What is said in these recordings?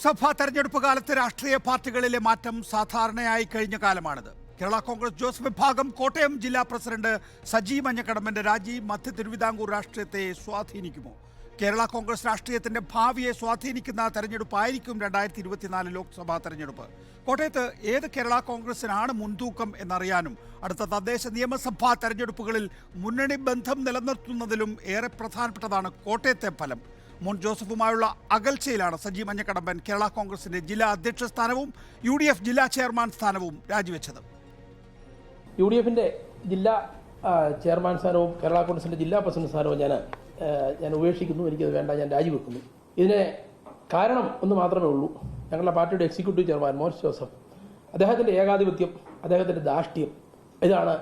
ലോക്സഭാ തെരഞ്ഞെടുപ്പ് കാലത്ത് രാഷ്ട്രീയ പാർട്ടികളിലെ മാറ്റം സാധാരണയായി കഴിഞ്ഞ കാലമാണിത്. കേരള കോൺഗ്രസ് ജോസ് വിഭാഗം കോട്ടയം ജില്ലാ പ്രസിഡന്റ് സജി മഞ്ഞക്കടമ്പന്റെ രാജി മധ്യ തിരുവിതാംകൂർ രാഷ്ട്രീയത്തെ സ്വാധീനിക്കുമോ? കേരള കോൺഗ്രസ് രാഷ്ട്രീയത്തിന്റെ ഭാവിയെ സ്വാധീനിക്കുന്ന തെരഞ്ഞെടുപ്പായിരിക്കും 2024 ലോക്സഭാ തെരഞ്ഞെടുപ്പ്. കോട്ടയത്ത് ഏത് കേരള കോൺഗ്രസിനാണ് മുൻതൂക്കം എന്നറിയാനും അടുത്ത തദ്ദേശ നിയമസഭാ തെരഞ്ഞെടുപ്പുകളിൽ മുന്നണി ബന്ധം നിലനിർത്തുന്നതിലും ഏറെ പ്രധാനപ്പെട്ടതാണ് കോട്ടയത്തെ ഫലം. മോൻ ജോസഫുമായുള്ള അകൽച്ചയിലാണ് സജി മഞ്ഞക്കടമ്പൻ കേരള കോൺഗ്രസിന്റെ ജില്ലാ അധ്യക്ഷ സ്ഥാനവും UDF ജില്ലാ ചെയർമാൻ സ്ഥാനവും രാജിവെച്ചത്. UDFിന്റെ ജില്ലാ ചെയർമാൻ സ്ഥാനവും കേരള കോൺഗ്രസിന്റെ ജില്ലാ പ്രസിഡന്റ് സ്ഥാനവും ഞാൻ ഉപേക്ഷിക്കുന്നു. എനിക്കത് വേണ്ട, ഞാൻ രാജിവെക്കുന്നു. ഇതിന് കാരണം ഒന്ന് മാത്രമേ ഉള്ളൂ. ഞങ്ങളുടെ പാർട്ടിയുടെ എക്സിക്യൂട്ടീവ് ചെയർമാൻ മോൻസ് ജോസഫ്, അദ്ദേഹത്തിൻ്റെ ഏകാധിപത്യം, അദ്ദേഹത്തിൻ്റെ ധാർഷ്ട്യം, ഇതാണ്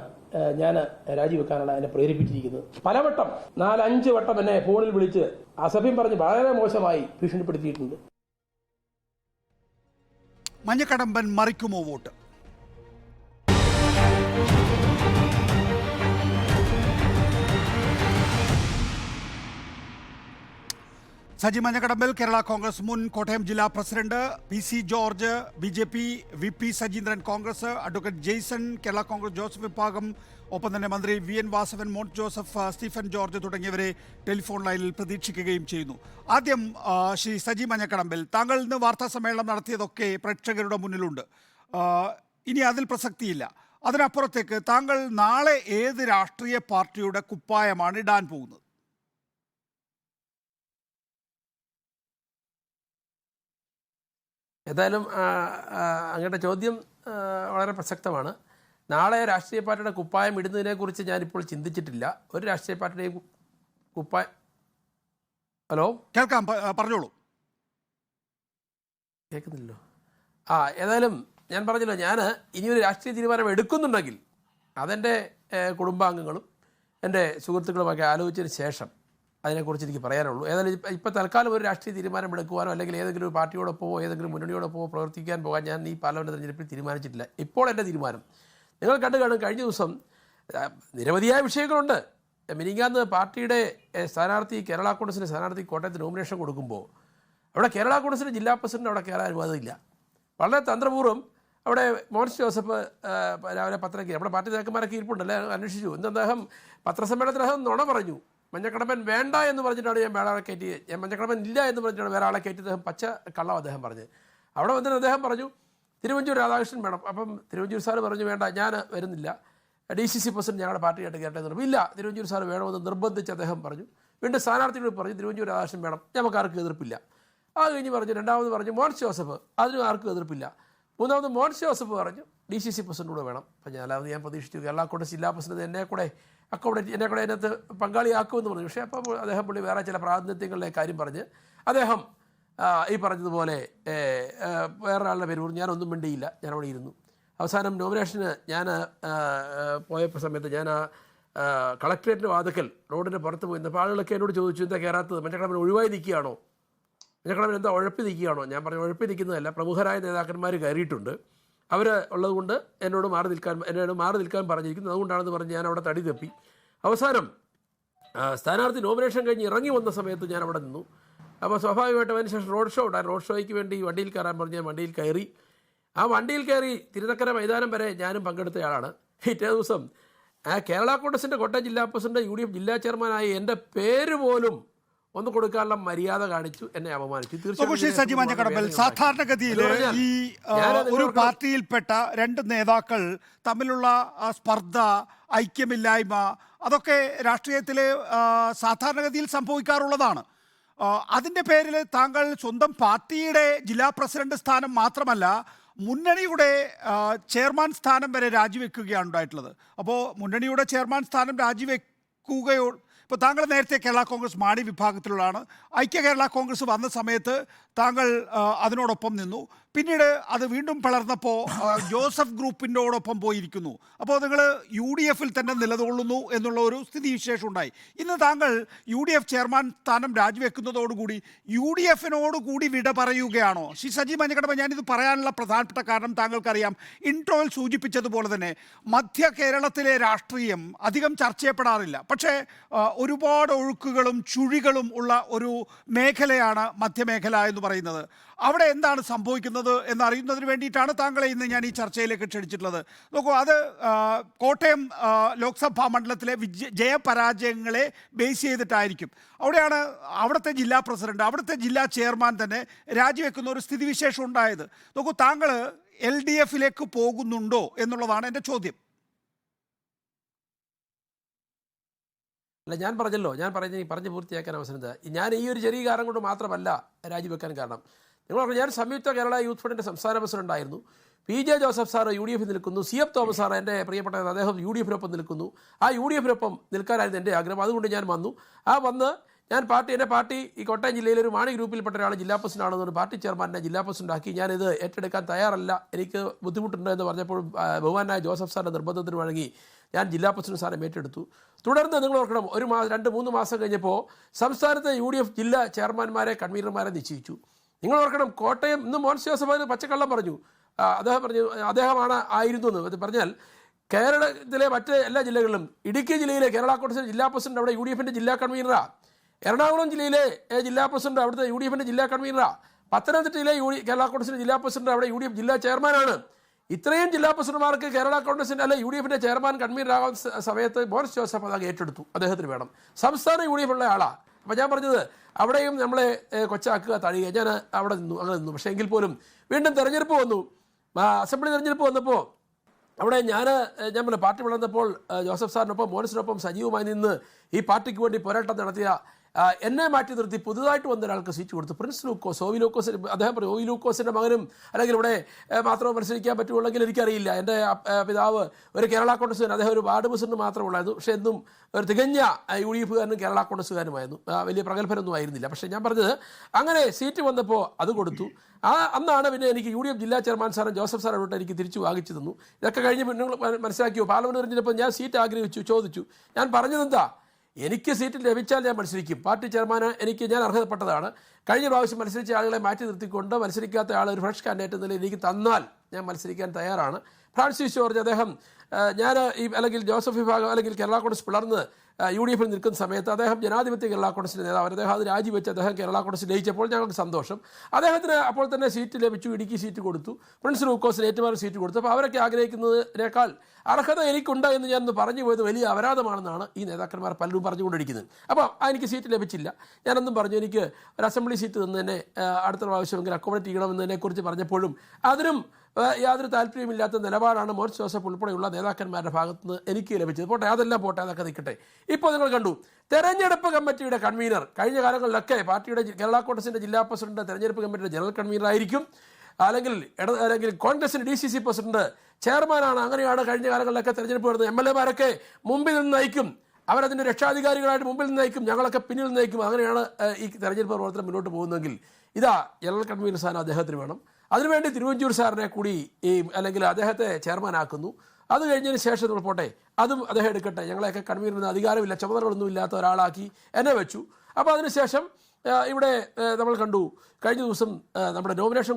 ഞാൻ രാജിവെക്കാനാണ് എന്നെ പ്രേരിപ്പിച്ചിരിക്കുന്നത്. പലവട്ടം 4-5 വട്ടം എന്നെ ഫോണിൽ വിളിച്ച് അസഭ്യം പറഞ്ഞ് വളരെ മോശമായി ഭീഷണിപ്പെടുത്തിയിട്ടുണ്ട്. മഞ്ഞക്കടമ്പൻ മറിക്കുമോ വോട്ട്? സജി മഞ്ഞക്കടമ്പൽ കേരള കോൺഗ്രസ് മുൻ കോട്ടയം ജില്ലാ president, PC George BJP, VP Sajeendran Congress, advocate Jaison Kerala Congress Joseph വിഭാഗം, ഒപ്പം തന്നെ മന്ത്രി VN Vasavan, Mon Joseph, Stephen George തുടങ്ങിയവരെ ടെലിഫോൺ ലൈനിൽ പ്രതീക്ഷിക്കുകയും ചെയ്യുന്നു. ആദ്യം ശ്രീ സജി മഞ്ഞക്കടമ്പൽ, താങ്കൾ ഇന്ന് വാർത്താ സമ്മേളനം നടത്തിയതൊക്കെ പ്രേക്ഷകരുടെ മുന്നിലുണ്ട്. ഇനി അതിൽ പ്രസക്തിയില്ല. അതിനപ്പുറത്തേക്ക് താങ്കൾ നാളെ ഏത് രാഷ്ട്രീയ പാർട്ടിയുടെ കുപ്പായമാണ് ഇടാൻ പോകുന്നത്? ഏതായാലും അങ്ങയുടെ ചോദ്യം വളരെ പ്രസക്തമാണ്. നാളെ രാഷ്ട്രീയ പാർട്ടിയുടെ കുപ്പായം ഇടുന്നതിനെക്കുറിച്ച് ഞാനിപ്പോൾ ചിന്തിച്ചിട്ടില്ല. ഒരു രാഷ്ട്രീയ പാർട്ടിയുടെയും കുപ്പായം. ഹലോ, കേൾക്കാം, പറഞ്ഞോളൂ. കേൾക്കുന്നില്ലല്ലോ. ഏതായാലും ഞാൻ പറഞ്ഞല്ലോ, ഞാൻ ഇനിയൊരു രാഷ്ട്രീയ തീരുമാനം എടുക്കുന്നുണ്ടെങ്കിൽ അതെൻ്റെ കുടുംബാംഗങ്ങളും എൻ്റെ സുഹൃത്തുക്കളുമൊക്കെ ആലോചിച്ചതിന് ശേഷം അതിനെക്കുറിച്ച് എനിക്ക് പറയാനുള്ളൂ. ഏതായാലും ഇപ്പോൾ തൽക്കാലം ഒരു രാഷ്ട്രീയ തീരുമാനം എടുക്കുവാനോ അല്ലെങ്കിൽ ഏതെങ്കിലും ഒരു പാർട്ടിയോടൊപ്പമോ ഏതെങ്കിലും മുന്നണിയോടൊപ്പമോ പ്രവർത്തിക്കാൻ പോകാൻ ഞാൻ ഈ പാർലമെൻറ്റ് തെരഞ്ഞെടുപ്പിൽ തീരുമാനിച്ചിട്ടില്ല. ഇപ്പോൾ എൻ്റെ തീരുമാനം നിങ്ങൾ കണ്ടു കാണും. കഴിഞ്ഞ ദിവസം നിരവധിയായ വിഷയങ്ങളുണ്ട്. മിനിങ്ങാന്ന് പാർട്ടിയുടെ സ്ഥാനാർത്ഥി, കേരള കോൺഗ്രസിൻ്റെ സ്ഥാനാർത്ഥി കോട്ടയത്ത് നോമിനേഷൻ കൊടുക്കുമ്പോൾ അവിടെ കേരള കോൺഗ്രസിൻ്റെ ജില്ലാ പ്രസിഡന്റ് അവിടെ കയറാൻ അനുവാദമില്ല. വളരെ തന്ത്രപൂർവ്വം അവിടെ മോൻസ് ജോസഫ് രാവിലെ പത്രയ്ക്ക് നമ്മുടെ പാർട്ടി നേതാക്കന്മാരൊക്കെ ഇരിപ്പുണ്ടല്ലേ, അന്വേഷിച്ചു. ഇന്ന് അദ്ദേഹം പത്രസമ്മേളനത്തിൽ അദ്ദേഹം നുണ പറഞ്ഞു. മഞ്ഞക്കടമ്പൻ വേണ്ട എന്ന് പറഞ്ഞിട്ടാണ് ഞാൻ വേറെ ആളെ കയറ്റി, മഞ്ഞക്കടമ്പൻ ഇല്ല എന്ന് പറഞ്ഞിട്ടാണ് വേറെ ആളെ കയറ്റി അദ്ദേഹം പച്ച കള്ളം അദ്ദേഹം പറഞ്ഞ്. അവിടെ വന്നിട്ട് അദ്ദേഹം പറഞ്ഞു തിരുവഞ്ചൂർ രാധാകൃഷ്ണൻ വേണം. അപ്പം തിരുവഞ്ചൂർ സാറ് പറഞ്ഞു വേണ്ട, ഞാൻ വരുന്നില്ല, DCC പ്രസിഡന്റ് ഞങ്ങളുടെ പാർട്ടിയായിട്ട് കയറ്റേ എന്ന് പറഞ്ഞു. ഇല്ല, തിരുവഞ്ചൂർ സാറ് വേണമെന്ന് നിർബന്ധിച്ച് അദ്ദേഹം പറഞ്ഞു. വീണ്ടും സ്ഥാനാർത്ഥിയോട് പറഞ്ഞു തിരുവഞ്ചൂർ രാധാകൃഷ്ണൻ വേണം, നമുക്ക് ആർക്കും എതിർപ്പില്ല. അത് കഴിഞ്ഞ് പറഞ്ഞു, രണ്ടാമത് പറഞ്ഞു മോൻസ് ജോസഫ്, അതിനും ആർക്കും എതിർപ്പില്ല. മൂന്നാമത് മോൻസ് ജോസഫ് പറഞ്ഞു DCC പ്രസിഡന്റ് കൂടെ വേണം. അപ്പം ഞാൻ പ്രതീക്ഷിച്ചു കേരള കോൺഗ്രസ് ജില്ലാ പ്രസിഡന്റ് എന്നെ കൂടെ അതിനകത്ത് പങ്കാളിയാക്കുമെന്ന് പറഞ്ഞു. പക്ഷേ അപ്പോൾ അദ്ദേഹം വേറെ ചില പ്രാതിനിധ്യങ്ങളുടെ കാര്യം പറഞ്ഞ് അദ്ദേഹം ഈ പറഞ്ഞതുപോലെ വേറൊരാളുടെ പേര് പറഞ്ഞു. ഞാനൊന്നും മിണ്ടിയില്ല, ഞാനവിടെ ഇരുന്നു. അവസാനം നോമിനേഷന് ഞാൻ പോയപ്പോൾ സമയത്ത് ഞാൻ കളക്ട്രേറ്റിൻ്റെ വാതിക്കൽ റോഡിൻ്റെ പുറത്ത് പോയി. അപ്പോൾ ആളുകളൊക്കെ എന്നോട് ചോദിച്ചു എന്താ കയറാത്തത്, മഞ്ഞക്കടമ്പൻ ഒഴിവായി നിൽക്കുകയാണോ, മഞ്ഞക്കടമ്പൻ എന്താ ഉഴപ്പി നിൽക്കുകയാണോ? ഞാൻ പറഞ്ഞു ഉഴപ്പി നിൽക്കുന്നതല്ല, പ്രമുഖരായ നേതാക്കന്മാർ കയറിയിട്ടുണ്ട്, അവർ ഉള്ളതുകൊണ്ട് എന്നോട് മാറി നിൽക്കാൻ പറഞ്ഞിരിക്കുന്നു, അതുകൊണ്ടാണെന്ന് പറഞ്ഞ് ഞാൻ അവിടെ തടി തപ്പി. അവസാനം സ്ഥാനാർത്ഥി നോമിനേഷൻ കഴിഞ്ഞ് ഇറങ്ങി വന്ന സമയത്ത് ഞാൻ അവിടെ നിന്നു. അപ്പോൾ സ്വാഭാവികമായിട്ടും അതിന് ശേഷം റോഡ് ഷോ ഉണ്ടായിരുന്നു. റോഡ് ഷോയ്ക്ക് വേണ്ടി വണ്ടിയിൽ കയറാൻ പറഞ്ഞ് ഞാൻ വണ്ടിയിൽ കയറി. ആ വണ്ടിയിൽ കയറി തിരുനക്കര മൈതാനം വരെ ഞാനും പങ്കെടുത്തയാളാണ്. പിറ്റേ ദിവസം കേരള കോൺഗ്രസിൻ്റെ കോട്ടയം ജില്ലാ പ്രസിഡന്റ് UDF ജില്ലാ ചെയർമാനായി എൻ്റെ പേര് പോലും ഒന്ന് കൊടുക്കാനുള്ള മര്യാദ കാണിച്ചു, എന്നെ അപമാനിച്ചു. സജി മഞ്ഞക്കടമ്പൽ, സാധാരണഗതിയിൽ ഈ ഒരു പാർട്ടിയിൽപ്പെട്ട രണ്ട് നേതാക്കൾ തമ്മിലുള്ള സ്പർദ്ധ, ഐക്യമില്ലായ്മ, അതൊക്കെ രാഷ്ട്രീയത്തിൽ സാധാരണഗതിയിൽ സംഭവിക്കാറുള്ളതാണ്. അതിൻ്റെ പേരിൽ താങ്കൾ സ്വന്തം പാർട്ടിയുടെ ജില്ലാ പ്രസിഡന്റ് സ്ഥാനം മാത്രമല്ല മുന്നണിയുടെ ചെയർമാൻ സ്ഥാനം വരെ രാജിവെക്കുകയാണ് ഉണ്ടായിട്ടുള്ളത്. അപ്പോൾ മുന്നണിയുടെ ചെയർമാൻ സ്ഥാനം രാജിവെക്കുകയോ, ഇപ്പോൾ താങ്കൾ നേരത്തെ കേരള കോൺഗ്രസ് മാണി വിഭാഗത്തിലുള്ളതാണ്. ഐക്യ കേരള കോൺഗ്രസ് വന്ന സമയത്ത് താങ്കൾ അതിനോടൊപ്പം നിന്നു. പിന്നീട് അത് വീണ്ടും പിളർന്നപ്പോൾ ജോസഫ് ഗ്രൂപ്പിൻ്റെയോടൊപ്പം പോയിരിക്കുന്നു. അപ്പോൾ നിങ്ങൾ UDFിൽ തന്നെ നിലകൊള്ളുന്നു എന്നുള്ള ഒരു സ്ഥിതിവിശേഷം ഉണ്ടായി. ഇന്ന് താങ്കൾ UDF ചെയർമാൻ സ്ഥാനം രാജിവെക്കുന്നതോടുകൂടി UDFിനോടുകൂടി വിട പറയുകയാണോ? ശ്രീ സജി മഞ്ഞക്കടമ്പൻ, ഞാനിത് പറയാനുള്ള പ്രധാനപ്പെട്ട കാരണം താങ്കൾക്കറിയാം, ഇൻട്രോയിൽ സൂചിപ്പിച്ചതുപോലെ തന്നെ മധ്യ കേരളത്തിലെ രാഷ്ട്രീയം അധികം ചർച്ച ചെയ്യപ്പെടാറില്ല. പക്ഷേ ഒരുപാട് ഒഴുക്കുകളും ചുഴികളും ഉള്ള ഒരു മേഖലയാണ് മധ്യമേഖല എന്ന് പറയുന്നത്. അവിടെ എന്താണ് സംഭവിക്കുന്നത് എന്നറിയുന്നതിന് വേണ്ടിയിട്ടാണ് താങ്കളെ ഇന്ന് ഞാൻ ഈ ചർച്ചയിലേക്ക് ക്ഷണിച്ചിട്ടുള്ളത്. നോക്കൂ, അത് കോട്ടയം ലോക്സഭാ മണ്ഡലത്തിലെ ജയപരാജയങ്ങളെ ബേസ് ചെയ്തിട്ടായിരിക്കും. അവിടെയാണ് അവിടുത്തെ ജില്ലാ പ്രസിഡന്റ്, അവിടുത്തെ ജില്ലാ ചെയർമാൻ തന്നെ രാജിവെക്കുന്ന ഒരു സ്ഥിതിവിശേഷം ഉണ്ടായത്. നോക്കൂ, താങ്കൾ LDFിലേക്ക് പോകുന്നുണ്ടോ എന്നുള്ളതാണ് എൻ്റെ ചോദ്യം. അല്ല, ഞാൻ പറഞ്ഞല്ലോ, പറഞ്ഞ് പൂർത്തിയാക്കാൻ അവസരം തരാം. ഞാൻ ഈ ഒരു ചെറിയ കാരണം കൊണ്ട് മാത്രമല്ല രാജിവെക്കാൻ കാരണം. നിങ്ങൾ പറഞ്ഞു, ഞാൻ സംയുക്ത കേരള യൂത്ത് ഫണ്ടിൻ്റെ സംസ്ഥാന പ്രസിഡന്റായിരുന്നു. PJ ജോസഫ് സാറ് UDF നിൽക്കുന്നു, CF തോമസ് സാർ എൻ്റെ പ്രിയപ്പെട്ട അദ്ദേഹം UDFിനൊപ്പം നിൽക്കുന്നു. ആ UDFിനൊപ്പം നിൽക്കാനായിരുന്നു എൻ്റെ ആഗ്രഹം. അതുകൊണ്ട് ഞാൻ വന്നു. ഞാൻ എൻ്റെ പാർട്ടി ഈ കോട്ടയം ജില്ലയിലെ ഒരു മാണി ഗ്രൂപ്പിൽപ്പെട്ട ഒരാൾ ജില്ലാ പ്രസിഡന്റാണെന്ന് പാർട്ടി ചെയർമാനെ ജില്ലാ പ്രസിഡന്റാക്കി. ഞാനിത് ഏറ്റെടുക്കാൻ തയ്യാറല്ല, എനിക്ക് ബുദ്ധിമുട്ടുണ്ട് എന്ന് പറഞ്ഞപ്പോൾ ബഹുമാനായ ജോസഫ് സാറിൻ്റെ നിർബന്ധത്തിന് വഴങ്ങി ഞാൻ ജില്ലാ പ്രസിഡന്റ് സ്ഥാനം ഏറ്റെടുത്തു. തുടർന്ന് നിങ്ങൾ ഓർക്കണം, 2-3 മാസം കഴിഞ്ഞപ്പോൾ സംസ്ഥാനത്തെ UDF ജില്ലാ ചെയർമാന്മാരെ കൺവീനർമാരെ നിശ്ചയിച്ചു. നിങ്ങൾ ഓർക്കണം, കോട്ടയം ഇന്ന് മോൻസ് ജോസഫ് പച്ചക്കള്ളം പറഞ്ഞു. അദ്ദേഹമാണ് ആയിരുന്നു എന്ന്. അത് പറഞ്ഞാൽ കേരളത്തിലെ മറ്റ് എല്ലാ ജില്ലകളിലും, ഇടുക്കി ജില്ലയിലെ കേരള കോൺഗ്രസ് ജില്ലാ പ്രസിഡന്റ് അവിടെ UDFിൻ്റെ ജില്ലാ കൺവീനറാണ്. എറണാകുളം ജില്ലയിലെ ജില്ലാ പ്രസിഡന്റ് അവിടുത്തെ UDFിൻ്റെ ജില്ലാ കൺവീനറാണ്. പത്തനംതിട്ടയിലെ കേരള കോൺഗ്രസിൻ്റെ ജില്ലാ പ്രസിഡന്റ് അവിടെ UDF ജില്ലാ ചെയർമാനാണ്. ഇത്രയും ജില്ലാ പ്രസിഡന്റുമാർക്ക് കേരള കോൺഗ്രസിൻ്റെ UDFിൻ്റെ ചെയർമാൻ കൺവീനറാകുന്ന സമയത്ത് മോൻസ് ജോസഫ് അത് ഏറ്റെടുത്തു. അദ്ദേഹത്തിന് വേണം. സംസ്ഥാന UDF ഉള്ള ആളാണ്. അപ്പോൾ ഞാൻ പറഞ്ഞത് അവിടെയും നമ്മളെ കൊച്ചാക്കുക, തഴിയുക. ഞാൻ അവിടെ അങ്ങനെ നിന്നു. പക്ഷേ എങ്കിൽ പോലും വീണ്ടും തെരഞ്ഞെടുപ്പ് വന്നു. അസംബ്ലി തെരഞ്ഞെടുപ്പ് വന്നപ്പോൾ അവിടെ ഞാൻ പറഞ്ഞ പാർട്ടി വളർന്നപ്പോൾ ജോസഫ് സാറിനൊപ്പം മോൻസിനൊപ്പം സജീവമായി നിന്ന് ഈ പാർട്ടിക്ക് വേണ്ടി പോരാട്ടം നടത്തിയ എന്നെ മാറ്റി നിർത്തി പുതുതായിട്ട് വന്ന ഒരാൾക്ക് സീറ്റ് കൊടുത്തു. പ്രിൻസ് ലൂക്കോസ്, OV ലൂക്കോസ്. അദ്ദേഹം പറഞ്ഞു, OV ലൂക്കോസിൻ്റെ മകനും അല്ലെങ്കിൽ ഇവിടെ മാത്രമേ മത്സരിക്കാൻ പറ്റുള്ളെങ്കിൽ എനിക്കറിയില്ല. എൻ്റെ പിതാവ് ഒരു കേരള കോൺഗ്രസ്സുകാരൻ, അദ്ദേഹം ഒരു വാർഡ് പ്രസിഡന്റ് മാത്രമുള്ളായിരുന്നു. പക്ഷേ എന്നും ഒരു തികഞ്ഞ UDFുകാരനും കേരള കോൺഗ്രസ്സുകാരുമായിരുന്നു. വലിയ പ്രഗത്ഭരൊന്നും ആയിരുന്നില്ല. പക്ഷേ ഞാൻ പറഞ്ഞത്, അങ്ങനെ സീറ്റ് വന്നപ്പോൾ അത് കൊടുത്തു. അന്നാണ് പിന്നെ എനിക്ക് UDF ജില്ലാ ചെയർമാൻ സാറും ജോസഫ് സാറോട്ട് എനിക്ക് തിരിച്ചു വാങ്ങിച്ചു തന്നു. ഇതൊക്കെ കഴിഞ്ഞ് നിങ്ങൾ മനസ്സിലാക്കിയോ, പാർലമെന്റ് തെരഞ്ഞെടുപ്പോൾ ഞാൻ സീറ്റ് ആഗ്രഹിച്ചു, ചോദിച്ചു. ഞാൻ പറഞ്ഞതെന്താ, എനിക്ക് സീറ്റ് ലഭിച്ചാൽ ഞാൻ മത്സരിക്കും. പാർട്ടി ചെയർമാന് ഞാൻ അർഹതപ്പെട്ടതാണ്. കഴിഞ്ഞ പ്രാവശ്യം മത്സരിച്ച ആളുകളെ മാറ്റി നിർത്തിക്കൊണ്ട് മത്സരിക്കാത്ത ആൾ ഒരു ഫ്രഷ് കാൻഡിഡേറ്റ് എന്ന നിലയിൽ എനിക്ക് തന്നാൽ ഞാൻ മത്സരിക്കാൻ തയ്യാറാണ്. ഫ്രാൻസിസ് ജോർജ്, അദ്ദേഹം അല്ലെങ്കിൽ ജോസഫ് വിഭാഗം അല്ലെങ്കിൽ കേരള കോൺഗ്രസ് പിളർന്ന് UDFിൽ നിൽക്കുന്ന സമയത്ത് അദ്ദേഹം ജനാധിപത്യ കേരള കോൺഗ്രസിൻ്റെ നേതാവ്. അദ്ദേഹം അത് രാജിവെച്ച് അദ്ദേഹം കേരള കോൺഗ്രസ് ജയിച്ചപ്പോൾ ഞങ്ങൾക്ക് സന്തോഷം. അദ്ദേഹത്തിന് അപ്പോൾ തന്നെ സീറ്റ് ലഭിച്ചു. ഇടുക്കി സീറ്റ് കൊടുത്തു. പ്രിൻസ് ലൂക്കോസിന് ഏറ്റുമാനൂർ സീറ്റ് കൊടുത്തു. അപ്പോൾ അവരൊക്കെ ആഗ്രഹിക്കുന്നതിനേക്കാൾ അർഹത എനിക്കുണ്ട് എന്ന് ഞാൻ പറഞ്ഞു പോയത് വലിയ അപരാധമാണെന്നാണ് ഈ നേതാക്കന്മാർ പലരും പറഞ്ഞുകൊണ്ടിരിക്കുന്നത്. അപ്പോൾ എനിക്ക് സീറ്റ് ലഭിച്ചില്ല. ഞാനൊന്നും പറഞ്ഞു, എനിക്ക് ഒരു അസംബ്ലി സീറ്റ് തന്നെ അടുത്ത പ്രാവശ്യമെങ്കിൽ അക്കോമഡേറ്റ് ചെയ്യണമെന്നതിനെക്കുറിച്ച് പറഞ്ഞപ്പോഴും അതിനും യാതൊരു താല്പര്യമില്ലാത്ത നിലപാടാണ് മോൻസ് ജോസഫ് ഉൾപ്പെടെയുള്ള നേതാക്കന്മാരുടെ ഭാഗത്ത് നിന്ന് എനിക്ക് ലഭിച്ചത്. അതെല്ലാം പോട്ടെ, അതൊക്കെ നിൽക്കട്ടെ. ഇപ്പോൾ നിങ്ങൾ കണ്ടു, തെരഞ്ഞെടുപ്പ് കമ്മിറ്റിയുടെ കൺവീനർ കഴിഞ്ഞ കാലങ്ങളിലൊക്കെ പാർട്ടിയുടെ കേരള കോൺഗ്രസിൻ്റെ ജില്ലാ പ്രസിഡന്റ് തെരഞ്ഞെടുപ്പ് കമ്മിറ്റിയുടെ ജനറൽ കൺവീനർ ആയിരിക്കും, അല്ലെങ്കിൽ കോൺഗ്രസിൻ്റെ DCC പ്രസിഡന്റ് ചെയർമാനാണ്. അങ്ങനെയാണ് കഴിഞ്ഞ കാലങ്ങളിലൊക്കെ തെരഞ്ഞെടുപ്പ് വരുന്നത്. MLAമാരൊക്കെ മുമ്പിൽ നിന്ന് നയിക്കും, അവരതിൻ്റെ രക്ഷാധികാരികളായിട്ട് മുമ്പിൽ നിന്ന് നയിക്കും, ഞങ്ങളൊക്കെ പിന്നിൽ നിന്ന് നയിക്കും. അങ്ങനെയാണ് ഈ തെരഞ്ഞെടുപ്പ് പ്രവർത്തനം മുന്നോട്ട് പോകുന്നതെങ്കിൽ ജനറൽ കൺവീനർ സ്ഥാനം അദ്ദേഹത്തിന് വേണം. അതിനുവേണ്ടി തിരുവഞ്ചൂർ സാറിനെ കൂടി അല്ലെങ്കിൽ അദ്ദേഹത്തെ ചെയർമാനാക്കുന്നു. അത് കഴിഞ്ഞതിന് ശേഷം നമ്മൾ പോട്ടെ, അതും അദ്ദേഹം എടുക്കട്ടെ, ഞങ്ങളെയൊക്കെ കൺവീനറിന് അധികാരമില്ല, ചുമതലകളൊന്നും ഇല്ലാത്ത ഒരാളാക്കി എന്നെ വെച്ചു. അപ്പോൾ അതിനുശേഷം ഇവിടെ നമ്മൾ കണ്ടു, കഴിഞ്ഞ ദിവസം നമ്മുടെ നോമിനേഷൻ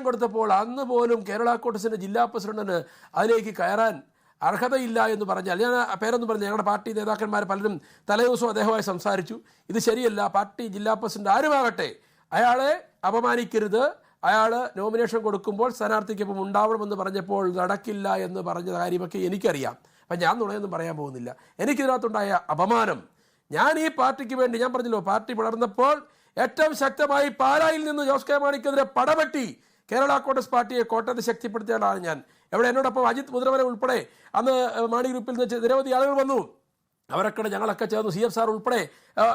കൊടുത്തപ്പോൾ അന്ന് പോലും കേരള കോൺഗ്രസിൻ്റെ ജില്ലാ പ്രസിഡന്റിന് അതിലേക്ക് കയറാൻ അർഹതയില്ല എന്ന് പറഞ്ഞാൽ, ഞാൻ പേരൊന്നും പറഞ്ഞു, ഞങ്ങളുടെ പാർട്ടി നേതാക്കന്മാർ പലരും തലേദിവസം അദ്ദേഹവുമായി സംസാരിച്ചു. ഇത് ശരിയല്ല, പാർട്ടി ജില്ലാ പ്രസിഡന്റ് ആരുമാകട്ടെ അയാളെ അപമാനിക്കരുത്, അയാൾ നോമിനേഷൻ കൊടുക്കുമ്പോൾ സ്ഥാനാർത്ഥിക്കൊപ്പം ഉണ്ടാവണമെന്ന് പറഞ്ഞപ്പോൾ നടക്കില്ല എന്ന് പറഞ്ഞ കാര്യമൊക്കെ എനിക്കറിയാം. അപ്പം ഞാൻ നുണയൊന്നും പറയാൻ പോകുന്നില്ല. എനിക്കിതിനകത്തുണ്ടായ അപമാനം, ഞാൻ ഈ പാർട്ടിക്ക് വേണ്ടി, ഞാൻ പറഞ്ഞല്ലോ, പാർട്ടി പിളർന്നപ്പോൾ ഏറ്റവും ശക്തമായി പാലായിൽ നിന്ന് ജോസ് കെ മാണിക്കെതിരെ പടപെട്ടി കേരള കോൺഗ്രസ് പാർട്ടിയെ കോട്ടയത്ത് ശക്തിപ്പെടുത്തിയ ആളാണ് ഞാൻ. എവിടെ എന്നോടൊപ്പം അജിത് മുദ്രമല ഉൾപ്പെടെ അന്ന് മാണി ഗ്രൂപ്പിൽ നിന്ന് നിരവധി ആളുകൾ വന്നു. അവരൊക്കെ ഞങ്ങളൊക്കെ ചേർന്നു, CF സാർ ഉൾപ്പെടെ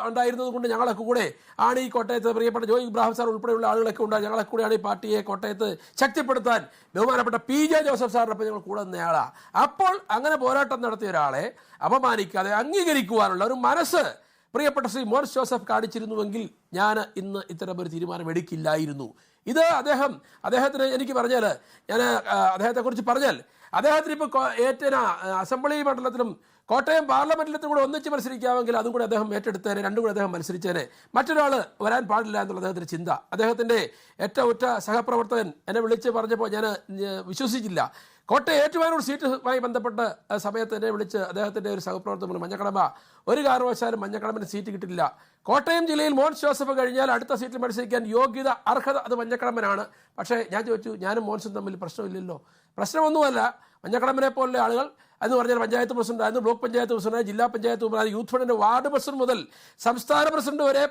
ഉണ്ടായിരുന്നത് കൊണ്ട് ഞങ്ങളൊക്കെ കൂടെ ആണ് ഈ കോട്ടയത്ത് പ്രിയപ്പെട്ട ജോയ് ഇബ്രാഹിം സാർ ഉൾപ്പെടെയുള്ള ആളുകളൊക്കെ ഉണ്ടായി. ഞങ്ങളൊക്കെ കൂടെയാണ് ഈ പാർട്ടിയെ കോട്ടയത്ത് ശക്തിപ്പെടുത്താൻ ബഹുമാനപ്പെട്ട PJ ജോസഫ് സാറിനൊപ്പം ഞങ്ങൾ കൂടെ നിന്നയാളാണ്. അപ്പോൾ അങ്ങനെ പോരാട്ടം നടത്തിയ ഒരാളെ അപമാനിക്കാതെ അംഗീകരിക്കുവാനുള്ള ഒരു മനസ്സ് പ്രിയപ്പെട്ട ശ്രീ മോൻസ് ജോസഫ് കാണിച്ചിരുന്നുവെങ്കിൽ ഞാൻ ഇന്ന് ഇത്തരമൊരു തീരുമാനം എടുക്കില്ലായിരുന്നു. ഇത് അദ്ദേഹത്തിന് എനിക്ക് പറഞ്ഞാൽ, ഞാൻ അദ്ദേഹത്തെക്കുറിച്ച് പറഞ്ഞാൽ, അദ്ദേഹത്തിന് ഇപ്പോൾ അസംബ്ലി മണ്ഡലത്തിലും കോട്ടയം പാർലമെന്റിലും കൂടെ ഒന്നിച്ച് മത്സരിക്കാമെങ്കിൽ അതും കൂടെ അദ്ദേഹം ഏറ്റെടുത്തേനെ, രണ്ടും കൂടെ അദ്ദേഹം മത്സരിച്ചേനെ. മറ്റൊരാൾ വരാൻ പാടില്ല എന്നുള്ള അദ്ദേഹത്തിൻ്റെ ചിന്ത. അദ്ദേഹത്തിൻ്റെ ഏറ്റവും ഉറ്റ സഹപ്രവർത്തകൻ എന്നെ വിളിച്ച് പറഞ്ഞപ്പോൾ ഞാൻ വിശ്വസിച്ചില്ല. കോട്ടയം ഏറ്റുമാനൂർ സീറ്റുമായി ബന്ധപ്പെട്ട് സമയത്ത് എന്നെ വിളിച്ച് അദ്ദേഹത്തിൻ്റെ ഒരു സഹപ്രവർത്തകൻ മഞ്ഞക്കടമ്പ ഒരു കാരണവശാലും മഞ്ഞക്കടമ്പിന് സീറ്റ് കിട്ടില്ല. കോട്ടയം ജില്ലയിൽ മോൻസ് ജോസഫ് കഴിഞ്ഞാൽ അടുത്ത സീറ്റിൽ മത്സരിക്കാൻ യോഗ്യത അർഹത അത് മഞ്ഞക്കടമ്പനാണ്. പക്ഷേ ഞാൻ ചോദിച്ചു, ഞാനും മോൻസും തമ്മിൽ പ്രശ്നമില്ലല്ലോ. പ്രശ്നമൊന്നുമല്ല. മഞ്ഞക്കടമ്പനെ പോലുള്ള ആളുകൾ എന്ന് പറഞ്ഞാൽ പഞ്ചായത്ത് പ്രസിഡന്റായിരുന്നു, ബ്ലോക്ക് പഞ്ചായത്ത് പ്രസിഡന്റ്, ജില്ലാ പഞ്ചായത്ത് പ്രസിഡന്റ്, യൂത്ത് ഫണ്ടിൻ്റെ വാർഡ് പ്രസിഡന്റ് മുതൽ സംസ്ഥാന പ്രസിഡന്റ് വരെ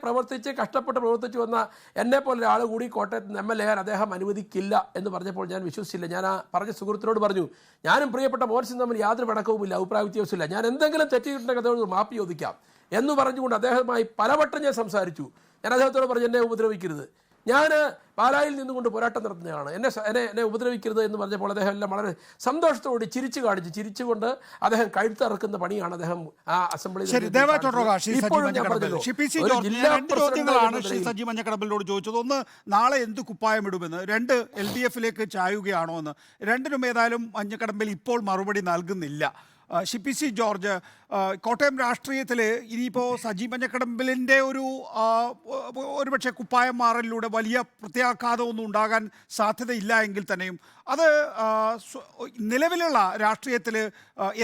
കഷ്ടപ്പെട്ട് പ്രവർത്തിച്ചു വന്ന എന്നെ പോലെ ആൾ കൂടി കോട്ടയത്ത് നിന്ന് MLA ആകാൻ അദ്ദേഹം അനുവദിക്കില്ല എന്ന് പറഞ്ഞപ്പോൾ ഞാൻ വിശ്വസിച്ചില്ല. ഞാൻ ആ പറഞ്ഞ സുഹൃത്തിനോട് പറഞ്ഞു, ഞാനും പ്രിയപ്പെട്ട മോൻസും തമ്മിൽ യാതൊരു പടക്കവുമില്ല, അഭിപ്രായ വ്യത്യാസമില്ല, ഞാൻ എന്തെങ്കിലും തെറ്റിയിട്ടുണ്ടെങ്കിൽ അദ്ദേഹത്തോട് മാപ്പ് ചോദിക്കാം എന്ന് പറഞ്ഞുകൊണ്ട് അദ്ദേഹവുമായി പലവട്ടം ഞാൻ സംസാരിച്ചു. ഞാൻ അദ്ദേഹത്തോട് പറഞ്ഞു, എന്നെ ഉപദ്രവിക്കരുത്, ഞാൻ പാലായിൽ നിന്നുകൊണ്ട് പോരാട്ടം നടത്തുന്നതാണ്, എന്നെ ഉപദ്രവിക്കരുത് എന്ന് പറഞ്ഞപ്പോൾ അദ്ദേഹം എല്ലാം വളരെ സന്തോഷത്തോടെ ചിരിച്ചുകൊണ്ട് അദ്ദേഹം കഴുത്തിറക്കുന്ന പണിയാണ് അദ്ദേഹം ആ അസംബ്ലിയിൽ. സജി മഞ്ഞക്കടമ്പലിനോട് ചോദിച്ചത്, ഒന്ന്, നാളെ എന്ത് കുപ്പായമിടുമെന്ന്, രണ്ട്, LDF-ലേക്ക് ചായുകയാണോ എന്ന്. രണ്ടിനും ഏതായാലും മഞ്ഞക്കടമ്പൽ ഇപ്പോൾ മറുപടി നൽകുന്നില്ല. CPC ജോർജ്, കോട്ടയം രാഷ്ട്രീയത്തിൽ ഇനിയിപ്പോൾ സജി മഞ്ഞക്കടമ്പലിൻ്റെ ഒരുപക്ഷെ കുപ്പായം മാറലിലൂടെ വലിയ പ്രത്യാഘാതമൊന്നും ഉണ്ടാകാൻ സാധ്യതയില്ല എങ്കിൽ തന്നെയും അത് നിലവിലുള്ള രാഷ്ട്രീയത്തിൽ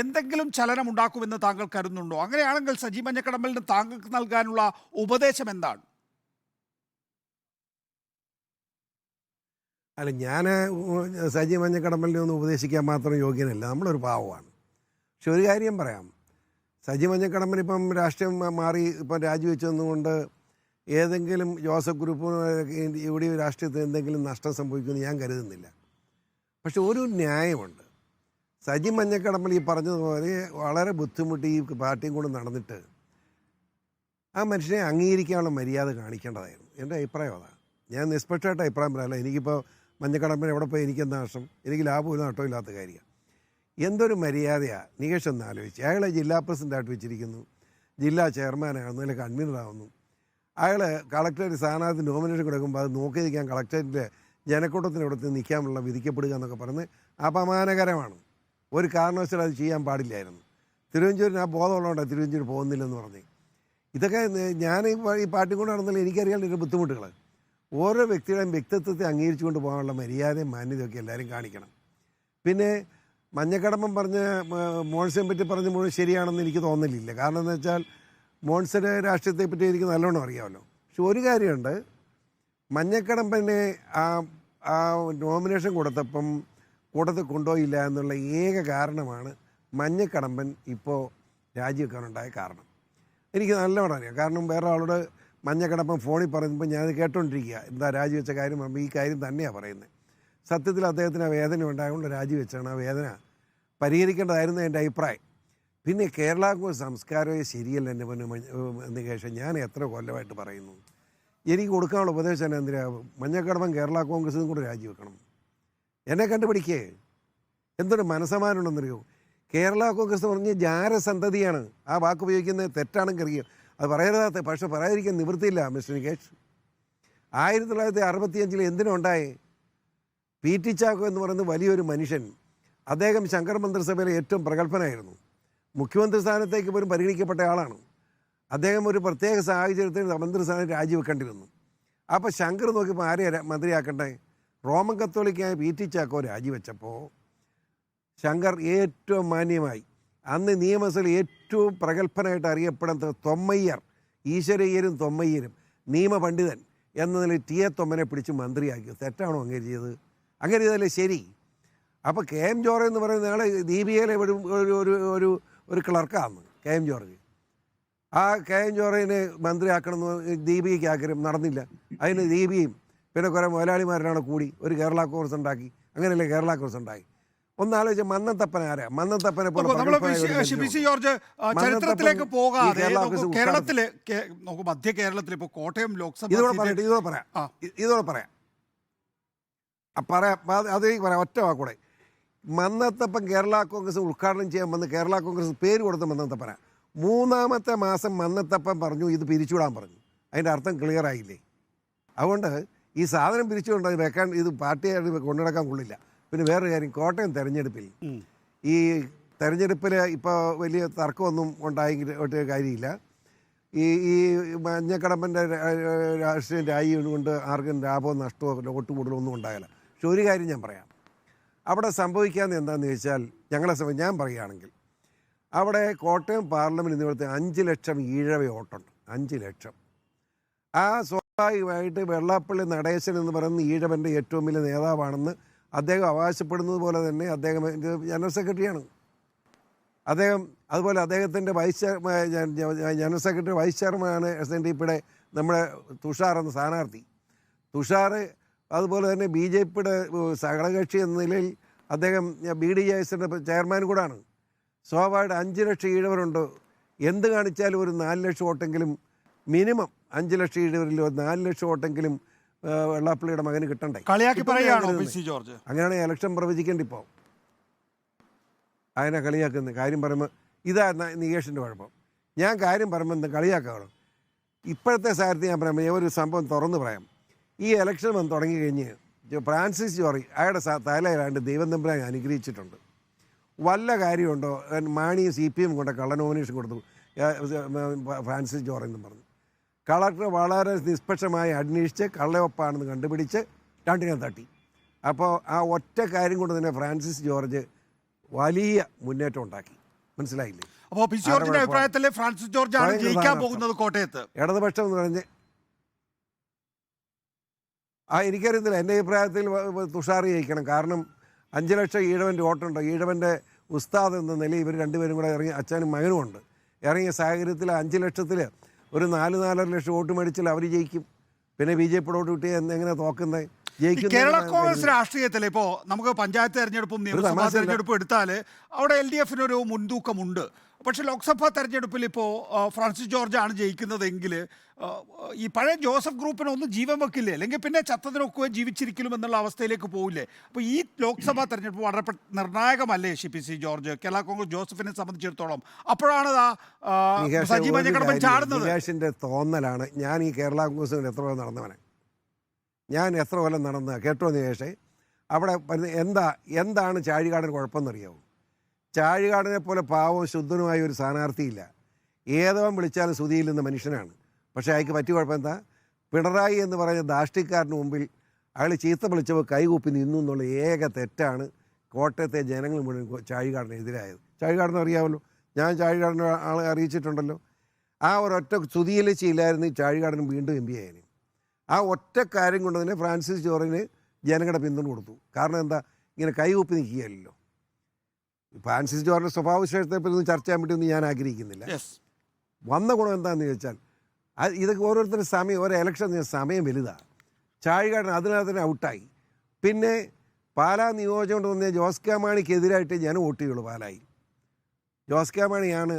എന്തെങ്കിലും ചലനം ഉണ്ടാക്കുമെന്ന് താങ്കൾ കരുതുന്നുണ്ടോ? അങ്ങനെയാണെങ്കിൽ സജി മഞ്ഞക്കടമ്പലിന് താങ്കൾക്ക് നൽകാനുള്ള ഉപദേശം എന്താണ്? അല്ല, ഞാൻ സജി മഞ്ഞക്കടമ്പലിനെ ഒന്നും ഉപദേശിക്കാൻ മാത്രം യോഗ്യനല്ല. നമ്മളൊരു പാവമാണ്. പക്ഷെ ഒരു കാര്യം പറയാം, സജി മഞ്ഞക്കടമ്പൻ ഇപ്പം രാഷ്ട്രീയം മാറി ഇപ്പം രാജിവെച്ചതുകൊണ്ട് ഏതെങ്കിലും ജോസഫ് ഗ്രൂപ്പ് ഇവിടെ രാഷ്ട്രീയത്തിൽ എന്തെങ്കിലും നഷ്ടം സംഭവിക്കുമെന്ന് ഞാൻ കരുതുന്നില്ല. പക്ഷെ ഒരു ന്യായമുണ്ട്. സജി മഞ്ഞക്കടമ്പൽ ഈ പറഞ്ഞതുപോലെ വളരെ ബുദ്ധിമുട്ടി ഈ പാർട്ടിയും കൊണ്ട് നടന്നിട്ട് ആ മനുഷ്യനെ അംഗീകരിക്കാനുള്ള മര്യാദ കാണിക്കേണ്ടതായിരുന്നു. എൻ്റെ അഭിപ്രായം അതാണ്. ഞാൻ നിഷ്പക്ഷമായിട്ട് അഭിപ്രായം പറയല്ല. എനിക്കിപ്പോൾ മഞ്ഞക്കടമ്പൻ എവിടെ പോയി എനിക്കെന്താ നഷ്ടം? എനിക്ക് ലാഭമില്ല നഷ്ടമില്ലാത്ത കാര്യമാണ്. എന്തൊരു മര്യാദയാണ്. നികേഷ് ഒന്ന് ആലോചിച്ച്, അയാളെ ജില്ലാ പ്രസിഡൻ്റായിട്ട് വെച്ചിരിക്കുന്നു, ജില്ലാ ചെയർമാനാകുന്നു, അല്ലെങ്കിൽ കൺവീനറാകുന്നു. അയാൾ കളക്ടറേറ്റ് സ്ഥാനാർത്ഥി നോമിനേഷൻ കൊടുക്കുമ്പോൾ അത് നോക്കി നിൽക്കാൻ കളക്ടറേറ്റിൻ്റെ ജനക്കൂട്ടത്തിനടുത്ത് നിൽക്കാനുള്ള വിധിക്കപ്പെടുക എന്നൊക്കെ പറഞ്ഞ് അപമാനകരമാണ്. ഒരു കാരണവശാലും അത് ചെയ്യാൻ പാടില്ലായിരുന്നു. തിരുവഞ്ചൂരിന് ആ ബോധമുള്ളതുകൊണ്ടാണ് തിരുവഞ്ചൂർ പോകുന്നില്ലെന്ന് പറഞ്ഞ്. ഇതൊക്കെ ഞാൻ ഈ പാർട്ടി കൊണ്ട് നടന്നാലും എനിക്കറിയാനുള്ള ഒരു ബുദ്ധിമുട്ടുകൾ. ഓരോ വ്യക്തിയുടെയും വ്യക്തിത്വത്തെ അംഗീകരിച്ചുകൊണ്ട് പോകാനുള്ള മര്യാദയും മാന്യതയൊക്കെ എല്ലാവരും കാണിക്കണം. പിന്നെ മഞ്ഞക്കടമ്പൻ പറഞ്ഞ മോൺസിനെ പറ്റി പറഞ്ഞ മുഴുവൻ ശരിയാണെന്ന് എനിക്ക് തോന്നലില്ല. കാരണം എന്ന് വെച്ചാൽ മോൺസിൻ്റെ രാഷ്ട്രീയത്തെ പറ്റി എനിക്ക് നല്ലോണം അറിയാമല്ലോ. പക്ഷെ ഒരു കാര്യമുണ്ട്, മഞ്ഞക്കടമ്പനെ ആ നോമിനേഷൻ കൊടുത്തപ്പം കൂട്ടത്തിൽ കൊണ്ടുപോയില്ല എന്നുള്ള ഏക കാരണമാണ് മഞ്ഞക്കടമ്പൻ ഇപ്പോൾ രാജിവെക്കാനുണ്ടായ കാരണം. എനിക്ക് നല്ലോണം അറിയാം. കാരണം വേറെ ആളോട് മഞ്ഞക്കടമ്പൻ ഫോണിൽ പറയുമ്പോൾ ഞാനത് കേട്ടോണ്ടിരിക്കുക, എന്താ രാജിവെച്ച കാര്യം പറയുമ്പോൾ ഈ കാര്യം തന്നെയാണ് പറയുന്നത്. സത്യത്തിൽ അദ്ദേഹത്തിന് ആ വേദന ഉണ്ടായതുകൊണ്ട് രാജിവെച്ചാണ്. ആ വേദന പരിഹരിക്കേണ്ടതായിരുന്നു എൻ്റെ അഭിപ്രായം. പിന്നെ കേരള കോൺഗ്രസ് സംസ്കാരമേ ശരിയല്ല. എൻ്റെ നികേഷ്, ഞാൻ എത്ര കൊല്ലമായിട്ട് പറയുന്നു, എനിക്ക് കൊടുക്കാനുള്ള ഉപദേശം തന്നെ എന്തിനാ, മഞ്ഞക്കടമ്പൻ കേരള കോൺഗ്രസിനും കൂടെ രാജിവെക്കണം. എന്നെ കണ്ടുപിടിക്കേ, എന്തൊരു മനസ്സമാനുണ്ടെന്നറിയോ. കേരള കോൺഗ്രസ് പറഞ്ഞ് ജാരസന്തതിയാണ്. ആ വാക്ക് ഉപയോഗിക്കുന്നത് തെറ്റാണെങ്കിൽ അറിയാം, അത് പറയരുതാത്ത, പക്ഷെ പറയാതിരിക്കാൻ നിവൃത്തിയില്ല. മിസ്റ്റർ നികേഷ്, 1965 എന്തിനുണ്ടായേ? PT ചാക്കോ എന്ന് പറയുന്നത് വലിയൊരു മനുഷ്യൻ. അദ്ദേഹം ശങ്കർ മന്ത്രിസഭയിലെ ഏറ്റവും പ്രഗത്ഭനായിരുന്നു. മുഖ്യമന്ത്രി സ്ഥാനത്തേക്ക് പോലും പരിഗണിക്കപ്പെട്ട ആളാണ്. അദ്ദേഹം ഒരു പ്രത്യേക സാഹചര്യത്തിൽ മന്ത്രിസ്ഥാനം രാജിവെക്കേണ്ടി വന്നു. അപ്പോൾ ശങ്കർ നോക്കിയപ്പോൾ ആരെ മന്ത്രിയാക്കണ്ടേ? റോമൻ കത്തോലിക്കായ PT ചാക്കോ രാജിവെച്ചപ്പോൾ ശങ്കർ ഏറ്റവും മാന്യമായി, അന്ന് നിയമസഭയിൽ ഏറ്റവും പ്രഗത്ഭനായിട്ട് അറിയപ്പെടുന്ന തൊമ്മയ്യർ, ഈശ്വരയ്യരും തൊമ്മയ്യരും നിയമപണ്ഡിതൻ എന്ന നിലയിൽ TA തൊമ്മനെ പിടിച്ച് മന്ത്രിയാക്കി. തെറ്റാണോ അങ്ങനെ ചെയ്തത്? അങ്ങനെ ചെയ്തല്ലേ ശരി. അപ്പോൾ KM ജോർജ് എന്ന് പറയുന്ന ആൾ ദീപികയിലെ ഒരു ക്ലർക്കാണ് KM ജോർജ്. ആ KM ജോർജിനെ മന്ത്രിയാക്കണമെന്ന് ദീപികയ്ക്ക് ആഗ്രഹം നടന്നില്ല. അതിന് ദീപിയും പിന്നെ കുറേ മുതലാളിമാരാണ് കൂടി ഒരു കേരള കോൺഗ്രസ് ഉണ്ടാക്കി. അങ്ങനെയല്ലേ കേരള കോൺഗ്രസ് ഉണ്ടായി. ഒന്നാലോചിച്ച മന്നത്തപ്പൻ ആരാ? മന്നത്തപ്പനെ ചരിത്രത്തിലേക്ക് പോകാതെ കേരളത്തില് മധ്യ കേരളത്തിൽ ഇപ്പോൾ കോട്ടയം ലോക്സഭ ഇതോടെ പറയാം ഒറ്റ വാക്കൂടെ. മന്നത്തപ്പൻ കേരള കോൺഗ്രസ് ഉദ്ഘാടനം ചെയ്യാൻ വന്ന് കേരള കോൺഗ്രസ് പേര് കൊടുത്ത മന്നത്തപ്പന. 3-ാമത്തെ മാസം മന്നത്തപ്പൻ പറഞ്ഞു ഇത് പിരിച്ചുവിടാൻ പറഞ്ഞു. അതിൻ്റെ അർത്ഥം ക്ലിയർ ആയില്ലേ? അതുകൊണ്ട് ഈ സാധനം പിരിച്ചുകൊണ്ട് വെക്കാൻ ഇത് പാർട്ടിയായിട്ട് കൊണ്ടുനടക്കാൻ കൊള്ളില്ല. പിന്നെ വേറൊരു കാര്യം, കോട്ടയം തെരഞ്ഞെടുപ്പിൽ ഇപ്പോൾ വലിയ തർക്കമൊന്നും ഉണ്ടായിട്ട് കാര്യമില്ല. ഈ മഞ്ഞക്കടമ്പൻ്റെ രാഷ്ട്രീയം രാജിയും കൊണ്ട് ആർക്കും ലാഭമോ നഷ്ടമോ വോട്ട് കൂടുതലോ ഒന്നും ഉണ്ടാകില്ല. പക്ഷെ ഒരു കാര്യം ഞാൻ പറയാം, അവിടെ സംഭവിക്കാമെന്ന് എന്താണെന്ന് ചോദിച്ചാൽ ഞാൻ പറയുകയാണെങ്കിൽ അവിടെ കോട്ടയം പാർലമെൻറ്റ് എന്നിവിടുത്തെ 5 ലക്ഷം ഈഴവ വോട്ടുണ്ട്. 5 ലക്ഷം. ആ സ്വാഭാവികമായിട്ട് വെള്ളാപ്പള്ളി നടേശൻ എന്ന് പറയുന്ന ഈഴവൻ്റെ ഏറ്റവും വലിയ നേതാവാണെന്ന് അദ്ദേഹം അവകാശപ്പെടുന്നത് പോലെ തന്നെ അദ്ദേഹം ജനറൽ സെക്രട്ടറിയാണ്. അതുപോലെ അദ്ദേഹത്തിൻ്റെ ജനറൽ സെക്രട്ടറി വൈസ് ചെയർമാനാണ് SNDPയുടെ നമ്മുടെ തുഷാർ എന്ന സ്ഥാനാർത്ഥി. തുഷാർ അതുപോലെ തന്നെ BJPയുടെ സഹകക്ഷി എന്ന നിലയിൽ അദ്ദേഹം BDJSൻ്റെ ചെയർമാൻ കൂടാണ്. സ്വാഭാവികമായിട്ട് 5 ലക്ഷം ഈഴവരുണ്ട്. എന്ത് കാണിച്ചാലും ഒരു 4 ലക്ഷം വോട്ടെങ്കിലും മിനിമം 5 ലക്ഷം ഈഴവരിൽ 4 ലക്ഷം വോട്ടെങ്കിലും വെള്ളാപ്പള്ളിയുടെ മകന് കിട്ടണ്ടേ? ജോർജ് അങ്ങനെയാണ് ഇലക്ഷൻ പ്രവചിക്കേണ്ടി ഇപ്പോൾ അതിനെ കളിയാക്കുന്നത്. കാര്യം പറയുമ്പോൾ ഇതാ നികേഷിൻ്റെ കുഴപ്പം. ഞാൻ കാര്യം പറയുമ്പോൾ എന്താ കളിയാക്കാവണം. ഇപ്പോഴത്തെ സാഹചര്യത്തിൽ ഞാൻ പറയുമ്പോൾ ഒരു സംഭവം തുറന്നു പറയാം. ഈ ഇലക്ഷൻ വന്ന് തുടങ്ങി കഴിഞ്ഞ് ഫ്രാൻസിസ് ജോർജ് അയാളുടെ തലയിലാണ്ട് ദൈവം തമ്പുരാൻ അനുഗ്രഹിച്ചിട്ടുണ്ട്. വല്ല കാര്യമുണ്ടോ? മാണി CPM കൊണ്ട് കള്ള നോമിനേഷൻ കൊടുത്തു ഫ്രാൻസിസ് ജോർജ് എന്ന് പറഞ്ഞു. കളക്ടർ വളരെ നിഷ്പക്ഷമായി അന്വേഷിച്ച് കള്ളയൊപ്പാണെന്ന് കണ്ടുപിടിച്ച് രണ്ടിനെ തട്ടി. അപ്പോൾ ആ ഒറ്റ കാര്യം കൊണ്ട് തന്നെ ഫ്രാൻസിസ് ജോർജ് വലിയ മുന്നേറ്റം ഉണ്ടാക്കി. മനസ്സിലായില്ലേ? അപ്പോൾ പി സി ജോർജിന്റെ അഭിപ്രായത്തിൽ ഫ്രാൻസിസ് ജോർജ് ആണ് ജയിക്കാൻ പോകുന്നത് കോട്ടയത്ത്. ഇടതുപക്ഷം എന്ന് പറഞ്ഞ് എനിക്കറിയത്തില്ല. എൻ്റെ അഭിപ്രായത്തിൽ തുഷാർ ജയിക്കണം. കാരണം 5 ലക്ഷം ഈഴവൻ്റെ വോട്ടുണ്ട്. ഈഴവൻ്റെ ഉസ്താദ് എന്ന നിലയിൽ ഇവർ രണ്ടുപേരും കൂടെ ഇറങ്ങി, അച്ഛനും മകനും ഉണ്ട്. ഇറങ്ങിയ സാഹചര്യത്തിൽ 5 ലക്ഷത്തിൽ ഒരു 4-4.5 ലക്ഷം വോട്ട് മേടിച്ചാൽ അവർ ജയിക്കും. പിന്നെ BJPയുടെ വോട്ട് കിട്ടിയാൽ എങ്ങനെ തോക്കുന്നത്? കേരള കോൺഗ്രസ് രാഷ്ട്രീയത്തിൽ ഇപ്പോൾ നമുക്ക് പഞ്ചായത്ത് തെരഞ്ഞെടുപ്പും നിയമസഭാ തെരഞ്ഞെടുപ്പും എടുത്താൽ അവിടെ LDF ഒരു മുൻതൂക്കമുണ്ട്. പക്ഷേ ലോക്സഭാ തെരഞ്ഞെടുപ്പിൽ ഇപ്പോൾ ഫ്രാൻസിസ് ജോർജ് ആണ് ജയിക്കുന്നതെങ്കിൽ ഈ പഴയ ജോസഫ് ഗ്രൂപ്പിനൊന്നും ജീവൻ വെക്കില്ലേ, അല്ലെങ്കിൽ പിന്നെ ചത്തതിനൊക്കെ ജീവിച്ചിരിക്കലും എന്നുള്ള അവസ്ഥയിലേക്ക് പോകില്ലേ? അപ്പോൾ ഈ ലോക്സഭാ തെരഞ്ഞെടുപ്പ് വളരെ നിർണായകമല്ലേ PC ജോർജ് കേരള കോൺഗ്രസ് ജോസഫിനെ സംബന്ധിച്ചിടത്തോളം? അപ്പോഴാണ് സജി മഞ്ഞക്കടമ്പൻ ചാടുന്നത്. നികേഷിൻ്റെ തോന്നലാണ്. ഞാൻ ഈ കേരള കോൺഗ്രസിന് എത്ര കൊല്ലം നടന്നവനെ, ഞാൻ എത്ര കൊല്ലം നടന്ന കേട്ടോ നികേഷേ? അവിടെ എന്താണ് ചാഴികാടന് കുഴപ്പമെന്നറിയാവും? ചാഴികാടനെ പോലെ പാവവും ശുദ്ധനുമായ ഒരു സ്ഥാനാർത്ഥിയില്ല. ഏതവൻ വിളിച്ചാലും സ്തുതിയിൽ നിന്ന് മനുഷ്യനാണ്. പക്ഷേ അയാൾക്ക് പറ്റിയ കുഴപ്പം എന്താ? പിണറായി എന്ന് പറയുന്ന ദാഷ്ടിക്കാരന് മുമ്പിൽ അയാൾ ചീത്ത വിളിച്ചപ്പോൾ കൈകൂപ്പി നിന്നു എന്നുള്ള ഏക തെറ്റാണ് കോട്ടയത്തെ ജനങ്ങൾ മുഴുവൻ ചാഴികാടനെതിരായത്. ചാഴികാടനെ അറിയാമല്ലോ, ഞാൻ ചാഴികാടനെ ആളെ അറിയിച്ചിട്ടുണ്ടല്ലോ. ആ ഒരൊറ്റ സ്തുതിയിൽ ചെയ്യില്ലായിരുന്നു ഈ ചാഴികാടനും വീണ്ടും MP ആയതിന്. ആ ഒറ്റ കാര്യം കൊണ്ട് തന്നെ ഫ്രാൻസിസ് ജോർജിന് ജനങ്ങളുടെ പിന്തുണ കൊടുത്തു. കാരണം എന്താ? ഇങ്ങനെ കൈകൂപ്പി നിൽക്കുകയല്ലോ. ഫ്രാൻസിസ് ജോർജിൻ്റെ സ്വഭാവവിശേഷത്തെപ്പറ്റി ചർച്ച ചെയ്യാൻ വേണ്ടിയൊന്നും ഞാൻ ആഗ്രഹിക്കുന്നില്ല. വന്ന ഗുണം എന്താണെന്ന് ചോദിച്ചാൽ ഇതൊക്കെ ഓരോരുത്തരുടെ സമയം, ഓരോ ഇലക്ഷൻ സമയം വലുതാണ്. ചാഴികാടൻ അതിനകത്ത് തന്നെ ഔട്ടായി. പിന്നെ പാലാ നിയോജകം കൊണ്ട് തോന്നിയ ജോസ് കെ മാണിക്കെതിരായിട്ട് ജനം വോട്ട് ചെയ്യുള്ളൂ. പാലായി ജോസ് കെ മാണിയാണ്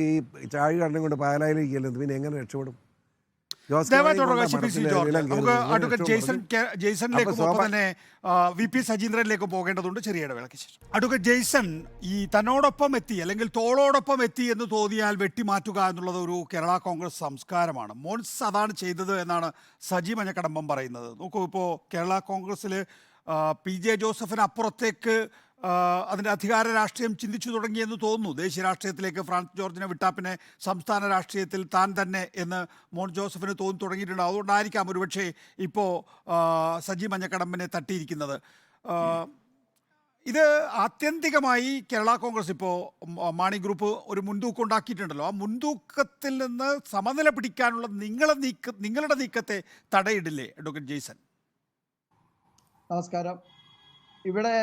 ഈ ചാഴികാടനെ കൊണ്ട് പാലായിലേക്ക് ചെല്ലുന്നത്. പിന്നെ എങ്ങനെ രക്ഷപ്പെടും? ജെയ്സണിലേക്ക് തന്നെ VP സജീന്ദ്രനിലേക്ക് പോകേണ്ടതുണ്ട്. ചെറിയ ഇടവേളയ്ക്ക് ശേഷം അഡ്വക്കേറ്റ് ജെയ്സൺ, ഈ തന്നോടൊപ്പം എത്തി അല്ലെങ്കിൽ തോളോടൊപ്പം എത്തി എന്ന് തോന്നിയാൽ വെട്ടിമാറ്റുക എന്നുള്ളത് ഒരു കേരള കോൺഗ്രസ് സംസ്കാരമാണ്. മോൻസ് അതാണ് ചെയ്തത് എന്നാണ് സജി മഞ്ഞക്കടമ്പം പറയുന്നത്. നോക്കൂ, ഇപ്പോൾ കേരള കോൺഗ്രസ്സിൽ PJ ജോസഫിന് അപ്പുറത്തേക്ക് അതിൻ്റെ അധികാര രാഷ്ട്രീയം ചിന്തിച്ചു തുടങ്ങിയെന്ന് തോന്നുന്നു. ദേശീയ രാഷ്ട്രീയത്തിലേക്ക് ഫ്രാൻസിസ് ജോർജിനെ വിട്ടാൽ പിന്നെ സംസ്ഥാന രാഷ്ട്രീയത്തിൽ താൻ തന്നെ എന്ന് മോൻ ജോസഫിന് തോന്നി തുടങ്ങിയിട്ടുണ്ട്. അതുകൊണ്ടായിരിക്കാം ഒരുപക്ഷെ ഇപ്പോൾ സജി മഞ്ഞക്കടമ്പിനെ തട്ടിയിരിക്കുന്നത്. ഇത് ആത്യന്തികമായി കേരള കോൺഗ്രസ് ഇപ്പോൾ മാണി ഗ്രൂപ്പ് ഒരു മുൻതൂക്കം ഉണ്ടാക്കിയിട്ടുണ്ടല്ലോ. ആ മുൻതൂക്കത്തിൽ നിന്ന് സമനില പിടിക്കാനുള്ള നിങ്ങളുടെ നീക്കത്തെ തടയിടില്ലേ അഡ്വക്കേറ്റ് ജെയ്സൺ? നമസ്കാരം. ഇവിടെ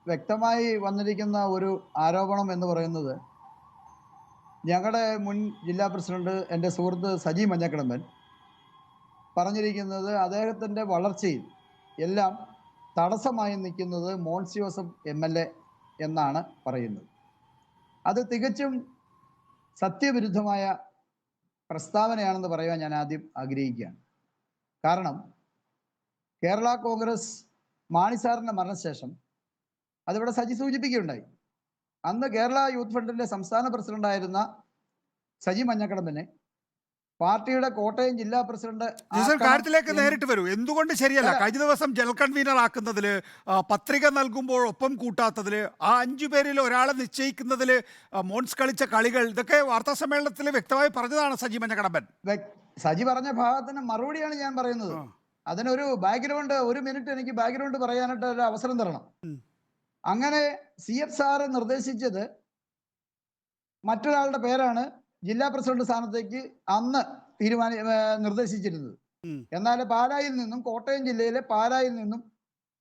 വ്യക്തമായി വന്നിരിക്കുന്ന ഒരു ആരോപണം എന്ന് പറയുന്നത്, ഞങ്ങളുടെ മുൻ ജില്ലാ പ്രസിഡന്റ് എൻ്റെ സുഹൃത്ത് സജി മഞ്ഞക്കടമ്പൻ പറഞ്ഞിരിക്കുന്നത് അദ്ദേഹത്തിൻ്റെ വളർച്ചയിൽ എല്ലാം തടസ്സമായി നിൽക്കുന്നത് മോൻസ് ജോസഫ് MLA എന്നാണ് പറയുന്നത്. അത് തികച്ചും സത്യവിരുദ്ധമായ പ്രസ്താവനയാണെന്ന് പറയാൻ ഞാൻ ആദ്യം ആഗ്രഹിക്കുകയാണ്. കാരണം കേരള കോൺഗ്രസ് മാണി സാറിൻ്റെ മരണശേഷം അതിവിടെ സജി സൂചിപ്പിക്കുകയുണ്ടായി. അന്ന് കേരള യൂത്ത് ഫണ്ടിൻ്റെ സംസ്ഥാന പ്രസിഡന്റായിരുന്ന സജി മഞ്ഞക്കടമ്പനെ പാർട്ടിയുടെ കോട്ടയം ജില്ലാ പ്രസിഡന്റ് കാര്യത്തിലേക്ക് നേരിട്ട് വരൂ. എന്തുകൊണ്ട് ശരിയല്ല? കഴിഞ്ഞ ദിവസം ജനറൽ കൺവീനർ ആക്കുന്നതിൽ, പത്രിക നൽകുമ്പോൾ ഒപ്പം കൂട്ടാത്തതിൽ, ആ 5 പേരിൽ ഒരാളെ നിശ്ചയിക്കുന്നതിൽ മോൻസ് കളിച്ച കളികൾ, ഇതൊക്കെ വാർത്താ സമ്മേളനത്തിൽ വ്യക്തമായി പറഞ്ഞതാണ് സജി മഞ്ഞക്കടമ്പൻ. സജി പറഞ്ഞ ഭാഗത്തിന് മറുപടിയാണ് ഞാൻ പറയുന്നത്. അതിനൊരു ബാക്ക്ഗ്രൗണ്ട്, 1 മിനിറ്റ് എനിക്ക് ബാക്ക്ഗ്രൗണ്ട് പറയാനായിട്ട് ഒരു അവസരം തരണം. അങ്ങനെ CF സാറ് നിർദ്ദേശിച്ചത് മറ്റൊരാളുടെ പേരാണ് ജില്ലാ പ്രസിഡന്റ് സ്ഥാനത്തേക്ക് അന്ന് നിർദ്ദേശിച്ചിരുന്നത്. എന്നാൽ പാലായിൽ നിന്നും, കോട്ടയം ജില്ലയിലെ പാലായിൽ നിന്നും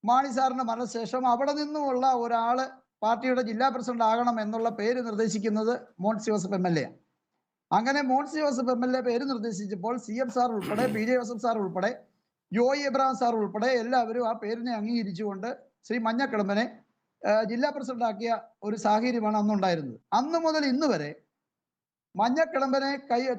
മാണി സാറിന്റെ മരണശേഷം അവിടെ നിന്നുമുള്ള ഒരാള് പാർട്ടിയുടെ ജില്ലാ പ്രസിഡന്റ് ആകണം എന്നുള്ള പേര് നിർദ്ദേശിക്കുന്നത് മോൻസ് ജോസഫ് MLA. അങ്ങനെ മോൻസ് ജോസഫ് MLA പേര് നിർദ്ദേശിച്ചപ്പോൾ CF സാർ ഉൾപ്പെടെ, PJ ജോസഫ് സാർ ഉൾപ്പെടെ, ജോയി എബ്രഹാം സാർ ഉൾപ്പെടെ എല്ലാവരും ആ പേരിനെ അംഗീകരിച്ചുകൊണ്ട് ശ്രീ മഞ്ഞക്കടമ്പനെ ജില്ലാ പ്രസിഡന്റ് ആക്കിയ ഒരു സാഹചര്യമാണ് അന്നുണ്ടായിരുന്നത്. അന്ന് മുതൽ ഇന്ന് വരെ മഞ്ഞക്കടമ്പനെ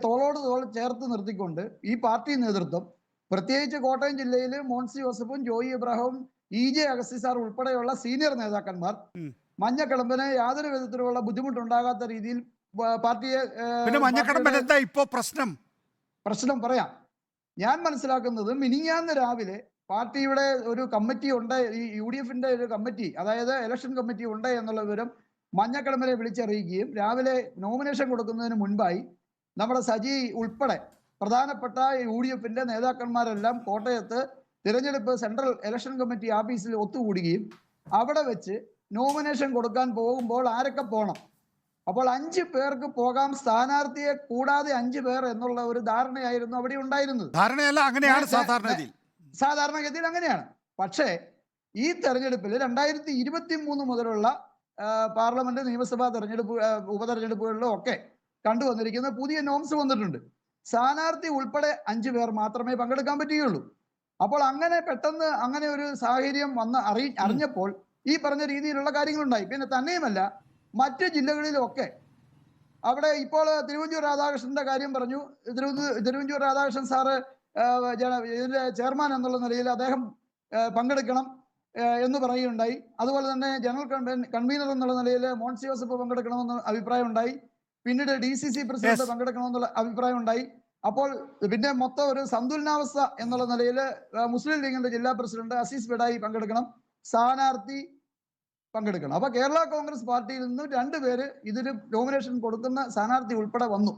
തോളോട് തോൾ ചേർത്ത് നിർത്തിക്കൊണ്ട് ഈ പാർട്ടി നേതൃത്വം, പ്രത്യേകിച്ച് കോട്ടയം ജില്ലയിൽ മോൻസി ജോസഫും ജോയി എബ്രഹാമും EJ അഗസ്തി സാർ ഉൾപ്പെടെയുള്ള സീനിയർ നേതാക്കന്മാർ മഞ്ഞക്കടമ്പനെ യാതൊരു വിധത്തിലുള്ള ബുദ്ധിമുട്ടുണ്ടാകാത്ത രീതിയിൽ പാർട്ടിയെ പ്രശ്നം പറയാം. ഞാൻ മനസ്സിലാക്കുന്നത് മിനിഞ്ഞാന്ന് രാവിലെ പാർട്ടിയുടെ ഒരു കമ്മിറ്റി ഉണ്ട്, ഈ UDFന്റെ ഒരു കമ്മിറ്റി, അതായത് ഇലക്ഷൻ കമ്മിറ്റി ഉണ്ട് എന്നുള്ള വിവരം മഞ്ഞക്കടമ്പനെ വിളിച്ചറിയിക്കുകയും രാവിലെ നോമിനേഷൻ കൊടുക്കുന്നതിന് മുൻപായി നമ്മുടെ സജി ഉൾപ്പെടെ പ്രധാനപ്പെട്ട UDFന്റെ നേതാക്കന്മാരെല്ലാം കോട്ടയത്ത് തിരഞ്ഞെടുപ്പ് സെൻട്രൽ ഇലക്ഷൻ കമ്മിറ്റി ഓഫീസിൽ ഒത്തുകൂടുകയും അവിടെ വെച്ച് നോമിനേഷൻ കൊടുക്കാൻ പോകുമ്പോൾ ആരൊക്കെ പോകണം, അപ്പോൾ 5 പേർക്ക് പോകാം, സ്ഥാനാർത്ഥിയെ കൂടാതെ 5 പേർ എന്നുള്ള ഒരു ധാരണയായിരുന്നു അവിടെ ഉണ്ടായിരുന്നത്. സാധാരണഗതിയിൽ അങ്ങനെയാണ്. പക്ഷേ ഈ തെരഞ്ഞെടുപ്പിൽ 2023 മുതലുള്ള പാർലമെന്റ്, നിയമസഭാ തെരഞ്ഞെടുപ്പ്, ഉപതെരഞ്ഞെടുപ്പുകളിലും ഒക്കെ കണ്ടുവന്നിരിക്കുന്ന പുതിയ നോംസ് വന്നിട്ടുണ്ട്. സ്ഥാനാർത്ഥി ഉൾപ്പെടെ 5 പേർ മാത്രമേ പങ്കെടുക്കാൻ പറ്റുകയുള്ളൂ. അപ്പോൾ അങ്ങനെ പെട്ടെന്ന് അങ്ങനെ ഒരു സാഹചര്യം അറിഞ്ഞപ്പോൾ ഈ പറഞ്ഞ രീതിയിലുള്ള കാര്യങ്ങളുണ്ടായി. പിന്നെ തന്നെയുമല്ല, മറ്റ് ജില്ലകളിലൊക്കെ അവിടെ ഇപ്പോൾ തിരുവഞ്ചൂർ രാധാകൃഷ്ണന്റെ കാര്യം പറഞ്ഞു. തിരുവഞ്ചൂർ രാധാകൃഷ്ണൻ സാറ് ഇതിന്റെ ചെയർമാൻ എന്നുള്ള നിലയിൽ അദ്ദേഹം പങ്കെടുക്കണം എന്ന് പറയുകയുണ്ടായി. അതുപോലെ തന്നെ ജനറൽ കൺവീനർ എന്നുള്ള നിലയിൽ മോൻസി ജോസഫ് പങ്കെടുക്കണമെന്ന് അഭിപ്രായം ഉണ്ടായി. പിന്നീട് DCC പ്രസിഡന്റ് പങ്കെടുക്കണമെന്നുള്ള അഭിപ്രായം ഉണ്ടായി. അപ്പോൾ പിന്നെ മൊത്തം ഒരു സന്തുലനാവസ്ഥ എന്നുള്ള നിലയിൽ മുസ്ലിം ലീഗിന്റെ ജില്ലാ പ്രസിഡന്റ് അസീസ് ബിഡായി പങ്കെടുക്കണം, സ്ഥാനാർത്ഥി പങ്കെടുക്കണം. അപ്പൊ കേരള കോൺഗ്രസ് പാർട്ടിയിൽ നിന്ന് 2 പേര് ഇതിന് നോമിനേഷൻ കൊടുക്കുന്ന സ്ഥാനാർത്ഥി ഉൾപ്പെടെ വന്നു.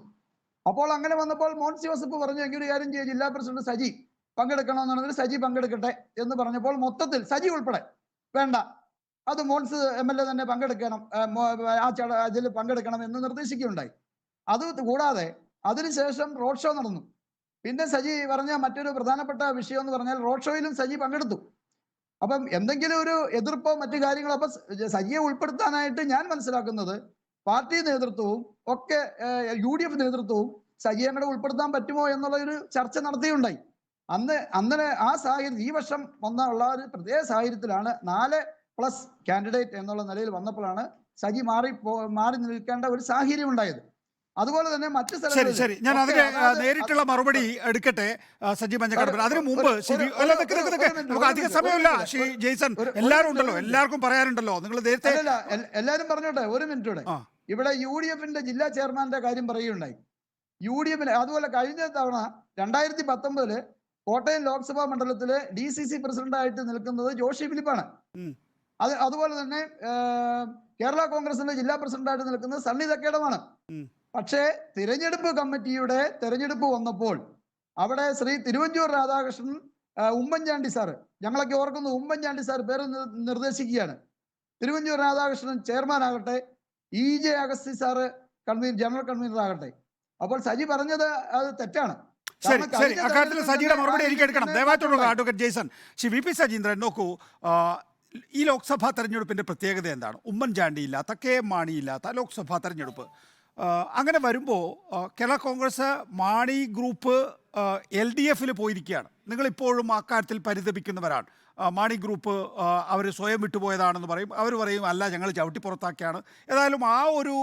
അപ്പോൾ അങ്ങനെ വന്നപ്പോൾ മോൻസ് ജോസഫ് പറഞ്ഞു, എങ്കിൽ ഒരു കാര്യം ചെയ്യുക, ജില്ലാ പ്രസിഡന്റ് സജി പങ്കെടുക്കണമെന്നുണ്ടെങ്കിൽ സജി പങ്കെടുക്കട്ടെ എന്ന് പറഞ്ഞപ്പോൾ മൊത്തത്തിൽ സജി ഉൾപ്പെടെ വേണ്ട, അത് മോൻസ് MLA തന്നെ പങ്കെടുക്കണം, അതിൽ പങ്കെടുക്കണം എന്ന് നിർദ്ദേശിക്കുകയുണ്ടായി. അത് കൂടാതെ അതിനുശേഷം റോഡ് ഷോ നടന്നു. പിന്നെ സജി പറഞ്ഞ മറ്റൊരു പ്രധാനപ്പെട്ട വിഷയം എന്ന് പറഞ്ഞാൽ റോഡ് ഷോയിലും സജി പങ്കെടുത്തു. അപ്പം എന്തെങ്കിലും ഒരു എതിർപ്പോ മറ്റു കാര്യങ്ങളോ, അപ്പൊ സജിയെ ഉൾപ്പെടുത്താനായിട്ട് ഞാൻ മനസ്സിലാക്കുന്നത് പാർട്ടി നേതൃത്വവും ഒക്കെ UDF നേതൃത്വവും സജിയെ കൂടെ ഉൾപ്പെടുത്താൻ പറ്റുമോ എന്നുള്ള ഒരു ചർച്ച നടത്തിയുണ്ടായി. അന്നേ ആ സാഹചര്യം ഈ വർഷം വന്നുള്ള ഒരു പ്രത്യേക സാഹചര്യത്തിലാണ് 4+ കാൻഡിഡേറ്റ് എന്നുള്ള നിലയിൽ വന്നപ്പോഴാണ് സജി മാറി നിൽക്കേണ്ട ഒരു സാഹചര്യം ഉണ്ടായത്. അതുപോലെ തന്നെ മറ്റു ശരി, ഞാൻ അതിന് നേരിട്ടുള്ള മറുപടി എടുക്കട്ടെ സജി മഞ്ഞക്കടമ്പൻ. അതിനു മുമ്പ് നമുക്ക് അധിക സമയമില്ല. ശ്രീ ജെയ്സൺ, എല്ലാവരും ഉണ്ടല്ലോ, എല്ലാവർക്കും പറയാനുണ്ടല്ലോ. നിങ്ങൾ നേരത്തെ എല്ലാവരും പറഞ്ഞോട്ടെ, ഒരു മിനിറ്റ് കൂടെ. ഇവിടെ UDFന്റെ ജില്ലാ ചെയർമാന്റെ കാര്യം പറയുകയുണ്ടായി. UDFന് അതുപോലെ കഴിഞ്ഞ തവണ 2019 കോട്ടയം ലോക്സഭാ മണ്ഡലത്തിലെ DCC പ്രസിഡന്റായിട്ട് നിൽക്കുന്നത് ജോഷി ഫിലിപ്പാണ്. അതുപോലെ തന്നെ കേരള കോൺഗ്രസിന്റെ ജില്ലാ പ്രസിഡന്റായിട്ട് നിൽക്കുന്നത് സണ്ണി തക്കേടമാണ്. പക്ഷേ തിരഞ്ഞെടുപ്പ് കമ്മിറ്റിയുടെ തെരഞ്ഞെടുപ്പ് വന്നപ്പോൾ അവിടെ ശ്രീ തിരുവഞ്ചൂർ രാധാകൃഷ്ണൻ, ഉമ്മൻചാണ്ടി സാറ്, ഞങ്ങളൊക്കെ ഓർക്കുന്നു, ഉമ്മൻചാണ്ടി സാർ പേര് നിർദ്ദേശിക്കുകയാണ്. തിരുവഞ്ചൂർ രാധാകൃഷ്ണൻ ചെയർമാൻ ആകട്ടെ, EJ അഗസ്തി സാറ് ജനറൽ കൺവീനർ ആകട്ടെ. അപ്പോൾ സജി പറഞ്ഞത് അത് തെറ്റാണ്. ശരി, അക്കാര്യത്തിൽ സജിയുടെ മറുപടി എനിക്ക് എടുക്കണം. ദയവായിട്ടുള്ള അഡ്വക്കേറ്റ് ജെയ്സൺ. ശ്രീ VP സജീന്ദ്രൻ, നോക്കൂ, ഈ ലോക്സഭാ തെരഞ്ഞെടുപ്പിന്റെ പ്രത്യേകത എന്താണ്? ഉമ്മൻചാണ്ടി ഇല്ലാത്ത, KM മാണി ഇല്ലാത്ത ലോക്സഭാ തെരഞ്ഞെടുപ്പ്. അങ്ങനെ വരുമ്പോൾ കേരള കോൺഗ്രസ് മാണി ഗ്രൂപ്പ് LDFിൽ പോയിരിക്കുകയാണ്. നിങ്ങളിപ്പോഴും അക്കാര്യത്തിൽ പരിതപിക്കുന്നവരാണ്. മാണി ഗ്രൂപ്പ് അവർ സ്വയം വിട്ടുപോയതാണെന്ന് പറയും. അവർ പറയും അല്ല, ഞങ്ങൾ ചവിട്ടി പുറത്താക്കിയാണ്. ഏതായാലും ആ ഒരു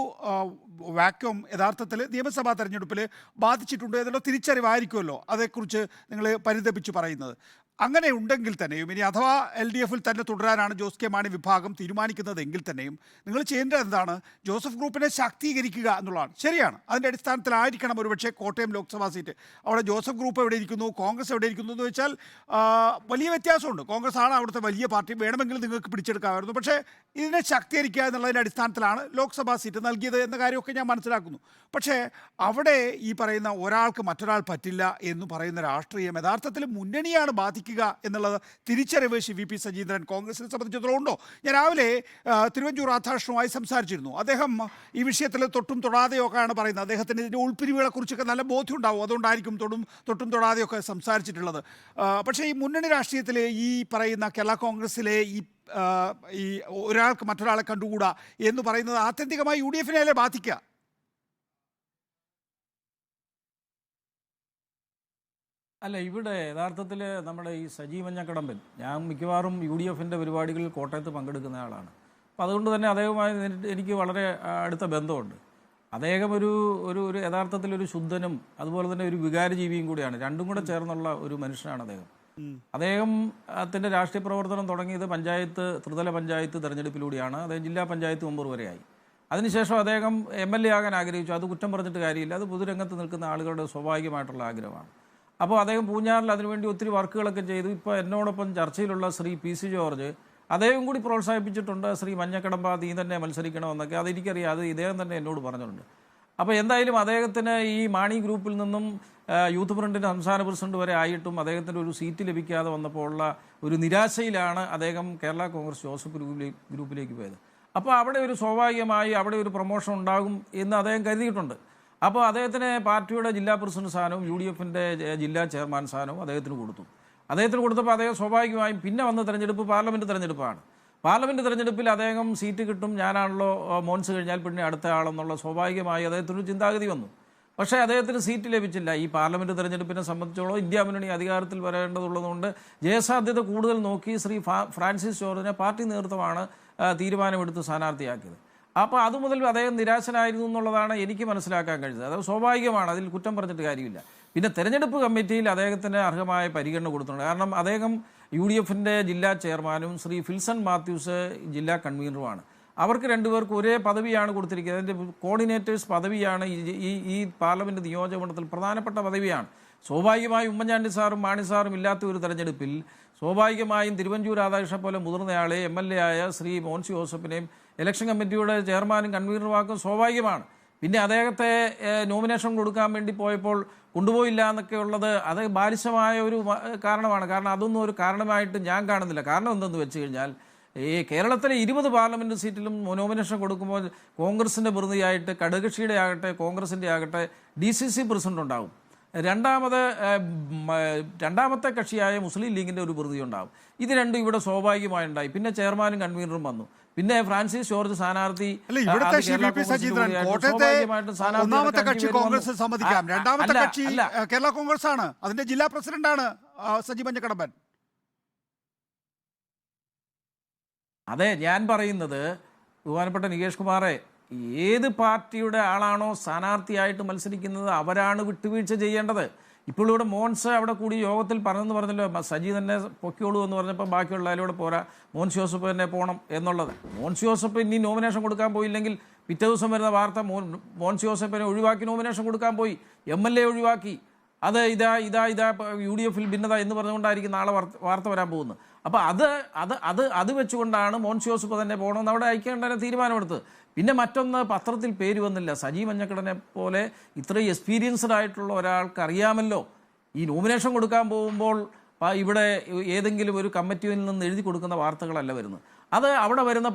വാക്യൂം യഥാർത്ഥത്തിൽ നിയമസഭാ തെരഞ്ഞെടുപ്പിൽ ബാധിച്ചിട്ടുണ്ട് എന്നുള്ള തിരിച്ചറിവായിരിക്കുമല്ലോ അതേക്കുറിച്ച് നിങ്ങൾ പരിതപിച്ച് പറയുന്നത്. അങ്ങനെ ഉണ്ടെങ്കിൽ തന്നെയും, ഇനി അഥവാ LDFിൽ തന്നെ തുടരാനാണ് ജോസ് കെ മാണി വിഭാഗം തീരുമാനിക്കുന്നതെങ്കിൽ തന്നെയും നിങ്ങൾ ചെയ്യേണ്ടത് എന്താണ്? ജോസഫ് ഗ്രൂപ്പിനെ ശാക്തീകരിക്കുക എന്നുള്ളതാണ്. ശരിയാണ്, അതിൻ്റെ അടിസ്ഥാനത്തിലായിരിക്കണം ഒരുപക്ഷെ കോട്ടയം ലോക്സഭാ സീറ്റ്. അവിടെ ജോസഫ് ഗ്രൂപ്പ് എവിടെ ഇരിക്കുന്നു, കോൺഗ്രസ് എവിടെ ഇരിക്കുന്നു എന്ന് വെച്ചാൽ വലിയ വ്യത്യാസമുണ്ട്. കോൺഗ്രസ് ആണ് അവിടുത്തെ വലിയ പാർട്ടി, വേണമെങ്കിൽ നിങ്ങൾക്ക് പിടിച്ചെടുക്കാമായിരുന്നു. പക്ഷേ ഇതിനെ ശാക്തീകരിക്കുക എന്നുള്ളതിൻ്റെ അടിസ്ഥാനത്തിലാണ് ലോക്സഭാ സീറ്റ് നൽകിയത് എന്ന കാര്യമൊക്കെ ഞാൻ മനസ്സിലാക്കുന്നു. പക്ഷേ അവിടെ ഈ പറയുന്ന ഒരാൾക്ക് മറ്റൊരാൾ പറ്റില്ല എന്ന് പറയുന്ന രാഷ്ട്രീയം യഥാർത്ഥത്തിൽ മുന്നണിയാണ് ബാധിക്കുന്നത് ബാധിക്കുക എന്നുള്ളത് തിരിച്ചറിവ് VP സജീന്ദ്രൻ കോൺഗ്രസിനെ സംബന്ധിച്ചിടത്തോളം ഉണ്ടോ? ഞാൻ രാവിലെ തിരുവഞ്ചൂർ രാധാകൃഷ്ണനുമായി സംസാരിച്ചിരുന്നു. അദ്ദേഹം ഈ വിഷയത്തിൽ തൊട്ടും തൊടാതെയൊക്കെയാണ് പറയുന്നത്. അദ്ദേഹത്തിന് ഇതിൻ്റെ ഉൾപ്പിരിവുകളെ കുറിച്ചൊക്കെ നല്ല ബോധ്യം ഉണ്ടാവും, അതുകൊണ്ടായിരിക്കും തൊട്ടും തൊടാതെയൊക്കെ സംസാരിച്ചിട്ടുള്ളത്. പക്ഷേ ഈ മുന്നണി രാഷ്ട്രീയത്തിലെ ഈ പറയുന്ന കേരള കോൺഗ്രസിലെ ഈ ഒരാൾക്ക് മറ്റൊരാളെ കണ്ടുകൂടാ എന്ന് പറയുന്നത് ആത്യന്തികമായി UDF അല്ലേ ബാധിക്കുക? അല്ല, ഇവിടെ യഥാർത്ഥത്തിൽ നമ്മുടെ ഈ സജി മഞ്ഞക്കടമ്പൻ, ഞാൻ മിക്കവാറും UDF പരിപാടികളിൽ കോട്ടയത്ത് പങ്കെടുക്കുന്ന ആളാണ്. അപ്പം അതുകൊണ്ട് തന്നെ അദ്ദേഹവുമായി എനിക്ക് വളരെ അടുത്ത ബന്ധമുണ്ട്. അദ്ദേഹം ഒരു യഥാർത്ഥത്തിൽ ഒരു ശുദ്ധനും അതുപോലെ തന്നെ ഒരു വികാരജീവിയും കൂടിയാണ്. രണ്ടും കൂടെ ചേർന്നുള്ള ഒരു മനുഷ്യനാണ് അദ്ദേഹം. അദ്ദേഹത്തിൻ്റെ രാഷ്ട്രീയ പ്രവർത്തനം തുടങ്ങിയത് ത്രിതല പഞ്ചായത്ത് തെരഞ്ഞെടുപ്പിലൂടെയാണ്. അദ്ദേഹം ജില്ലാ പഞ്ചായത്ത് മെമ്പർ വരെയായി. അതിനുശേഷം അദ്ദേഹം MLA ആകാൻ ആഗ്രഹിച്ചു. അത് കുറ്റം പറഞ്ഞിട്ട് കാര്യമില്ല, അത് പൊതുരംഗത്ത് നിൽക്കുന്ന ആളുകളുടെ സ്വാഭാവികമായിട്ടുള്ള ആഗ്രഹമാണ്. അപ്പോൾ അദ്ദേഹം പൂഞ്ഞാറിൽ അതിനുവേണ്ടി ഒത്തിരി വർക്കുകളൊക്കെ ചെയ്തു. ഇപ്പോൾ എന്നോടൊപ്പം ചർച്ചയിലുള്ള ശ്രീ PC ജോർജ് അദ്ദേഹം കൂടി പ്രോത്സാഹിപ്പിച്ചിട്ടുണ്ട്, ശ്രീ മഞ്ഞക്കടമ്പ നീ തന്നെ മത്സരിക്കണമെന്നൊക്കെ. അതെനിക്കറിയാം, അത് ഇദ്ദേഹം തന്നെ എന്നോട് പറഞ്ഞിട്ടുണ്ട്. അപ്പോൾ എന്തായാലും അദ്ദേഹത്തിന് ഈ മാണി ഗ്രൂപ്പിൽ നിന്നും യൂത്ത് ഫ്രണ്ടിൻ്റെ സംസ്ഥാന പ്രസിഡന്റ് വരെ ആയിട്ടും അദ്ദേഹത്തിന് ഒരു സീറ്റ് ലഭിക്കാതെ വന്നപ്പോൾ ഉള്ള ഒരു നിരാശയിലാണ് അദ്ദേഹം കേരള കോൺഗ്രസ് ജോസഫ് ഗ്രൂപ്പിലേക്ക് പോയത്. അപ്പോൾ അവിടെ ഒരു സ്വാഭാവികമായി അവിടെ ഒരു പ്രൊമോഷൻ ഉണ്ടാകും എന്ന് അദ്ദേഹം കരുതിയിട്ടുണ്ട്. അപ്പോൾ അദ്ദേഹത്തിന് പാർട്ടിയുടെ ജില്ലാ പ്രസിഡന്റ് സ്ഥാനവും UDF ജില്ലാ ചെയർമാൻ സ്ഥാനവും അദ്ദേഹത്തിന് കൊടുത്തപ്പോൾ അദ്ദേഹം സ്വാഭാവികമായും പിന്നെ വന്ന തെരഞ്ഞെടുപ്പ് പാർലമെൻറ്റ് തെരഞ്ഞെടുപ്പാണ്. പാർലമെൻറ്റ് തെരഞ്ഞെടുപ്പിൽ അദ്ദേഹം സീറ്റ് കിട്ടും, ഞാനാണല്ലോ മോൻസ് കഴിഞ്ഞാൽ പിന്നെ അടുത്ത ആളെന്നുള്ള സ്വാഭാവികമായി അദ്ദേഹത്തിനൊരു ചിന്താഗതി വന്നു. പക്ഷേ അദ്ദേഹത്തിന് സീറ്റ് ലഭിച്ചില്ല. ഈ പാർലമെൻറ്റ് തെരഞ്ഞെടുപ്പിനെ സംബന്ധിച്ചോളം ഇന്ത്യ മുന്നണി അധികാരത്തിൽ വരേണ്ടതുള്ളതുകൊണ്ട് ജയസാധ്യത കൂടുതൽ നോക്കി ശ്രീ ഫ്രാൻസിസ് ജോർജിനെ പാർട്ടി നേതൃത്വമാണ് തീരുമാനമെടുത്ത് സ്ഥാനാർത്ഥിയാക്കിയത്. അപ്പോൾ അതുമുതൽ അദ്ദേഹം നിരാശനായിരുന്നു എന്നുള്ളതാണ് എനിക്ക് മനസ്സിലാക്കാൻ കഴിഞ്ഞത്. അത് സ്വാഭാവികമാണ്, അതിൽ കുറ്റം പറഞ്ഞിട്ട് കാര്യമില്ല. പിന്നെ തെരഞ്ഞെടുപ്പ് കമ്മിറ്റിയിൽ അദ്ദേഹത്തിന് അർഹമായ പരിഗണന കൊടുത്തിട്ടുണ്ട്. കാരണം അദ്ദേഹം UDF ജില്ലാ ചെയർമാനും ശ്രീ ഫിൽസൺ മാത്യൂസ് ജില്ലാ കൺവീനറുമാണ്. അവർക്ക് രണ്ടുപേർക്കും ഒരേ പദവിയാണ് കൊടുത്തിരിക്കുന്നത്. അതിൻ്റെ കോർഡിനേറ്റേഴ്സ് പദവിയാണ് ഈ പാർലമെൻറ്റ് നിയോജകമണ്ഡലത്തിൽ പ്രധാനപ്പെട്ട പദവിയാണ്. സ്വാഭാവികമായും ഉമ്മൻചാണ്ടി സാറും മാണി സാറും ഇല്ലാത്ത ഒരു തെരഞ്ഞെടുപ്പിൽ സ്വാഭാവികമായും തിരുവഞ്ചൂർ രാധാകൃഷ്ണനെ പോലെ മുതിർന്നയാളെ MLA ആയ ശ്രീ മോൻസ് ജോസഫിനെയും ഇലക്ഷൻ കമ്മിറ്റിയുടെ ചെയർമാനും കൺവീനറുമാക്കും സ്വാഭാവികമാണ്. പിന്നെ അദ്ദേഹത്തെ നോമിനേഷൻ കൊടുക്കാൻ വേണ്ടി പോയപ്പോൾ കൊണ്ടുപോയില്ല എന്നൊക്കെ ഉള്ളത് അത് ബാലിശമായ ഒരു കാരണമാണ്. കാരണം അതൊന്നും ഒരു കാരണമായിട്ട് ഞാൻ കാണുന്നില്ല. കാരണം എന്തെന്ന് വെച്ച് കഴിഞ്ഞാൽ ഈ കേരളത്തിലെ 20 പാർലമെൻറ്റ് സീറ്റിലും നോമിനേഷൻ കൊടുക്കുമ്പോൾ കോൺഗ്രസിൻ്റെ പ്രതിനിധിയായിട്ട് ഘടകകക്ഷിയുടെ ആകട്ടെ കോൺഗ്രസിൻ്റെ ആകട്ടെ DCC പ്രസിഡന്റ് ഉണ്ടാവും. രണ്ടാമത്തെ കക്ഷിയായ മുസ്ലിം ലീഗിൻ്റെ ഒരു പ്രതിനിധി ഉണ്ടാവും. ഇത് രണ്ടും ഇവിടെ സ്വാഭാവികമായി ഉണ്ടായി. പിന്നെ ചെയർമാനും കൺവീനറും വന്നു. പിന്നെ ഫ്രാൻസിസ് ജോർജ് സ്ഥാനാർത്ഥി. ഒന്നാമത്തെ കക്ഷി കോൺഗ്രസ് സമ്മതിക്കാം, രണ്ടാമത്തെ കക്ഷി കേരള കോൺഗ്രസ് ആണ്. അതിന്റെ ജില്ലാ പ്രസിഡന്റാണ് സജി മഞ്ഞക്കടമ്പൻ. അതെ, ഞാൻ പറയുന്നത് ബഹുമാനപ്പെട്ട നികേഷ് കുമാറെ, ഏത് പാർട്ടിയുടെ ആളാണോ സ്ഥാനാർത്ഥിയായിട്ട് മത്സരിക്കുന്നത് അവരാണ് വിട്ടുവീഴ്ച ചെയ്യേണ്ടത്. ഇപ്പോൾ ഇവിടെ മോൻസ് അവിടെ കൂടി യോഗത്തിൽ പറഞ്ഞല്ലോ, സജി തന്നെ പൊക്കിയോളൂ എന്ന് പറഞ്ഞപ്പോൾ ബാക്കിയുള്ള അതിലൂടെ പോരാ, മോൻസ് ജോസഫ് തന്നെ പോകണം എന്നുള്ളത്. മോൻസ് ജോസഫ് ഇനി നോമിനേഷൻ കൊടുക്കാൻ പോയില്ലെങ്കിൽ പിറ്റേ ദിവസം വരുന്ന വാർത്ത മോൻസ് ജോസഫിനെ ഒഴിവാക്കി നോമിനേഷൻ കൊടുക്കാൻ പോയി, MLA ഒഴിവാക്കി, അത് ഇതാ UDF ഭിന്നത എന്ന് പറഞ്ഞുകൊണ്ടായിരിക്കും നാളെ വാർത്ത വരാൻ പോകുന്നത്. അപ്പോൾ അത് വെച്ചുകൊണ്ടാണ് മോൻസ് ജോസഫ് തന്നെ പോകണമെന്ന് അവിടെ അയക്കേണ്ട തീരുമാനമെടുത്തത്. പിന്നെ മറ്റൊന്ന്, പത്രത്തിൽ പേര് വന്നില്ല. സജി മഞ്ഞക്കടനെ പോലെ ഇത്രയും എക്സ്പീരിയൻസ്ഡ് ആയിട്ടുള്ള ഒരാൾക്ക് അറിയാമല്ലോ ഈ നോമിനേഷൻ കൊടുക്കാൻ പോകുമ്പോൾ ഇവിടെ ഏതെങ്കിലും ഒരു കമ്മിറ്റിയിൽ നിന്ന് എഴുതി കൊടുക്കുന്ന വാർത്തകളല്ല വരുന്നത്. അത് അവിടെ വരുന്ന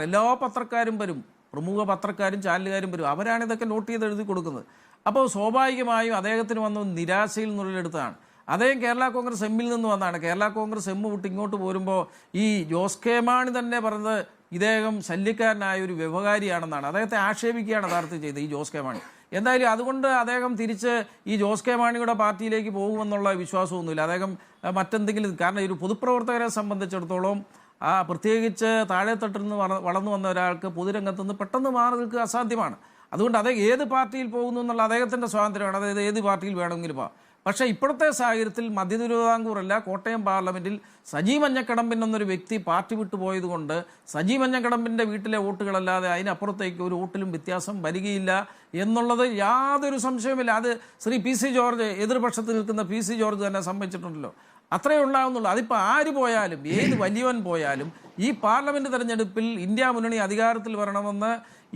എല്ലാ പത്രക്കാരും വരും, പ്രമുഖ പത്രക്കാരും ചാനലുകാരും വരും, അവരാണ് ഇതൊക്കെ നോട്ട് ചെയ്ത് എഴുതി കൊടുക്കുന്നത്. അപ്പോൾ സ്വാഭാവികമായും അദ്ദേഹത്തിന് വന്ന നിരാശയിൽ നിന്നുള്ളെടുത്താണ്. അദ്ദേഹം കേരള കോൺഗ്രസ് എമ്മിൽ നിന്ന് വന്നതാണ്. കേരള കോൺഗ്രസ് എം വിട്ട് ഇങ്ങോട്ട് പോരുമ്പോൾ ഈ ജോസ് കെ മാണി തന്നെ പറഞ്ഞത് ഇദ്ദേഹം ശല്യക്കാരനായ ഒരു വ്യവഹാരിയാണെന്നാണ്. അദ്ദേഹത്തെ ആക്ഷേപിക്കുകയാണ് യഥാർത്ഥത്തിൽ ചെയ്തത് ഈ ജോസ് കെ മാണി. എന്തായാലും അതുകൊണ്ട് അദ്ദേഹം തിരിച്ച് ഈ ജോസ് കെ മാണിയുടെ പാർട്ടിയിലേക്ക് പോകുമെന്നുള്ള വിശ്വാസമൊന്നുമില്ല. അദ്ദേഹം മറ്റെന്തെങ്കിലും, കാരണം ഒരു പൊതുപ്രവർത്തകരെ സംബന്ധിച്ചിടത്തോളം പ്രത്യേകിച്ച് താഴെത്തട്ടിൽ നിന്ന് വളർന്നു വന്ന ഒരാൾക്ക് പൊതുരംഗത്ത് നിന്ന് പെട്ടെന്ന് മാറി നിൽക്കുക അസാധ്യമാണ്. അതുകൊണ്ട് അദ്ദേഹം ഏത് പാർട്ടിയിൽ പോകുന്നു എന്നുള്ള അദ്ദേഹത്തിൻ്റെ സ്വാതന്ത്ര്യമാണ്, അതായത് ഏത് പാർട്ടിയിൽ വേണമെങ്കിലും പോകാം. പക്ഷേ ഇപ്പോഴത്തെ സാഹചര്യത്തിൽ മധ്യ തിരുവിതാംകൂറല്ല കോട്ടയം പാർലമെൻറ്റിൽ സജി മഞ്ഞക്കടമ്പൻ എന്നൊരു വ്യക്തി പാർട്ടി വിട്ടു പോയതുകൊണ്ട് സജി മഞ്ഞക്കടമ്പൻ്റെ വീട്ടിലെ വോട്ടുകളല്ലാതെ അതിനപ്പുറത്തേക്ക് ഒരു വോട്ടിലും വ്യത്യാസം വരികയില്ല എന്നുള്ളത് യാതൊരു സംശയവുമില്ല. അത് ശ്രീ PC ജോർജ്, എതിർപക്ഷത്ത് നിൽക്കുന്ന PC ജോർജ് തന്നെ സമ്മതിച്ചിട്ടുണ്ടല്ലോ. അത്രയേ ഉണ്ടാകുന്നുള്ളൂ. അതിപ്പോൾ ആര് പോയാലും, ഏത് വലിയവൻ പോയാലും ഈ പാർലമെന്റ് തെരഞ്ഞെടുപ്പിൽ ഇന്ത്യ മുന്നണി അധികാരത്തിൽ വരണമെന്ന്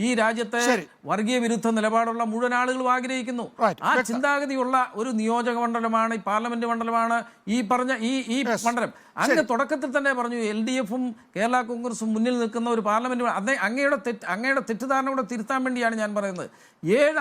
ഈ രാജ്യത്തെ വർഗീയ വിരുദ്ധ നിലപാടുള്ള മുഴുവൻ ആളുകളും ആഗ്രഹിക്കുന്നു. ആ ചിന്താഗതിയുള്ള ഒരു നിയോജക മണ്ഡലമാണ് ഈ പാർലമെന്റ് മണ്ഡലമാണ് ഈ പറഞ്ഞ ഈ മണ്ഡലം. അങ്ങ് തുടക്കത്തിൽ തന്നെ പറഞ്ഞു LDFും കേരള കോൺഗ്രസും മുന്നിൽ നിൽക്കുന്ന ഒരു പാർലമെന്റ്. അങ്ങയുടെ തെറ്റിദ്ധാരണ കൂടെ തിരുത്താൻ വേണ്ടിയാണ് ഞാൻ പറയുന്നത്. 7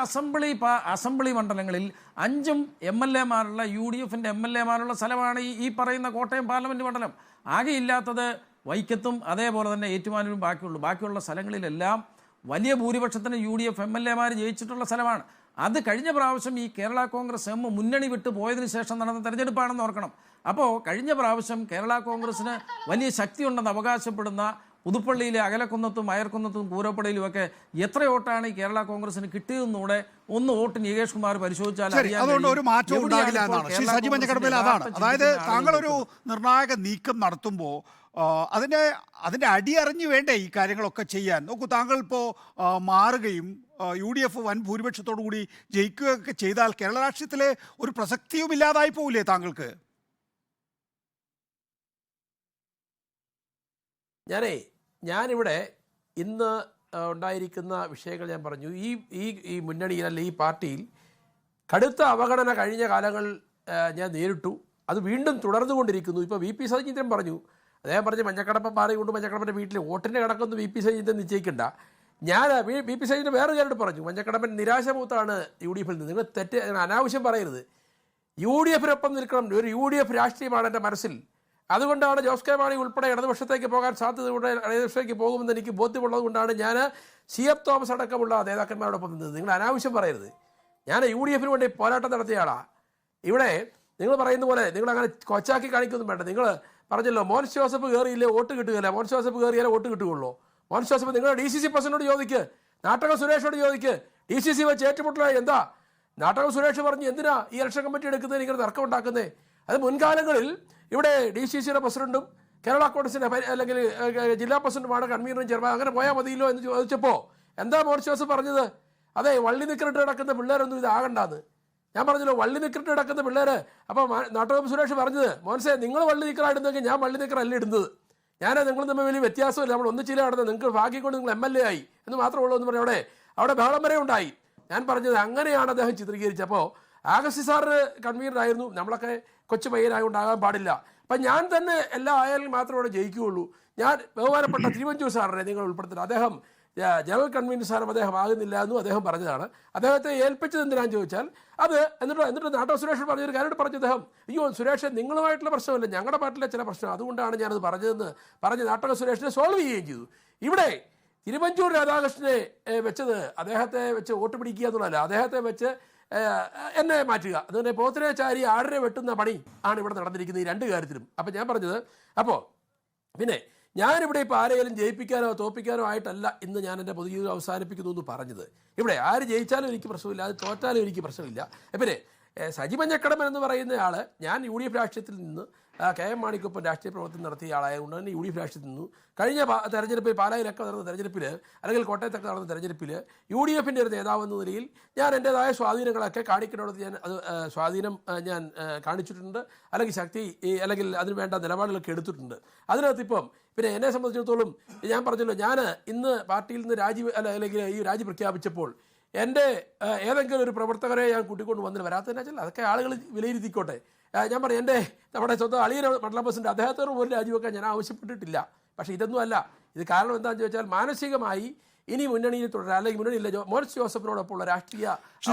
അസംബ്ലി മണ്ഡലങ്ങളിൽ 5 MLA-മാരുള്ള UDFന്റെ MLA-മാരുള്ള സ്ഥലമാണ് ഈ പറയുന്ന കോട്ടയം പാർലമെന്റ് മണ്ഡലം. ആകെ ഇല്ലാത്തത് വൈക്കത്തും അതേപോലെ തന്നെ ഏറ്റുമാനൂരും ബാക്കിയുള്ള സ്ഥലങ്ങളിലെല്ലാം വലിയ ഭൂരിപക്ഷത്തിന് UDF MLA-മാർ ജയിച്ചിട്ടുള്ള സ്ഥലമാണ്. അത് കഴിഞ്ഞ പ്രാവശ്യം ഈ കേരള കോൺഗ്രസ് മുന്നണി വിട്ട് പോയതിനു ശേഷം നടന്ന തെരഞ്ഞെടുപ്പാണെന്ന് ഓർക്കണം. അപ്പോൾ കഴിഞ്ഞ പ്രാവശ്യം കേരള കോൺഗ്രസിന് വലിയ ശക്തിയുണ്ടെന്ന് അവകാശപ്പെടുന്ന പുതുപ്പള്ളിയിലെ അകലക്കുന്നത്തും അയർക്കുന്നത്തും കൂരപ്പടയിലും ഒക്കെ എത്ര വോട്ടാണ് ഈ കേരള കോൺഗ്രസിന് കിട്ടിയതെന്നൂടെ ഒന്ന് വോട്ട് നികേഷ് കുമാർ പരിശോധിച്ചാൽ അതുകൊണ്ട് ഒരു മാറ്റവും ഉണ്ടാകില്ല എന്നാണ് ശ്രീ സജി മഞ്ഞക്കടമ്പയിൽ. അതാണ്, അതായത് താങ്കളൊരു നിർണായക നീക്കം നടത്തുമ്പോൾ അതിൻ്റെ അടിയറിഞ്ഞു വേണ്ടേ ഈ കാര്യങ്ങളൊക്കെ ചെയ്യാൻ. നോക്കൂ, താങ്കൾ ഇപ്പോൾ മാറുകയും UDF വൻ ഭൂരിപക്ഷത്തോടു കൂടി ജയിക്കുകയൊക്കെ ചെയ്താൽ കേരള രാഷ്ട്രീയത്തിലെ ഒരു പ്രസക്തിയും ഇല്ലാതായി പോവില്ലേ താങ്കൾക്ക്? ഞാനിവിടെ ഇന്ന് ഉണ്ടായിരിക്കുന്ന വിഷയങ്ങൾ ഞാൻ പറഞ്ഞു. ഈ മുന്നണിയിൽ അല്ലെ ഈ പാർട്ടിയിൽ കടുത്ത അവഗണന കഴിഞ്ഞ കാലങ്ങളിൽ ഞാൻ നേരിട്ടു. അത് വീണ്ടും തുടർന്നുകൊണ്ടിരിക്കുന്നു. ഇപ്പോൾ VP സജീന്ദ്രൻ പറഞ്ഞു, അദ്ദേഹം പറഞ്ഞ് മഞ്ഞക്കടമ്പൻ മാറിക്കൊണ്ട് മഞ്ഞക്കടമ്പൻ്റെ വീട്ടിൽ വോട്ടിൻ്റെ കണക്കൊന്നും VP സജീന്ദ്രൻ നിശ്ചയിക്കണ്ട. ഞാൻ VP സജീന്ദ്രൻ വേറെ കാര്യമായിട്ട് പറഞ്ഞു, മഞ്ഞക്കടമ്പൻ നിരാശമൂത്താണ് UDFിൽ നിന്ന്. നിങ്ങൾ അനാവശ്യം പറയരുത്. UDFിനൊപ്പം നിൽക്കണം. ഒരു UDF രാഷ്ട്രീയമാണ് എൻ്റെ മനസ്സിൽ. അതുകൊണ്ടാണ് ജോസ് കെ മാണി ഉൾപ്പെടെ ഇടതുപക്ഷത്തേക്ക് പോകാൻ സാധ്യതയുടെ ഇടതുപക്ഷത്തേക്ക് പോകുമെന്ന് എനിക്ക് ബോധ്യമുള്ളത് കൊണ്ടാണ് ഞാൻ CF തോമസ് അടക്കമുള്ള നേതാക്കന്മാരോടൊപ്പം നിന്നത്. നിങ്ങൾ അനാവശ്യം പറയരുത്. ഞാൻ UDFിന് വേണ്ടി പോരാട്ടം നടത്തിയ ആളാണ്. ഇവിടെ നിങ്ങൾ പറയുന്ന പോലെ നിങ്ങൾ അങ്ങനെ കൊച്ചാക്കി കാണിക്കൊന്നും വേണ്ട. നിങ്ങൾ പറഞ്ഞല്ലോ മോൻസ് ജോസഫ് കയറിയില്ലേ വോട്ട് കിട്ടുകയില്ല, മോൻസ് ജോസഫ് കയറിയാലേ വോട്ട് കിട്ടുകയുള്ളൂ. മോൻസ് ജോസഫ് നിങ്ങളുടെ DCC പ്രസിഡന്റോട് ചോദിക്ക്, നാട്ടകം സുരേഷോട് ചോദിക്ക്. DCC വെച്ച് ഏറ്റുമുട്ടലായി എന്താ? നാട്ടകം സുരേഷ് പറഞ്ഞു, എന്തിനാ ഈ ഇലക്ഷൻ കമ്മിറ്റി എടുക്കുന്നത്, നിങ്ങൾ തർക്കം ഉണ്ടാക്കുന്നേ? അത് മുൻകാലങ്ങളിൽ ഇവിടെ DCCയുടെ പ്രസിഡന്റും കേരള കോൺഗ്രസിന്റെ അല്ലെങ്കിൽ ജില്ലാ പ്രസിഡന്റുമാണ് കൺവീനറും ചെയർമാൻ, അങ്ങനെ പോയാൽ മതിയല്ലോ എന്ന് ചോദിച്ചപ്പോൾ എന്താ മോൻസ് ജോസഫ് പറഞ്ഞത്? അതെ, വള്ളി നിക്കറിട്ട് കിടക്കുന്ന പിള്ളേരൊന്നും ഇതാകണ്ടാന്ന്. ഞാൻ പറഞ്ഞല്ലോ, വള്ളി നിക്കറിട്ട് കിടക്കുന്ന പിള്ളേർ. അപ്പോൾ നാട്ടകം സുരേഷ് പറഞ്ഞത്, മോൻസേ നിങ്ങൾ വള്ളി നിക്കറായിടുന്നെങ്കിൽ ഞാൻ വള്ളി നിക്കറല്ല ഇടുന്നത്, നിങ്ങൾ തമ്മിൽ വലിയ വ്യത്യാസമില്ല, നമ്മൾ ഒന്നിച്ചില്ല നടന്നത്, നിങ്ങൾക്ക് ഭാഗ്യം കൊണ്ട് നിങ്ങൾ MLA ആയി എന്ന് മാത്രമേ ഉള്ളൂ എന്ന് പറഞ്ഞ അവിടെ ബഹളം വരെ ഉണ്ടായി. ഞാൻ പറഞ്ഞത് അങ്ങനെയാണ് അദ്ദേഹം ചിത്രീകരിച്ചപ്പോൾ. ആഗസ്റ്റ് സാറ് കൺവീനറായിരുന്നു, നമ്മളൊക്കെ കൊച്ചു പയ്യനായതുകൊണ്ടാകാൻ പാടില്ല. അപ്പം ഞാൻ തന്നെ എല്ലാ ആയാലും മാത്രമേ ഇവിടെ ജയിക്കുകയുള്ളൂ. ഞാൻ ബഹുമാനപ്പെട്ട തിരുവഞ്ചൂർ സാറിനെ നിങ്ങൾ ഉൾപ്പെടുത്തുന്നത്, അദ്ദേഹം ജനറൽ കൺവീനർ സാറും അദ്ദേഹം ആകുന്നില്ല എന്നും അദ്ദേഹം പറഞ്ഞതാണ്. അദ്ദേഹത്തെ ഏൽപ്പിച്ചത് എന്തിനാന്ന് ചോദിച്ചാൽ അത് എന്നിട്ട് നാട്ടകം സുരേഷ് പറഞ്ഞൊരു കാര്യം പറഞ്ഞു. അദ്ദേഹം, അയ്യോ സുരേഷ് നിങ്ങളുമായിട്ടുള്ള പ്രശ്നമല്ല, ഞങ്ങളുടെ പാർട്ടിലെ ചില പ്രശ്നം, അതുകൊണ്ടാണ് ഞാനത് പറഞ്ഞതെന്ന് പറഞ്ഞ് നാട്ടകം സുരേഷിനെ സോൾവ് ചെയ്യുകയും ചെയ്തു. ഇവിടെ തിരുവഞ്ചൂർ രാധാകൃഷ്ണനെ വെച്ചത് അദ്ദേഹത്തെ വെച്ച് വോട്ട് പിടിക്കുക എന്നുള്ളതല്ല, അദ്ദേഹത്തെ വെച്ച് എന്നെ മാറ്റുക. അതുകൊണ്ട് പോത്തിനെ ചാരി ആടിനെ വെട്ടുന്ന പണി ആണ് ഇവിടെ നടന്നിരിക്കുന്നത് ഈ രണ്ട് കാര്യത്തിലും. അപ്പം ഞാൻ പറഞ്ഞത്, അപ്പോൾ പിന്നെ ഞാനിവിടെ ഇപ്പോൾ ആരെയും ജയിപ്പിക്കാനോ തോപ്പിക്കാനോ ആയിട്ടല്ല ഇന്ന് ഞാൻ എൻ്റെ പൊതുജീവിതം അവസാനിപ്പിക്കുന്നു എന്ന് പറഞ്ഞത്. ഇവിടെ ആര് ജയിച്ചാലും എനിക്ക് പ്രശ്നമില്ല, അത് തോറ്റാലും എനിക്ക് പ്രശ്നമില്ല. പിന്നെ സജി മഞ്ഞക്കടമ്പൻ എന്ന് പറയുന്ന ആൾ, ഞാൻ UDF രാഷ്ട്രീയത്തിൽ നിന്ന് KM മാണിക്കൊപ്പം രാഷ്ട്രീയ പ്രവർത്തനം നടത്തിയ ആളായതുകൊണ്ട് തന്നെ UDF രാഷ്ട്രീയത്തിൽ നിന്നു. കഴിഞ്ഞ തെരഞ്ഞെടുപ്പിൽ പാലായിലൊക്കെ നടന്ന തെരഞ്ഞെടുപ്പിൽ അല്ലെങ്കിൽ കോട്ടയത്തൊക്കെ നടന്ന തെരഞ്ഞെടുപ്പിൽ UDFിൻ്റെ ഒരു നേതാവെന്ന നിലയിൽ ഞാൻ എൻ്റേതായ സ്വാധീനങ്ങളൊക്കെ കാണിക്കേണ്ടത് ഞാൻ സ്വാധീനം ഞാൻ കാണിച്ചിട്ടുണ്ട്, അല്ലെങ്കിൽ ശക്തി അല്ലെങ്കിൽ അതിന് വേണ്ട നിലപാടുകളൊക്കെ എടുത്തിട്ടുണ്ട്. അതിനകത്ത് ഇപ്പം പിന്നെ എന്നെ സംബന്ധിച്ചിടത്തോളം ഞാൻ പറഞ്ഞല്ലോ, ഞാൻ ഇന്ന് പാർട്ടിയിൽ നിന്ന് അല്ലെങ്കിൽ ഈ രാജി പ്രഖ്യാപിച്ചപ്പോൾ എൻ്റെ ഏതെങ്കിലും ഒരു പ്രവർത്തകരെ ഞാൻ കൂട്ടിക്കൊണ്ട് വന്നിട്ട് വരാത്തതിനെ വെച്ചാൽ അതൊക്കെ ആളുകൾ വിലയിരുത്തിക്കോട്ടെ. ഞാൻ പറഞ്ഞു, നമ്മുടെ സ്വന്തം അളിയനെ മണ്ഡലം പ്രസിഡന്റ് അദ്ദേഹത്തോട് പോലും രാജിവെക്കാൻ ഞാൻ ആവശ്യപ്പെട്ടിട്ടില്ല. പക്ഷേ ഇതൊന്നും അല്ല. ഇത് കാരണം എന്താണെന്ന് ചോദിച്ചാൽ മാനസികമായി ഇനി മുന്നണിയിൽ തുടരാൻ അല്ലെങ്കിൽ മുന്നണിയിലെ മോൻസ് ജോസഫിനോടൊപ്പമുള്ള രാഷ്ട്രീയ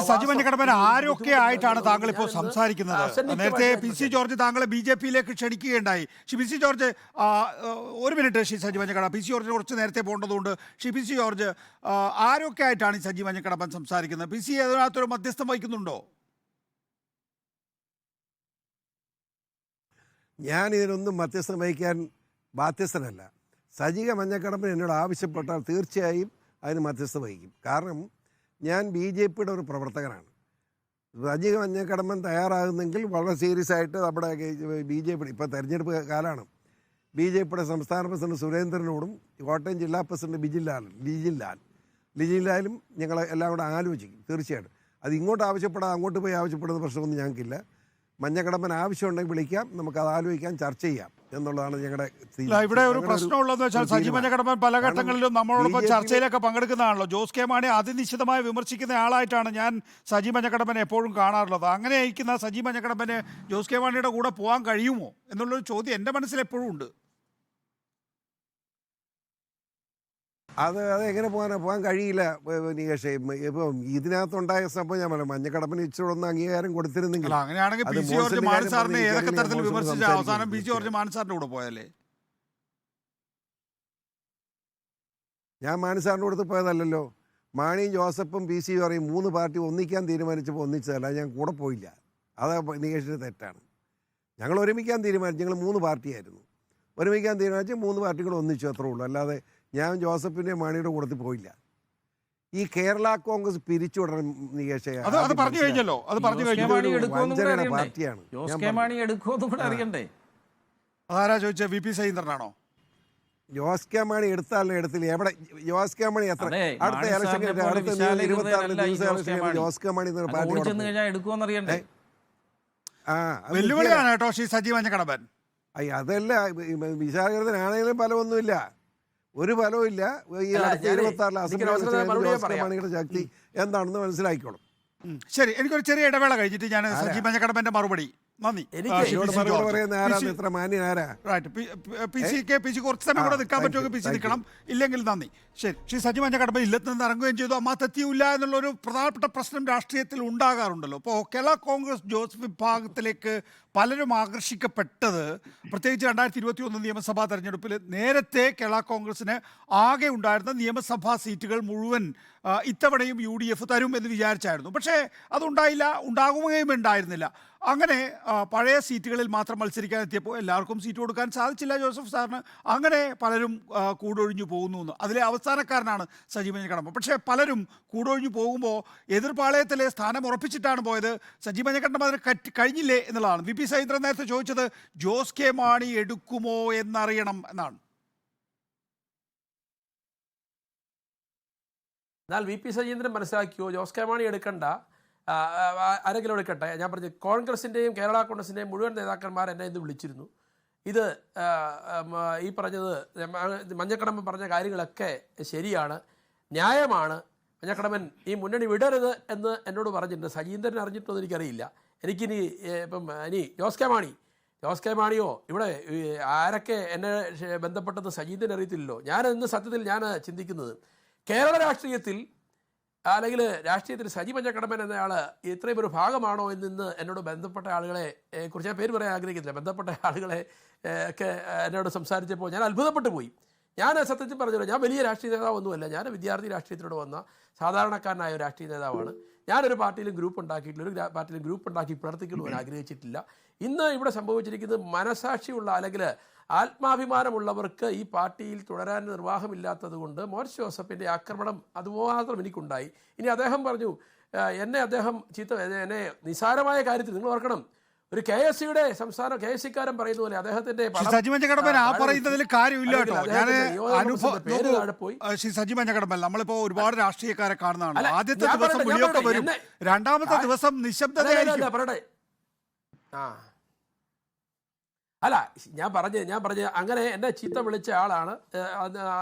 സജി മഞ്ഞക്കടമ്പൻ ആരൊക്കെ ആയിട്ടാണ് താങ്കൾ ഇപ്പോൾ സംസാരിക്കുന്നത്? നേരത്തെ PC ജോർജ് താങ്കളെ BJP-യിലേക്ക് ക്ഷണിക്കുകയുണ്ടായി. PC ജോർജ് ഒരു മിനിറ്റ്, സജി മഞ്ഞക്കടമ്പൻ PC ജോർജിന് കുറച്ച് നേരത്തെ പോകേണ്ടതുകൊണ്ട് PC ജോർജ് ആരൊക്കെ ആയിട്ടാണ് ഈ സജി മഞ്ഞക്കടമ്പൻ സംസാരിക്കുന്നത്? PC അതിനകത്തൊരു മധ്യസ്ഥം വഹിക്കുന്നുണ്ടോ? ഞാൻ ഇതിനൊന്നും മധ്യസ്ഥം വഹിക്കാൻ ബാധ്യസ്ഥനല്ല. സജീവ മഞ്ഞക്കടമ്പൻ എന്നോട് ആവശ്യപ്പെട്ടാൽ തീർച്ചയായും അതിന് മധ്യസ്ഥം വഹിക്കും. കാരണം ഞാൻ BJP-യുടെ ഒരു പ്രവർത്തകനാണ്. സജീവ മഞ്ഞക്കടമ്പൻ തയ്യാറാകുന്നെങ്കിൽ വളരെ സീരിയസ് ആയിട്ട് നമ്മുടെ BJP ഇപ്പോൾ തെരഞ്ഞെടുപ്പ് കാലമാണ്, BJP-യുടെ സംസ്ഥാന പ്രസിഡന്റ് സുരേന്ദ്രനോടും കോട്ടയം ജില്ലാ പ്രസിഡന്റ് ലിജിലാലും ഞങ്ങൾ എല്ലാം കൂടെ ആലോചിക്കും. തീർച്ചയായിട്ടും അത് ഇങ്ങോട്ട് ആവശ്യപ്പെടാതെ അങ്ങോട്ട് പോയി ആവശ്യപ്പെടുന്ന പ്രശ്നമൊന്നും ഞങ്ങൾക്കില്ല. മഞ്ഞക്കടമ്പൻ ആവശ്യമുണ്ടെങ്കിൽ വിളിക്കാം, നമുക്കത് ആലോചിക്കാം, ചർച്ച ചെയ്യാം എന്നുള്ളതാണ് ഞങ്ങളുടെ അല്ല, ഇവിടെ ഒരു പ്രശ്നമുള്ളതെന്ന് വെച്ചാൽ സജി മഞ്ഞക്കടമ്പൻ പല ഘട്ടങ്ങളിലും നമ്മളോടൊപ്പം ചർച്ചയിലൊക്കെ പങ്കെടുക്കുന്നതാണല്ലോ. ജോസ് കെ മാണി അതിനിശ്ചിതമായി വിമർശിക്കുന്ന ആളായിട്ടാണ് ഞാൻ സജി മഞ്ഞക്കടമ്പനെ എപ്പോഴും കാണാറുള്ളത്. അങ്ങനെ അയക്കുന്ന സജി മഞ്ഞക്കടമ്പന് ജോസ് കെ മാണിയുടെ കൂടെ പോകാൻ കഴിയുമോ എന്നുള്ളൊരു ചോദ്യം എൻ്റെ മനസ്സിൽ എപ്പോഴും ഉണ്ട്. എങ്ങനെ പോകാൻ കഴിയില്ല നികേഷേ. ഇപ്പം ഇതിനകത്തുണ്ടായ സംഭവം ഞാൻ പറയാം, മഞ്ഞക്കടപ്പിന് ഇച്ചിരി ഒന്ന് അംഗീകാരം കൊടുത്തിരുന്നെങ്കിൽ അങ്ങനെയാണെങ്കിൽ പി സി ജോർജ് മാണി സാറിനെ ഏതൊക്കെ തരത്തിൽ വിമർശിച്ച അവസാനം പി സി ജോർജ് മാണി സാറിന്റെ കൂടെ പോയല്ലേ? ഞാൻ മാണി സാറിൻ്റെ അടുത്ത് പോയതല്ലല്ലോ. മാണിയും ജോസഫും പി സി പറയും 3 പാർട്ടി ഒന്നിക്കാൻ തീരുമാനിച്ചപ്പോൾ ഒന്നിച്ചതല്ല, ഞാൻ കൂടെ പോയില്ല. അത് നികേഷിൻ്റെ തെറ്റാണ്. ഞങ്ങൾ ഒരുമിക്കാൻ തീരുമാനിച്ചു, ഞങ്ങൾ 3 പാർട്ടിയായിരുന്നു. ഒരുമിക്കാൻ തീരുമാനിച്ച് 3 പാർട്ടികൾ ഒന്നിച്ചു, അത്രേ ഉള്ളൂ. അല്ലാതെ ഞാൻ ജോസഫിൻ്റെ മാണിയുടെ കൂടത്തിൽ പോയില്ല. ഈ കേരള കോൺഗ്രസ് പിരിച്ചുവിടണം നികേഷേ. അത് പറഞ്ഞു കഴിഞ്ഞല്ലോ, അത് പറഞ്ഞു കഴിഞ്ഞു. പാർട്ടിയാണ്. അതാരാ ചോദിച്ചത്? വി പി സഹീന്ദ്രനാണോ? ജോസ് കെ മാണി എടുത്താലും എടുത്തില്ല. എവിടെ ജോസ് കെ മാണി എത്ര അടുത്ത ഇലക്ഷൻ 26 ദിവസം ജോസ് കെ മാണി പാർട്ടി വെല്ലുവിളിയാണ് കേട്ടോ ശ്രീ സജി മഞ്ഞക്കടമ്പൻ. അതല്ല, വിശാലകൃതനാണെങ്കിലും ഫലമൊന്നുമില്ല, ഒരു ഫലവും ഇല്ല. ഈ 26 അസംബ്ലി മാണിയുടെ ശക്തി എന്താണെന്ന് മനസ്സിലാക്കിക്കോളും. ശരി, എനിക്കൊരു ചെറിയ ഇടവേള കഴിഞ്ഞിട്ട് ഞാൻ സജി മഞ്ഞക്കടമ്പന്റെ മറുപടി. നന്ദി. ഇത്ര മാന്യനാരാ? പി സി കുറച്ച് സമയം കൂടെ നിൽക്കാൻ പറ്റുമെങ്കിൽ പി സി നിൽക്കണം, ഇല്ലെങ്കിൽ നന്ദി. ശരി, ശ്രീ സജി മഞ്ഞക്കടമ്പൻ ഇല്ലത്ത് നിന്ന് ഇറങ്ങുകയും ചെയ്തു. അമ്മ തെറ്റിയില്ല എന്നുള്ളൊരു പ്രധാനപ്പെട്ട പ്രശ്നം രാഷ്ട്രീയത്തിൽ ഉണ്ടാകാറുണ്ടല്ലോ. ഇപ്പോൾ കേരള കോൺഗ്രസ് ജോസ് വിഭാഗത്തിലേക്ക് പലരും ആകർഷിക്കപ്പെട്ടത് പ്രത്യേകിച്ച് 2021 നിയമസഭാ തെരഞ്ഞെടുപ്പിൽ നേരത്തെ കേരള കോൺഗ്രസിന് ആകെ ഉണ്ടായിരുന്ന നിയമസഭാ സീറ്റുകൾ മുഴുവൻ ഇത്തവണയും UDF തരും എന്ന് വിചാരിച്ചായിരുന്നു. പക്ഷേ അതുണ്ടായില്ല, ഉണ്ടാകുകയും ഉണ്ടായിരുന്നില്ല. അങ്ങനെ പഴയ സീറ്റുകളിൽ മാത്രം മത്സരിക്കാൻ എത്തിയപ്പോൾ എല്ലാവർക്കും സീറ്റ് കൊടുക്കാൻ സാധിച്ചില്ല ജോസഫ് സാറിന്. അങ്ങനെ പലരും കൂടൊഴിഞ്ഞു പോകുന്നു എന്ന്. അതിലെ അവസാനക്കാരനാണ് സജി മഞ്ഞക്കടമ്പൻ. പക്ഷേ പലരും കൂടൊഴിഞ്ഞു പോകുമ്പോൾ എതിർപാളയത്തിലെ സ്ഥാനം ഉറപ്പിച്ചിട്ടാണ് പോയത്. സജി മഞ്ഞക്കടമ്പൻ അതിന് കഴിഞ്ഞില്ലേ എന്നുള്ളതാണ്. വി പി സഹീന്ദ്രൻ നേരത്തെ ചോദിച്ചത് ജോസ് കെ മാണി എടുക്കുമോ എന്നറിയണം എന്നാണ്. എന്നാൽ വി പി സജീന്ദ്രൻ മനസ്സിലാക്കിയോ ജോസ് കെ മാണി എടുക്കണ്ട, ആരെങ്കിലും എടുക്കട്ടെ. ഞാൻ പറഞ്ഞു, കോൺഗ്രസിൻ്റെയും കേരള കോൺഗ്രസിൻ്റെയും മുഴുവൻ നേതാക്കന്മാർ എന്നെ ഇന്ന് വിളിച്ചിരുന്നു. ഇത് ഈ പറഞ്ഞത് മഞ്ഞക്കടമ്പൻ പറഞ്ഞ കാര്യങ്ങളൊക്കെ ശരിയാണ്, ന്യായമാണ്. മഞ്ഞക്കടമ്പൻ ഈ മുന്നണി വിടരുത് എന്ന് എന്നോട് പറഞ്ഞിട്ടുണ്ട്. സജീന്ദ്രൻ അറിഞ്ഞിട്ടൊന്നും എനിക്കറിയില്ല. എനിക്കിനി ഇനി ജോസ് കെ മാണിയോ ഇവിടെ ആരൊക്കെ എന്നെ ബന്ധപ്പെട്ടത് സജീന്ദ്രൻ അറിയത്തില്ലല്ലോ. ഞാൻ ഇന്ന് സത്യത്തിൽ ഞാൻ ചിന്തിക്കുന്നത് കേരള രാഷ്ട്രീയത്തിൽ അല്ലെങ്കിൽ രാഷ്ട്രീയത്തിൽ സജി മഞ്ഞക്കടമ്പൻ എന്നയാൾ ഇത്രയും ഒരു ഭാഗമാണോ എന്ന് എന്നോട് ബന്ധപ്പെട്ട ആളുകളെ കുറിച്ച് ഞാൻ പേര് പറയാൻ ആഗ്രഹിക്കുന്നില്ല. ബന്ധപ്പെട്ട ആളുകളെ ഒക്കെ എന്നോട് സംസാരിച്ചപ്പോൾ ഞാൻ അത്ഭുതപ്പെട്ടു പോയി. ഞാൻ സത്യത്തിൽ പറഞ്ഞല്ലോ, ഞാൻ വലിയ രാഷ്ട്രീയ നേതാവൊന്നുമല്ല. ഞാൻ വിദ്യാർത്ഥി രാഷ്ട്രീയത്തിലൂടെ വന്ന സാധാരണക്കാരനായ ഒരു രാഷ്ട്രീയ നേതാവാണ്. ഞാനൊരു പാർട്ടിയിലും ഗ്രൂപ്പ് ഉണ്ടാക്കിയിട്ടില്ല, ഒരു പാർട്ടിയിലും ഗ്രൂപ്പ് ഉണ്ടാക്കി പ്രവർത്തിക്കണമെന്ന് ആഗ്രഹിച്ചിട്ടില്ല. ഇന്ന് ഇവിടെ സംഭവിച്ചിരിക്കുന്നത് മനസാക്ഷിയുള്ള അല്ലെങ്കിൽ ആത്മാഭിമാനമുള്ളവർക്ക് ഈ പാർട്ടിയിൽ തുടരാൻ നിർവാഹമില്ലാത്തത് കൊണ്ട് മോൻസ് ജോസഫിൻ്റെ ആക്രമണം അതുമാത്രം എനിക്കുണ്ടായി. ഇനി അദ്ദേഹം പറഞ്ഞു അദ്ദേഹം എന്നെ നിസ്സാരമായ കാര്യത്തിൽ നിങ്ങൾ ഓർക്കണം, ഒരു KSCയുടെ സംസ്ഥാന KSCക്കാരൻ പറയുന്ന പോലെ അദ്ദേഹത്തിന്റെ സജി മഞ്ഞക്കടമ്പൻ ആ പറയുന്നതിൽ കാര്യമില്ല കേട്ടോ. ഞാൻ സജി മഞ്ഞക്കടമ്പൻ നമ്മളിപ്പോ ഒരുപാട് രാഷ്ട്രീയക്കാരെ കാണുന്നതാണ്. ആദ്യത്തെ ദിവസം വിളിയൊക്കെ വരും, രണ്ടാമത്തെ ദിവസം നിശബ്ദതയായിരിക്കും. അല്ല, ഞാൻ പറഞ്ഞ അങ്ങനെ എന്നെ ചീത്ത വിളിച്ച ആളാണ്.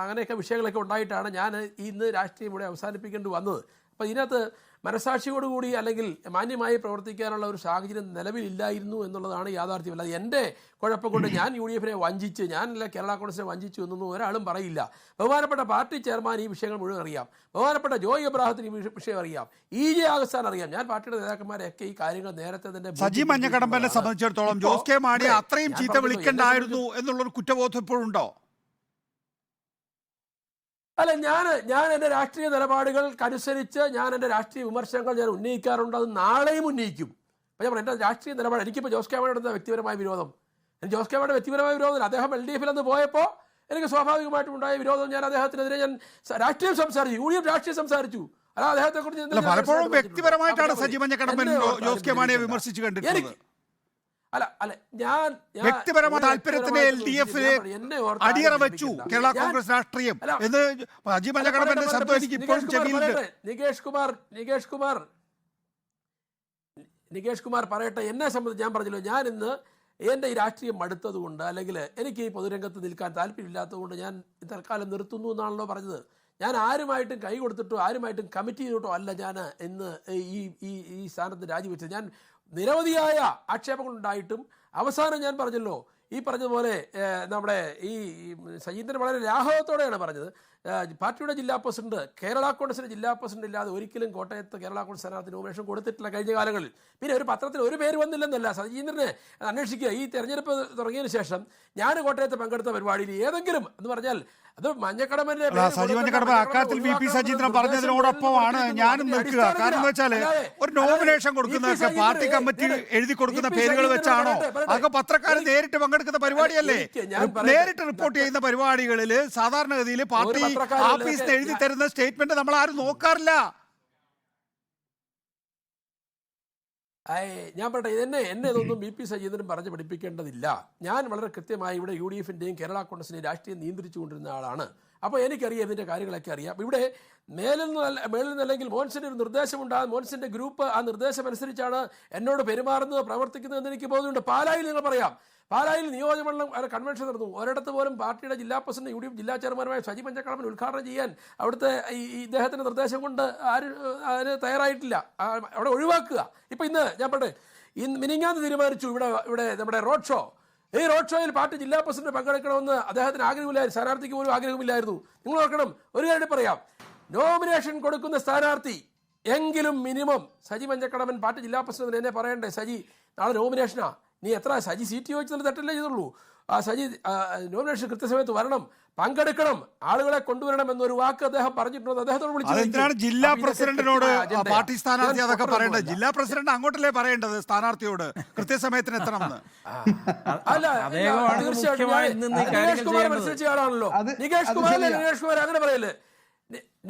അങ്ങനെയൊക്കെ വിഷയങ്ങളൊക്കെ ഉണ്ടായിട്ടാണ് ഞാൻ ഇന്ന് രാഷ്ട്രീയം ഇവിടെ അവസാനിപ്പിക്കേണ്ടി വന്നത്. അപ്പോൾ ഇതിനകത്ത് മനസാക്ഷിയോടുകൂടി അല്ലെങ്കിൽ മാന്യമായി പ്രവർത്തിക്കാനുള്ള ഒരു സാഹചര്യം നിലവിലില്ലായിരുന്നു എന്നുള്ളതാണ് യാഥാർത്ഥ്യം. അല്ലാതെ എൻ്റെ കുഴപ്പം കൊണ്ട് ഞാൻ UDF വഞ്ചിച്ച്, ഞാനല്ല കേരള കോൺഗ്രസിനെ വഞ്ചിച്ചു എന്നൊന്നും ഒരാളും പറയില്ല. ബഹുമാനപ്പെട്ട പാർട്ടി ചെയർമാൻ ഈ വിഷയങ്ങൾ മുഴുവൻ അറിയാം. ബഹുമാനപ്പെട്ട ജോയ് എബ്രാഹത്തിന് ഈ വിഷയം അറിയാം. EJ ആഗസ്താൻ അറിയാം. ഞാൻ പാർട്ടിയുടെ നേതാക്കന്മാരെയൊക്കെ ഈ കാര്യങ്ങൾ നേരത്തെ തന്നെ. സജി മഞ്ഞക്കടമ്പനെ സംബന്ധിച്ചിടത്തോളം ജോസ് കെ മാണി അത്രയും ചീത്ത വിളിക്കണ്ടായിരുന്നു എന്നുള്ളൊരു കുറ്റബോധം ഇപ്പോഴുണ്ടോ? അല്ല, ഞാൻ എൻ്റെ രാഷ്ട്രീയ നിലപാടുകൾക്കനുസരിച്ച് ഞാൻ എൻ്റെ രാഷ്ട്രീയ വിമർശനങ്ങൾ ഞാൻ ഉന്നയിക്കാറുണ്ട്. അത് നാളെയും ഉന്നയിക്കും. അപ്പോൾ ഞാൻ പറഞ്ഞു, എൻ്റെ രാഷ്ട്രീയ നിലപാട് എനിക്കിപ്പോൾ ജോസ് കെ മാണിയുടെ വ്യക്തിപരമായ വിരോധം, ജോസ് കെ മാണിയുടെ വ്യക്തിപരമായ വിരോധം. അദ്ദേഹം LDF നിന്ന് പോയപ്പോൾ എനിക്ക് സ്വാഭാവികമായിട്ടും ഉണ്ടായ വിരോധം. ഞാൻ അദ്ദേഹത്തിനെതിരെ ഞാൻ രാഷ്ട്രീയം സംസാരിച്ചു, UDF രാഷ്ട്രീയം സംസാരിച്ചു. അല്ല, അദ്ദേഹത്തെ കുറിച്ച് പലപ്പോഴും വ്യക്തിപരമായിട്ടാണ് സജി മഞ്ഞക്കടമ്പൻ ജോസ് കെ മാണിയെ വിമർശിച്ചു കണ്ടിട്ടുള്ളത്. വ്യക്തിപരമായ താല്പര്യത്തിന് LDF അടിയറ വെച്ചു കേരള കോൺഗ്രസ് രാഷ്ട്രീയം എന്ന് സജി മഞ്ഞക്കടമ്പന്റെ ശബ്ദം എനിക്ക് ഇപ്പോഴും ചെവിയിലുണ്ട്. നികേഷ് കുമാർ പറയട്ടെ. എന്നെ സംബന്ധിച്ച് ഞാൻ പറഞ്ഞല്ലോ, ഞാൻ ഇന്ന് എൻ്റെ ഈ രാഷ്ട്രീയം മടുത്തതുകൊണ്ട് അല്ലെങ്കിൽ എനിക്ക് ഈ പൊതുരംഗത്ത് നിൽക്കാൻ താല്പര്യമില്ലാത്തതുകൊണ്ട് ഞാൻ തൽക്കാലം നിർത്തുന്നു എന്നാണല്ലോ പറഞ്ഞത്. ഞാൻ ആരുമായിട്ടും കൈ കൊടുത്തിട്ടോ ആരുമായിട്ടും കമ്മിറ്റ് ചെയ്തിട്ടോ അല്ല ഞാൻ ഇന്ന് ഈ ഈ ഈ സ്ഥാനത്ത് രാജിവെച്ചത്. ഞാൻ നിരവധിയായ ആക്ഷേപങ്ങളുണ്ടായിട്ടും അവസാനം ഞാൻ പറഞ്ഞല്ലോ, ഈ പറഞ്ഞതുപോലെ നമ്മുടെ ഈ സജീന്ദ്രൻ വളരെ ലാഘവത്തോടെയാണ് പറഞ്ഞത്. പാർട്ടിയുടെ ജില്ലാ പ്രസിഡന്റ്, കേരള കോൺഗ്രസിന്റെ ജില്ലാ പ്രസിഡന്റ് ഇല്ലാതെ ഒരിക്കലും കോട്ടയത്ത് കേരള കോൺഗ്രസ് സ്ഥാനാർത്ഥി നോമിനേഷൻ കൊടുത്തിട്ടില്ല കഴിഞ്ഞ കാലങ്ങളിൽ. പിന്നെ ഒരു പത്രത്തിൽ ഒരു പേര് വന്നില്ലെന്നല്ല, സജീന്ദ്രനെ അന്വേഷിക്കുക. ഈ തെരഞ്ഞെടുപ്പ് തുടങ്ങിയതിന് ശേഷം ഞാൻ കോട്ടയത്ത് പങ്കെടുത്ത പരിപാടിയിൽ ഏതെങ്കിലും എന്ന് പറഞ്ഞാൽ അത് മഞ്ഞക്കടമ്പന്റെ അക്കാര്യത്തിൽ വി പി സജീന്ദ്രൻ പറഞ്ഞതിനോടൊപ്പമാണ് ഞാനും നിൽക്കുക. കാരണം എന്ന് വെച്ചാൽ ഒരു നോമിനേഷൻ കൊടുക്കുന്നതൊക്കെ പാർട്ടി കമ്മിറ്റി എഴുതി കൊടുക്കുന്ന പേരുകൾ വെച്ചാണോ? അതൊക്കെ പത്രക്കാർ നേരിട്ട് പങ്കെടുക്കുന്ന പരിപാടിയല്ലേ? നേരിട്ട് റിപ്പോർട്ട് ചെയ്യുന്ന പരിപാടികളിൽ സാധാരണഗതിയിൽ പാർട്ടി ഓഫീസിൽ എഴുതി തരുന്ന സ്റ്റേറ്റ്മെന്റ് നമ്മൾ ആരും നോക്കാറില്ല. ഞാൻ പറയട്ടെ, എന്നെ ഇതൊന്നും വി പി സജീന്ദ്രൻ പറഞ്ഞ് പഠിപ്പിക്കേണ്ടതില്ല. ഞാൻ വളരെ കൃത്യമായി ഇവിടെ യു ഡി എഫിൻ്റെയും കേരള കോൺഗ്രസിൻ്റെയും രാഷ്ട്രീയം നിയന്ത്രിച്ചു കൊണ്ടിരുന്ന ആളാണ്. അപ്പോൾ എനിക്കറിയാം ഇതിൻ്റെ കാര്യങ്ങളൊക്കെ അറിയാം. ഇവിടെ മേലിൽ നിന്നല്ലെങ്കിൽ മോൻസിൻ്റെ ഒരു നിർദ്ദേശമുണ്ടാകും. മോൻസിൻ്റെ ഗ്രൂപ്പ് ആ നിർദ്ദേശം അനുസരിച്ചാണ് എന്നോട് പെരുമാറുന്നത്, പ്രവർത്തിക്കുന്നത് എന്ന് എനിക്ക് ബോധ്യമുണ്ട്. പാലായിൽ നിങ്ങൾ പറയാം, പാലായിൽ നിയോജകമണ്ഡലം കൺവെൻഷൻ നടന്നു. ഒരിടത്ത് പോലും പാർട്ടിയുടെ ജില്ലാ പ്രസിഡന്റ് യു ഡി എഫ് ജില്ലാ ചെയർമാനുമായ സജി മഞ്ഞക്കടമ്പൻ ഉദ്ഘാടനം ചെയ്യാൻ അവിടുത്തെ ഈ ഇദ്ദേഹത്തിൻ്റെ നിർദ്ദേശം കൊണ്ട് ആരും അതിന് തയ്യാറായിട്ടില്ല. അവിടെ ഒഴിവാക്കുക. ഇപ്പം ഇന്ന് ഞാൻ പറയട്ടെ, മിനിങ്ങാന്ന് തീരുമാനിച്ചു ഇവിടെ നമ്മുടെ റോഡ് ഷോ. ഈ റോഡ് ഷോയിൽ പാർട്ടി ജില്ലാ പ്രസിഡന്റ് പങ്കെടുക്കണമെന്ന് അദ്ദേഹത്തിന് ആഗ്രഹമില്ലായിരുന്നു, സ്ഥാനാർത്ഥിക്ക് പോലും ആഗ്രഹമില്ലായിരുന്നു. നിങ്ങൾ ഓർക്കണം, ഒരു കാര്യം പറയാം, നോമിനേഷൻ കൊടുക്കുന്ന സ്ഥാനാർത്ഥി എങ്കിലും മിനിമം സജി മഞ്ഞക്കടമ്പൻ പാർട്ടി ജില്ലാ പ്രസിഡന്റിന് എന്നെ പറയണ്ടേ, സജി നാളെ നോമിനേഷനാ, നീ എത്ര സജി സീറ്റ് ചോദിച്ചതിൽ തെറ്റല്ലേ ചെയ്തുള്ളൂ. ആ സജി നോമിനേഷൻ കൃത്യസമയത്ത് വരണം, പങ്കെടുക്കണം, ആളുകളെ കൊണ്ടുവരണം എന്നൊരു വാക്ക് അദ്ദേഹം പറഞ്ഞിട്ടുണ്ടോ? അദ്ദേഹത്തോട് ജില്ലാ പ്രസിഡന്റിനോട് പാർട്ടി സ്ഥാനാർത്ഥി അതൊക്കെ പറയേണ്ടത്? ജില്ലാ പ്രസിഡന്റ് അങ്ങോട്ടല്ലേ പറയേണ്ടത് സ്ഥാനാർത്ഥിയോട് കൃത്യസമയത്തിന് എത്തണമെന്ന്? അല്ല, നികേഷ് കുമാർ മത്സരിച്ച ആളാണല്ലോ. നികേഷ് കുമാർ അങ്ങനെ പറയല്ലേ?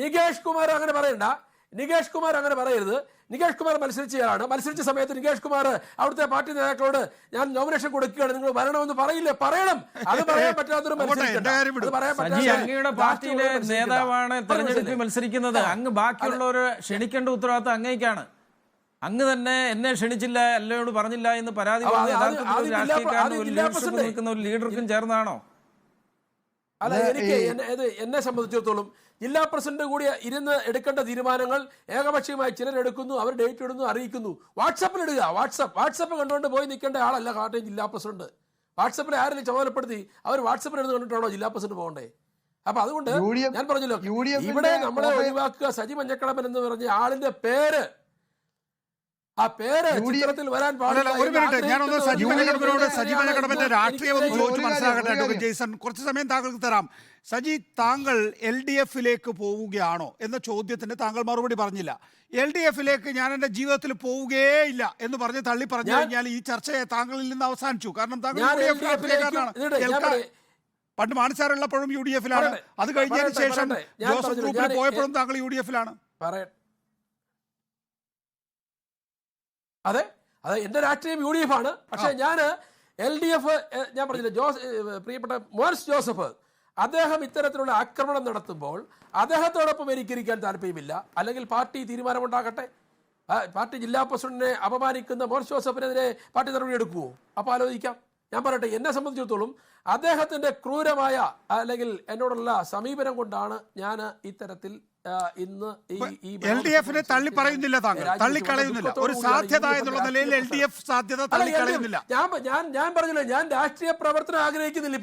നികേഷ് കുമാർ അങ്ങനെ പറയണ്ട, നികേഷ് കുമാർ അങ്ങനെ പറയരുത്. നികേഷ് കുമാർ മത്സരിച്ചയാളാണ്. മത്സരിച്ച സമയത്ത് നികേഷ് കുമാർ അവിടുത്തെ പാർട്ടി നേതാക്കളോട് ഞാൻ നോമിനേഷൻ കൊടുക്കുകയാണ്, നിങ്ങൾ വരണമെന്ന് പറയില്ലേ? പറയണം. അത് പറയാൻ പറ്റാത്തൊരു അങ്ങയുടെ പാർട്ടിയിലെ നേതാവാണ് തെരഞ്ഞെടുപ്പിൽ മത്സരിക്കുന്നത്. അങ്ങ് ബാക്കിയുള്ളവര് ക്ഷണിക്കേണ്ട ഉത്തരവാദിത്തം അങ്ങേക്കാണ്. അങ്ങ് തന്നെ എന്നെ ക്ഷണിച്ചില്ല, എന്നോട് പറഞ്ഞില്ല എന്ന് പരാതി രാഷ്ട്രീയക്കാരനും നിൽക്കുന്ന ഒരു ലീഡർക്കും ചേർന്നാണോ? അല്ല, എനിക്ക് എന്നെ സംബന്ധിച്ചിടത്തോളം ജില്ലാ പ്രസിഡന്റ് കൂടി ഇരുന്ന് എടുക്കേണ്ട തീരുമാനങ്ങൾ ഏകപക്ഷീയമായി ചിലർ എടുക്കുന്നു, അവർ ഡേറ്റ് ഇടുന്നു, അറിയിക്കുന്നു. വാട്സപ്പിൽ ഇടുക. വാട്സപ്പ് കണ്ടുകൊണ്ട് പോയി നിൽക്കേണ്ട ആളല്ല കോട്ടയം ജില്ലാ പ്രസിഡന്റ്. വാട്സപ്പിൽ ആരെങ്കിലും ചുമതലപ്പെടുത്തി അവർ വാട്സപ്പിൽ ഇരുന്ന് കണ്ടിട്ടാണോ ജില്ലാ പ്രസിഡന്റ് പോകണ്ടേ? അപ്പൊ അതുകൊണ്ട് ഞാൻ പറഞ്ഞല്ലോ, ഇവിടെ നമ്മളെ ഒഴിവാക്കുക. സജി മഞ്ഞക്കടമ്പൻ എന്ന് പറഞ്ഞ ആളിന്റെ പേര്, ആ പേര് ചിത്രത്തിൽ വരാൻ പാടില്ല. ഒരു മിനിറ്റ്, ഞാനൊന്ന് സജി മഞ്ഞക്കടമ്പന്റെ രാഷ്ട്രീയം ഒന്ന് ചോദിച്ചു മനസ്സിലാക്കട്ടെ. അഡ്വക്കേറ്റ് ജെയ്സൺ, കുറച്ച് സമയം താങ്കൾക്ക് തരാം. സജി, താങ്കൾ LDF-ലേക്ക് പോവുകയാണോ എന്ന ചോദ്യത്തിന് താങ്കൾ മറുപടി പറഞ്ഞില്ല. LDF-ലേക്ക് ഞാൻ എൻ്റെ ജീവിതത്തിൽ പോവുകയില്ല എന്ന് പറഞ്ഞ് തള്ളി പറഞ്ഞു കഴിഞ്ഞാൽ ഈ ചർച്ചയെ താങ്കളിൽ നിന്ന് അവസാനിച്ചു. കാരണം താങ്കൾ UDF-ലാണ്. പണ്ട് മാണിസാറുള്ളപ്പോഴും UDF-ലാണ്. അത് കഴിഞ്ഞതിന് ശേഷം ജോസഫ് ഗ്രൂപ്പിൽ പോയപ്പോഴും താങ്കൾ UDF-ലാണ്. അതെ, എന്റെ രാഷ്ട്രീയം UDF ആണ്. പക്ഷെ ഞാൻ LDF, ഞാൻ പറഞ്ഞില്ല, പ്രിയപ്പെട്ട മോൻസ് ജോസഫ് അദ്ദേഹം ഇത്തരത്തിലുള്ള ആക്രമണം നടത്തുമ്പോൾ അദ്ദേഹത്തോടൊപ്പം എനിക്കിരിക്കാൻ താല്പര്യമില്ല. അല്ലെങ്കിൽ പാർട്ടി തീരുമാനമുണ്ടാകട്ടെ. പാർട്ടി ജില്ലാ പ്രസിഡന്റിനെ അപമാനിക്കുന്ന മോൻസ് ജോസഫിനെതിരെ പാർട്ടി നടപടി എടുക്കുമോ? അപ്പോൾ ആലോചിക്കാം. ഞാൻ പറയട്ടെ, എന്നെ സംബന്ധിച്ചിടത്തോളം അദ്ദേഹത്തിന്റെ ക്രൂരമായ അല്ലെങ്കിൽ എന്നോടുള്ള സമീപനം കൊണ്ടാണ് ഞാൻ ഇത്തരത്തിൽ ഇന്ന് LDF-നെ തള്ളി പറയുന്നില്ല, താങ്കൾ തള്ളിക്കളയുന്നില്ല. ഒരു സാധ്യത എന്നുള്ള നിലയിൽ LDF സാധ്യത തള്ളിക്കളയുന്നില്ല. ഞാൻ പറഞ്ഞില്ല, ഞാൻ രാഷ്ട്രീയ പ്രവർത്തനം ആഗ്രഹിക്കുന്നില്ല.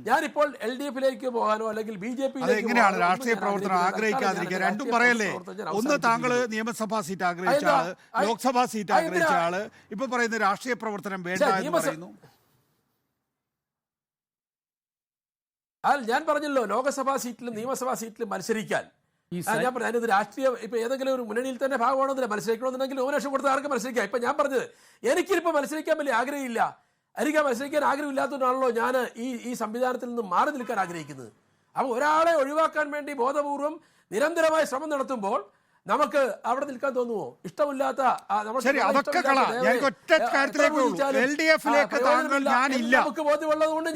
ഞാനിപ്പോൾ LDF-ലേക്ക് പോകാനോ അല്ലെങ്കിൽ BJP എങ്ങനെയാണ് രാഷ്ട്രീയ പ്രവർത്തനം ആഗ്രഹിക്കാതിരിക്കുക? രണ്ടും പറയല്ലേ. ഒന്ന് താങ്കൾ നിയമസഭാ സീറ്റ് ആഗ്രഹിച്ച ആള്, ലോക്സഭാ സീറ്റ് ആഗ്രഹിച്ച ആള്, ഇപ്പൊ പറയുന്ന രാഷ്ട്രീയ പ്രവർത്തനം വേണ്ട എന്ന് പറയുന്നു. ഞാൻ പറഞ്ഞല്ലോ, ലോകസഭാ സീറ്റിലും നിയമസഭാ സീറ്റിലും മത്സരിക്കാൻ ഞാൻ പറഞ്ഞു. ഇത് രാഷ്ട്രീയം ഇപ്പൊ ഏതെങ്കിലും ഒരു മുന്നണിയിൽ തന്നെ ഭാഗമാണെന്നില്ല. മത്സരിക്കണമെന്നുണ്ടെങ്കിൽ നോമിനേഷൻ കൊടുത്ത ആർക്ക് മത്സരിക്കാം. ഇപ്പൊ ഞാൻ പറഞ്ഞത്, എനിക്കിപ്പോ മത്സരിക്കാൻ വലിയ ആഗ്രഹമില്ല. എനിക്ക് മത്സരിക്കാൻ ആഗ്രഹമില്ലാത്തതുകൊണ്ടാണല്ലോ ഞാൻ ഈ സംവിധാനത്തിൽ നിന്ന് മാറി നിൽക്കാൻ ആഗ്രഹിക്കുന്നത്. അപ്പൊ ഒരാളെ ഒഴിവാക്കാൻ വേണ്ടി ബോധപൂർവം നിരന്തരമായ ശ്രമം നടത്തുമ്പോൾ നമുക്ക് അവിടെ നിൽക്കാൻ തോന്നുമോ? ഇഷ്ടമില്ലാത്ത നമുക്ക് ബോധ്യമുള്ളത് കൊണ്ട്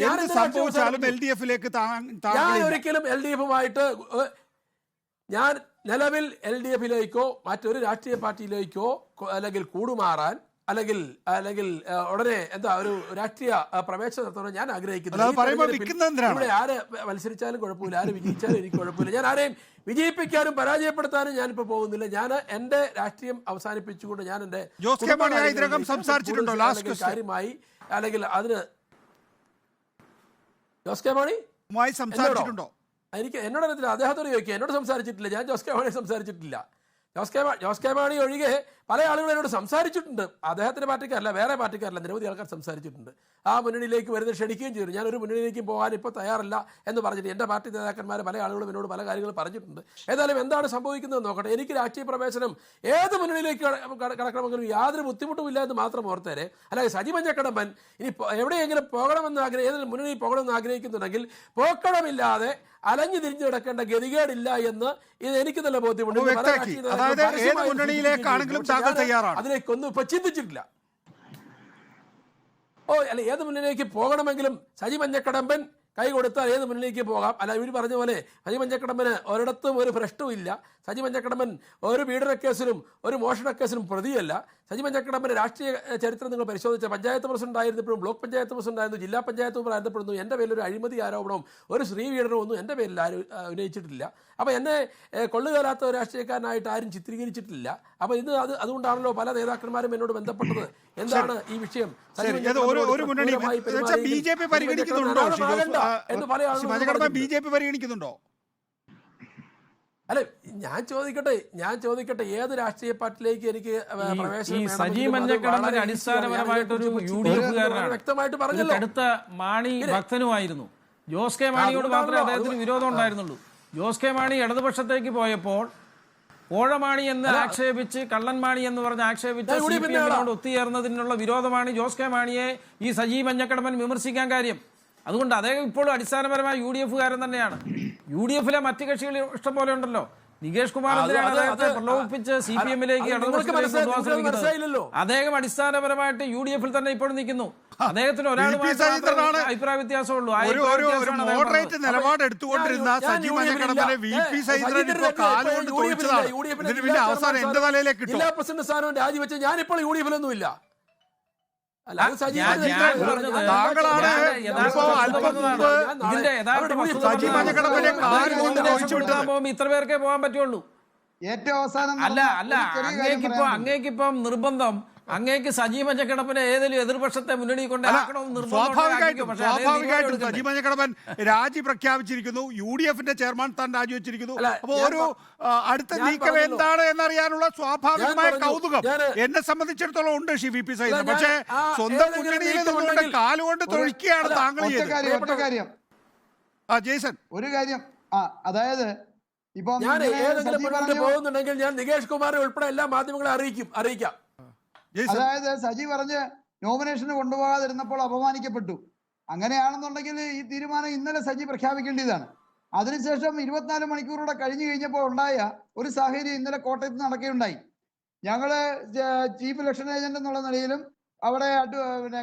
ഞാൻ ഒരിക്കലും LDF-ഉമായിട്ട് ഞാൻ നിലവിൽ LDF-ലേക്കോ മറ്റൊരു രാഷ്ട്രീയ പാർട്ടിയിലേക്കോ അല്ലെങ്കിൽ കൂടുമാറാൻ അല്ലെങ്കിൽ അല്ലെങ്കിൽ ഉടനെ എന്താ ഒരു രാഷ്ട്രീയ പ്രവേശനം നടത്തണം ഞാൻ ആഗ്രഹിക്കുന്നത്. അല്ലാതെ പറയുമ്പോൾ വിൽക്കുന്നത് എന്തിനാണ്? ഇവിടെ ആര് മത്സരിച്ചാലും കുഴപ്പമില്ല, ആര് വിജയിച്ചാലും എനിക്ക് കുഴപ്പമില്ല. ഞാൻ ആരെയും വിജയിപ്പിക്കാനും പരാജയപ്പെടുത്താനും ഞാനിപ്പോൾ പോകുന്നില്ല. ഞാൻ എൻ്റെ രാഷ്ട്രീയം അവസാനിപ്പിച്ചുകൊണ്ട് ഞാൻ എൻ്റെ ജോസ് കെ മാണി ഇതിനകം സംസാരിച്ചിട്ടുണ്ടോ ലാസ്റ്റ് കാര്യമായി അല്ലെങ്കിൽ അതിന് ജോസ് കെ മാണി സംസാരിച്ചിട്ടുണ്ടോ? എനിക്ക് എന്നോട് അറിയത്തില്ല, അദ്ദേഹത്തോട് ചോദിക്കുക. എന്നോട് സംസാരിച്ചിട്ടില്ല, ഞാൻ ജോസ് കെ മാണി സംസാരിച്ചിട്ടില്ല. ജോസ് കെ മാണി ഒഴികെ പല ആളുകളും എന്നോട് സംസാരിച്ചിട്ടുണ്ട്. അദ്ദേഹത്തിന്റെ പാർട്ടിക്കാരല്ല, വേറെ പാർട്ടിക്കാരല്ല, നിരവധി ആൾക്കാർ സംസാരിച്ചിട്ടുണ്ട്. ആ മുന്നണിയിലേക്ക് വരുന്നത് ക്ഷണിക്കുകയും ചെയ്തു. ഞാനൊരു മുന്നണിയിലേക്ക് പോകാൻ ഇപ്പോൾ തയ്യാറല്ല എന്ന് പറഞ്ഞിട്ട് എൻ്റെ പാർട്ടി നേതാക്കന്മാർ പല ആളുകളും എന്നോട് പല കാര്യങ്ങളും പറഞ്ഞിട്ടുണ്ട്. ഏതായാലും എന്താണ് സംഭവിക്കുന്നത് നോക്കട്ടെ. എനിക്ക് രാഷ്ട്രീയ പ്രവേശനം ഏത് മുന്നണിയിലേക്ക് കടക്കണമെങ്കിലും യാതൊരു ബുദ്ധിമുട്ടുമില്ല എന്ന് മാത്രം ഓർത്തേരെ. അല്ലെങ്കിൽ സജി മഞ്ഞക്കടമ്പൻ ഇനി എവിടെയെങ്കിലും പോകണമെന്ന് ഏതെങ്കിലും മുന്നണിയിൽ പോകണമെന്ന് ആഗ്രഹിക്കുന്നുണ്ടെങ്കിൽ പോക്കണമില്ലാതെ അലഞ്ഞു തിരിഞ്ഞു കിടക്കേണ്ട ഗതികേടില്ല എന്ന് എനിക്ക് നല്ല ബോധ്യമുണ്ട്. അതിലേക്കൊന്നും ഇപ്പൊ ചിന്തിച്ചിട്ടില്ല. അല്ല, ഏത് മുന്നിലേക്ക് പോകണമെങ്കിലും സജി മഞ്ഞക്കടമ്പൻ കൈ കൊടുത്താൽ ഏത് മുന്നിലേക്ക് പോകാം. അല്ല, ഇവർ പറഞ്ഞ പോലെ സജി മഞ്ഞക്കടമ്പന് ഒരിടത്തും ഒരു ഭ്രഷ്ടവും ഇല്ല. സജി മഞ്ഞക്കടമ്പൻ ഒരു പീഡനക്കേസിലും ഒരു മോഷണക്കേസിലും പ്രതിയല്ല. സജി മഞ്ഞക്കടമ്പൻ്റെ രാഷ്ട്രീയ ചരിത്രം നിങ്ങൾ പരിശോധിച്ച പഞ്ചായത്ത് പ്രസിഡന്റ് ആയിരുന്നപ്പോഴും ബ്ലോക്ക് പഞ്ചായത്ത് പ്രസിഡന്റ് ആയിരുന്നു, ജില്ലാ പഞ്ചായത്ത് മെമ്പർ ആയിരുന്നപ്പോഴൊന്നും എൻ്റെ പേരിൽ ഒരു അഴിമതി ആരോപണവും ഒരു സ്ത്രീ പീഡനവും ഒന്നും എൻ്റെ പേരിൽ ആരും ഉന്നയിച്ചിട്ടില്ല. അപ്പോൾ എന്നെ കൊള്ളുകയറാത്ത ഒരു രാഷ്ട്രീയക്കാരനായിട്ട് ആരും ചിത്രീകരിച്ചിട്ടില്ല. അപ്പോൾ ഇന്ന് അതുകൊണ്ടാണല്ലോ പല നേതാക്കന്മാരും എന്നോട് ബന്ധപ്പെട്ടത്. എന്താണ് ഈ വിഷയം? പരിഗണിക്കുന്നുണ്ടോ? അല്ലെ, ഞാൻ ചോദിക്കട്ടെ ഏത് രാഷ്ട്രീയ പാർട്ടിയിലേക്ക് എനിക്ക് സജി മഞ്ഞക്കടമ്പൻ അടിസ്ഥാനപരമായിട്ടൊരു UDF-കാരനാണ്, വ്യക്തമായിട്ട് പറഞ്ഞല്ലോ. അടുത്ത മാണി ഭക്തനുമായിരുന്നു. ജോസ് കെ മാണിയോട് മാത്രമേ അദ്ദേഹത്തിന് വിരോധം ഉണ്ടായിരുന്നുള്ളൂ. ജോസ് കെ മാണി ഇടതുപക്ഷത്തേക്ക് പോയപ്പോൾ ഓഴമാണി എന്ന് ആക്ഷേപിച്ച്, കള്ളൻമാണി എന്ന് പറഞ്ഞ് ആക്ഷേപിച്ച് CPM-നോട് ഒത്തുചേർന്നതിനുള്ള വിരോധമാണ് ജോസ് കെ മാണിയെ ഈ സജി മഞ്ഞക്കടമ്പൻ വിമർശിക്കാൻ കാര്യം. അതുകൊണ്ട് അദ്ദേഹം ഇപ്പോഴും അടിസ്ഥാനപരമായ UDF-കാരൻ തന്നെയാണ്. UDF-ലെ മറ്റ് കക്ഷികൾ ഇഷ്ടം പോലെ ഉണ്ടല്ലോ. നികേഷ് കുമാർ എന്തിനാണ് അദ്ദേഹത്തെ പ്രലോഭിപ്പിച്ച് CPM-ലേക്ക് അദ്ദേഹം അടിസ്ഥാനപരമായിട്ട് UDF-ൽ തന്നെ ഇപ്പോഴും നിൽക്കുന്നു. അദ്ദേഹത്തിന് ഒരാളുമായി അഭിപ്രായ വ്യത്യാസമുള്ളൂ. നിലപാട് എടുത്തുകൊണ്ടിരുന്ന സജി മഞ്ഞക്കടമ്പനെ VP സൈന്ദ്രൻ അവസാനം എന്റെ തലയിലേക്ക് ജില്ലാ പ്രസിഡന്റ് സ്ഥാനം രാജിവെച്ച് ഞാനിപ്പോൾ UDF-ലൊന്നും ഇല്ല. സജി ഇത്ര പേർക്കേ പോകാൻ പറ്റുള്ളൂ. ഏറ്റവും അവസാനം അങ്ങേക്കിപ്പം നിർബന്ധം, അങ്ങേക്ക് സജി മഞ്ഞക്കടമ്പനെ ഏതെങ്കിലും എതിർപക്ഷത്തെ മുന്നണി കൊണ്ടാക്കണമെന്ന് സ്വാഭാവികമായിട്ടും സജി മഞ്ഞക്കടമ്പൻ രാജി പ്രഖ്യാപിച്ചിരിക്കുന്നു. UDF-ന്റെ ചെയർമാൻ താൻ രാജിവെച്ചിരിക്കുന്നു. അപ്പോൾ ഒരു അടുത്ത നീക്കം എന്താണ് എന്നറിയാനുള്ള സ്വാഭാവികമായ കൗതുകം എന്നെ സംബന്ധിച്ചിടത്തോളം ഉണ്ട് VP സൈന്ദ്രൻ. പക്ഷേ സ്വന്തം മുന്നണിയിൽ നിന്നുകൊണ്ട് കാലുകൊണ്ട് തൊഴിക്കുകയാണ് താങ്കൾ ജെയ്സൺ. ഒരു കാര്യം, അതായത് ഇപ്പം ഞാൻ ഏതെങ്കിലും പോകുന്നുണ്ടെങ്കിൽ ഞാൻ നികേഷ് കുമാറെ ഉൾപ്പെടെ എല്ലാ മാധ്യമങ്ങളെ അറിയിക്കാം. അതായത് സജി പറഞ്ഞ് നോമിനേഷന് കൊണ്ടുപോകാതിരുന്നപ്പോൾ അപമാനിക്കപ്പെട്ടു. അങ്ങനെയാണെന്നുണ്ടെങ്കിൽ ഈ തീരുമാനം ഇന്നലെ സജി പ്രഖ്യാപിക്കേണ്ടതാണ്. അതിനുശേഷം 24 മണിക്കൂറൂടെ കഴിഞ്ഞപ്പോൾ ഉണ്ടായ ഒരു സാഹചര്യം ഇന്നലെ കോട്ടയത്ത് നടക്കുകയുണ്ടായി. ഞങ്ങള് ചീഫ് ഇലക്ഷൻ ഏജന്റ് എന്നുള്ള നിലയിലും അവിടെ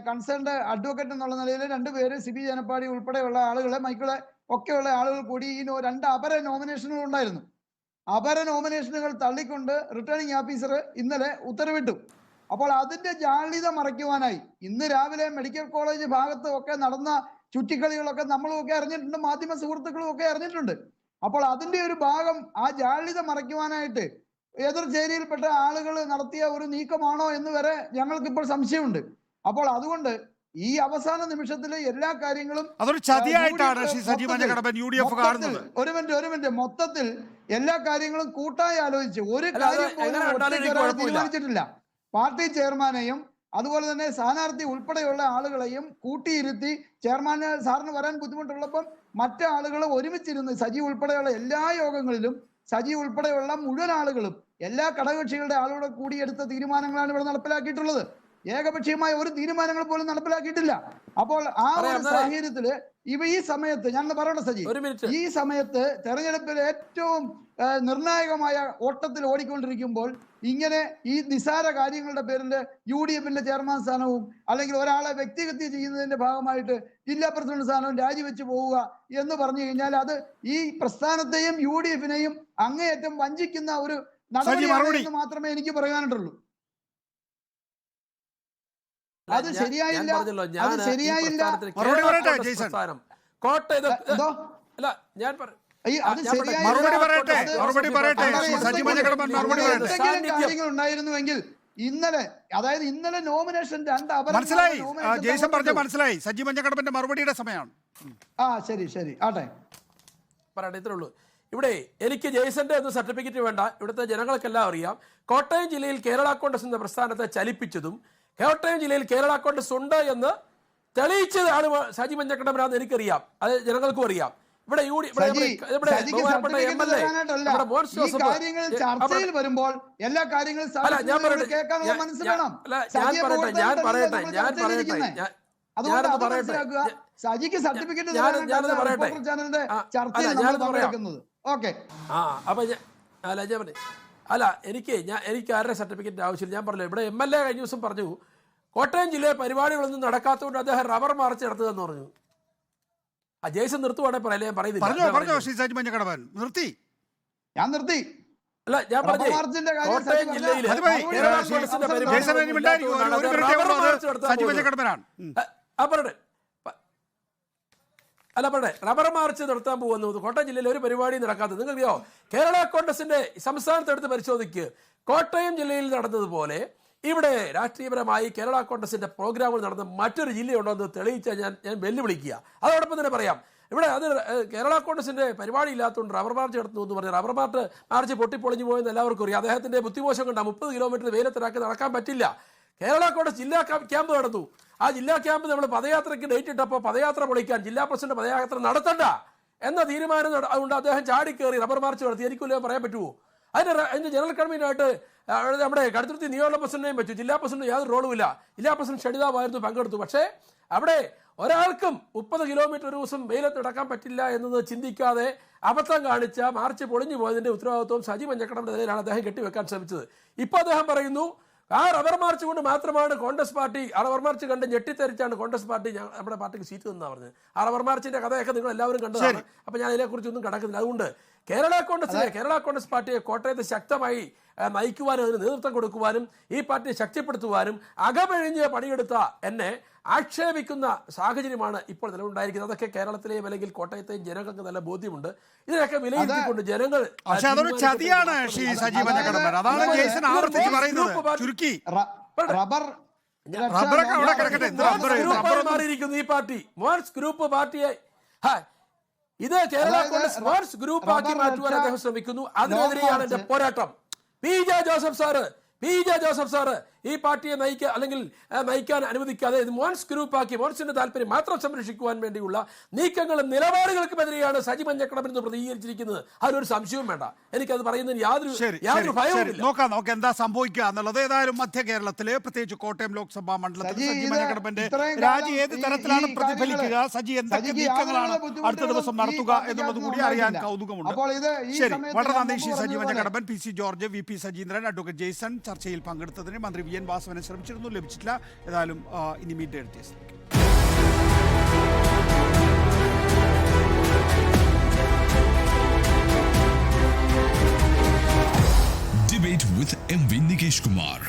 കൺസേൺഡ് അഡ്വക്കേറ്റ് എന്നുള്ള നിലയിൽ 2 പേര് സിബി ജനപ്പാടി ഉൾപ്പെടെയുള്ള ആളുകളെ, മൈക്കിളെ ഒക്കെയുള്ള ആളുകൾ കൂടി ഈ 2 അപര നോമിനേഷനുകൾ ഉണ്ടായിരുന്നു. അപര നോമിനേഷനുകൾ തള്ളിക്കൊണ്ട് റിട്ടേണിംഗ് ഓഫീസർ ഇന്നലെ ഉത്തരവിട്ടു. അപ്പോൾ അതിന്റെ ജാള്യത മറയ്ക്കുവാനായി ഇന്ന് രാവിലെ മെഡിക്കൽ കോളേജ് ഭാഗത്ത് ഒക്കെ നടന്ന ചുറ്റിക്കളികളൊക്കെ നമ്മളും ഒക്കെ അറിഞ്ഞിട്ടുണ്ട്, മാധ്യമ സുഹൃത്തുക്കളും ഒക്കെ അറിഞ്ഞിട്ടുണ്ട്. അപ്പോൾ അതിന്റെ ഒരു ഭാഗം ആ ജാള്യത മറയ്ക്കുവാനായിട്ട് എതിർ ചേരിയിൽപ്പെട്ട ആളുകൾ നടത്തിയ ഒരു നീക്കമാണോ എന്ന് വരെ ഞങ്ങൾക്ക് ഇപ്പോൾ സംശയമുണ്ട്. അപ്പോൾ അതുകൊണ്ട് ഈ അവസാന നിമിഷത്തിലെ എല്ലാ കാര്യങ്ങളും ഒരു മിനിറ്റ് മൊത്തത്തിൽ എല്ലാ കാര്യങ്ങളും കൂട്ടായി ആലോചിച്ച് ഒരു കാര്യം പോലും തീരുമാനിച്ചിട്ടില്ല. പാർട്ടി ചെയർമാനെയും അതുപോലെ തന്നെ സ്ഥാനാർത്ഥി ഉൾപ്പെടെയുള്ള ആളുകളെയും കൂട്ടിയിരുത്തി, ചെയർമാന് സാറിന് വരാൻ ബുദ്ധിമുട്ടുള്ളപ്പം മറ്റു ആളുകൾ ഒരുമിച്ചിരുന്ന് സജി ഉൾപ്പെടെയുള്ള എല്ലാ യോഗങ്ങളിലും സജി ഉൾപ്പെടെയുള്ള മുഴുവൻ ആളുകളും എല്ലാ ഘടകകക്ഷികളുടെ ആളുകളെ കൂടിയെടുത്ത തീരുമാനങ്ങളാണ് ഇവിടെ നടപ്പിലാക്കിയിട്ടുള്ളത്. ഏകപക്ഷീയമായ ഒരു തീരുമാനങ്ങൾ പോലും നടപ്പിലാക്കിയിട്ടില്ല. അപ്പോൾ ആ ഒരു സാഹചര്യത്തില് ഈ സമയത്ത് ഞാൻ പറയട്ടെ സജി, ഈ സമയത്ത് തെരഞ്ഞെടുപ്പിൽ ഏറ്റവും നിർണായകമായ ഓട്ടത്തിൽ ഓടിക്കൊണ്ടിരിക്കുമ്പോൾ ഇങ്ങനെ ഈ നിസാര കാര്യങ്ങളുടെ പേരിൽ UDF-ന്റെ ചെയർമാൻ സ്ഥാനവും അല്ലെങ്കിൽ ഒരാളെ വ്യക്തിഹത്യ ചെയ്യുന്നതിന്റെ ഭാഗമായിട്ട് ജില്ലാ പ്രസിഡന്റ് സ്ഥാനവും രാജിവെച്ച് പോവുക എന്ന് പറഞ്ഞു കഴിഞ്ഞാൽ അത് ഈ പ്രസ്ഥാനത്തെയും UDF-നെയും അങ്ങേയറ്റം വഞ്ചിക്കുന്ന ഒരു നടപടിയാണെന്ന് മാത്രമേ എനിക്ക് പറയാനായിട്ടുള്ളൂ. അത് ശരിയായില്ല, അത് ശരിയായില്ല. മറുപടി പറയട്ടെ ജെയ്സൺ. കോട്ടയം എന്തോ അല്ല ഞാൻ അത് ശരിയായില്ല. മറുപടി പറയട്ടെ, മറുപടി പറയട്ടെ. സജി മഞ്ഞക്കടമ്പൻ മറുപടി പറയട്ടെ. എന്തെങ്കിലും കാര്യങ്ങൾ ഉണ്ടായിരുന്നുവെങ്കിൽ ഇന്നലെ നോമിനേഷൻ മനസ്സിലായി, ജെയ്സൺ പറഞ്ഞ മനസ്സിലായി. സജി മഞ്ഞക്കടമ്പന്റെ മറുപടിയുടെ സമയമാണ്. ശരി ആട്ടെ, പറയട്ടെ. ഇത്രേ ഉള്ളൂ. ഇവിടെ എനിക്ക് ജെയ്സന്റെ ഒന്നും സർട്ടിഫിക്കറ്റ് വേണ്ട. ഇവിടുത്തെ ജനങ്ങൾക്കെല്ലാം അറിയാം, കോട്ടയം ജില്ലയിൽ കേരള കോൺഗ്രസ് എന്ന പ്രസ്ഥാനത്തെ ചലിപ്പിച്ചതും കോട്ടയം ജില്ലയിൽ കേരള കോൺഗ്രസ് ഉണ്ട് എന്ന് തെളിയിച്ചത് ആണ് സജി മഞ്ഞക്കടമ്പനാണെന്ന് എനിക്കറിയാം, അത് ജനങ്ങൾക്കും അറിയാം. ഇവിടെ ചർച്ചയിൽ വരുമ്പോൾ എല്ലാ കാര്യങ്ങളും സജിക്ക് സർട്ടിഫിക്കറ്റ് അല്ല എനിക്ക് ആരുടെ സർട്ടിഫിക്കറ്റ് ആവശ്യമില്ല. ഞാൻ പറഞ്ഞു, ഇവിടെ MLA കഴിഞ്ഞ ദിവസം പറഞ്ഞു കോട്ടയം ജില്ലയിലെ പരിപാടികളൊന്നും നടക്കാത്തതുകൊണ്ട് അദ്ദേഹം റബ്ബർ മാർച്ച് നടത്തുകയെന്ന് പറഞ്ഞു. ആ ജെയ്സൺ നിർത്തുവാണെങ്കിൽ പറയല്ലേ, ഞാൻ പറയുന്നില്ല. നിർത്തി, ഞാൻ നിർത്തി. അല്ല ഞാൻ പറഞ്ഞു, കോട്ടയം ജില്ലയിൽ പറയട്ടെ റബ്ബർ മാർച്ച് നടത്താൻ പോകുന്നു. കോട്ടയം ജില്ലയിൽ ഒരു പരിപാടി നടക്കാത്തത് നിങ്ങൾക്കറിയോ? കേരള കോൺഗ്രസിന്റെ സംസ്ഥാനത്തെടുത്ത് പരിശോധിക്കുക. കോട്ടയം ജില്ലയിൽ നടന്നതുപോലെ ഇവിടെ രാഷ്ട്രീയപരമായി കേരള കോൺഗ്രസിന്റെ പ്രോഗ്രാമുകൾ നടന്ന മറ്റൊരു ജില്ലയുണ്ടോ എന്ന് തെളിയിച്ചാൽ ഞാൻ വെല്ലുവിളിക്കുക. അതോടൊപ്പം തന്നെ പറയാം, ഇവിടെ അത് കേരള കോൺഗ്രസിന്റെ പരിപാടി ഇല്ലാത്തതുകൊണ്ട് റബ്ബർ മാർച്ച് നടത്തുന്നു എന്ന് പറഞ്ഞാൽ റബ്ബർ മാർച്ച് പൊട്ടിപ്പൊളിഞ്ഞു പോയെന്ന് എല്ലാവർക്കും അറിയാം. അദ്ദേഹത്തിന്റെ ബുദ്ധിമോശം കൊണ്ട് 30 കിലോമീറ്റർ വെയിലത്തിലാക്കി നടക്കാൻ പറ്റില്ല. കേരള കോൺഗ്രസ് ജില്ലാ ക്യാമ്പ് നടന്നു. ആ ജില്ലാ ക്യാമ്പ് നമ്മൾ പദയാത്രയ്ക്ക് ഡേറ്റ് ഇട്ടപ്പോൾ പദയാത്ര പൊളിക്കാൻ ജില്ലാ പ്രസിഡന്റ് പദയാത്ര നടത്തണ്ട എന്ന തീരുമാനം അതുകൊണ്ട് അദ്ദേഹം ചാടിക്കേറി റബ്ബർ മാർച്ച് നടത്തി. എനിക്കൊല്ലം പറയാൻ പറ്റുമോ? അതിന്റെ ജനറൽ കൺവീനറായിട്ട് നമ്മുടെ കടുത്തുരുത്തി നിയോജക പ്രസിഡന്റിനെയും വെച്ചു. ജില്ലാ പ്രസിഡന്റ് യാതൊരു റോളുമില്ല. ജില്ലാ പ്രസിഡന്റ് ഷഡിതാവായിരുന്നു, പങ്കെടുത്തു. പക്ഷേ അവിടെ ഒരാൾക്കും 30 കിലോമീറ്റർ ഒരു ദിവസം വെയിലത്ത് നടക്കാൻ പറ്റില്ല എന്നത് ചിന്തിക്കാതെ അബദ്ധം കാണിച്ച മാർച്ച് പൊളിഞ്ഞു പോയതിന്റെ ഉത്തരവാദിത്വം സജി മഞ്ഞക്കടമ്പന്റെ നിലയിലാണ് അദ്ദേഹം കെട്ടിവെക്കാൻ ശ്രമിച്ചത്. ഇപ്പൊ അദ്ദേഹം പറയുന്നു ആ റബ്ബർ മാർച്ച് കൊണ്ട് മാത്രമാണ് കോൺഗ്രസ് പാർട്ടി, ആ റബ്ബർ മാർച്ച് കണ്ട് ഞെട്ടിത്തെറിച്ചാണ് കോൺഗ്രസ് പാർട്ടി നമ്മുടെ പാർട്ടിക്ക് സീറ്റ് തന്നാ പറഞ്ഞത്. ആ റബ്ബർ മാർച്ചിന്റെ കഥയൊക്കെ നിങ്ങൾ എല്ലാവരും കണ്ടതാണ്. അപ്പൊ ഞാൻ അതിനെക്കുറിച്ചൊന്നും കടക്കുന്നില്ല. അതുകൊണ്ട് കേരള കോൺഗ്രസ് പാർട്ടിയെ കോട്ടയത്ത് ശക്തമായി നയിക്കുവാനും അതിന് നേതൃത്വം കൊടുക്കുവാനും ഈ പാർട്ടിയെ ശക്തിപ്പെടുത്തുവാനും അകമഴിഞ്ഞ് പണിയെടുത്ത എന്നെ ആക്ഷേപിക്കുന്ന സാഹചര്യമാണ് ഇപ്പോൾ നിലവിലുണ്ടായിരിക്കുന്നത്. അതൊക്കെ കേരളത്തിലെയും അല്ലെങ്കിൽ കോട്ടയത്തെയും ജനങ്ങൾക്ക് നല്ല ബോധ്യമുണ്ട്. ഇതിനൊക്കെ വിലയിരുത്തിക്കൊണ്ട് ജനങ്ങൾ മാറിയിരിക്കുന്നു. ഈ പാർട്ടി മോൻസ് ഗ്രൂപ്പ് പാർട്ടിയെ ഇത് കേരള കോൺഗ്രസ് മോൻസ് ഗ്രൂപ്പ് ആക്കി മാറ്റുവാൻ അദ്ദേഹം ശ്രമിക്കുന്നു. അതിനെതിരെയാണ് എന്റെ പോരാട്ടം. പി ജെ ജോസഫ് സാറ് ഈ പാർട്ടിയെ നയിക്കാൻ അനുവദിക്കാതെ ഇത് മോൻസ് ഗ്രൂപ്പ് ആക്കി മോൻസിന്റെ താല്പര്യം മാത്രം സംരക്ഷിക്കുവാൻ വേണ്ടിയുള്ള നീക്കങ്ങളും നിലപാടുകൾക്കുമെതിരെയാണ് സജി മഞ്ഞക്കടമ്പൻ എന്ന് പ്രതികരിച്ചിരിക്കുന്നത്. അതിലൊരു സംശയവും വേണ്ട. എനിക്കത് പറയുന്നതിന് യാതൊരു ഭയവുമില്ല. നോക്കാം എന്താ സംഭവിക്കുക എന്നുള്ളത്. ഏതായാലും മധ്യ കേരളത്തില് പ്രത്യേകിച്ച് കോട്ടയം ലോക്സഭാ മണ്ഡലത്തിൽ സജി മഞ്ഞക്കടമ്പന്റെ രാജി ഏത് തരത്തിലാണ് പ്രതിഫലിക്കുക, സജി എന്തൊക്കെ നീക്കങ്ങളാണ് അടുത്ത ദിവസം നടത്തുക എന്നുള്ളത് കൂടി അറിയാൻ കൗതുകമുണ്ട്. ശരി, വളരെ നന്ദി Shri Saji Manjakadamban. PC George, VP Sajeendran, advocate Jaison ചർച്ചയിൽ പങ്കെടുത്തതിന്. മന്ത്രി VN വാസവനെ ശ്രമിച്ചിരുന്നു, ലഭിച്ചിട്ടില്ല. ഏതായാലും ഇനി മീറ്റ് എടുത്തേക്ക്. Debate with MV Nikesh Kumar.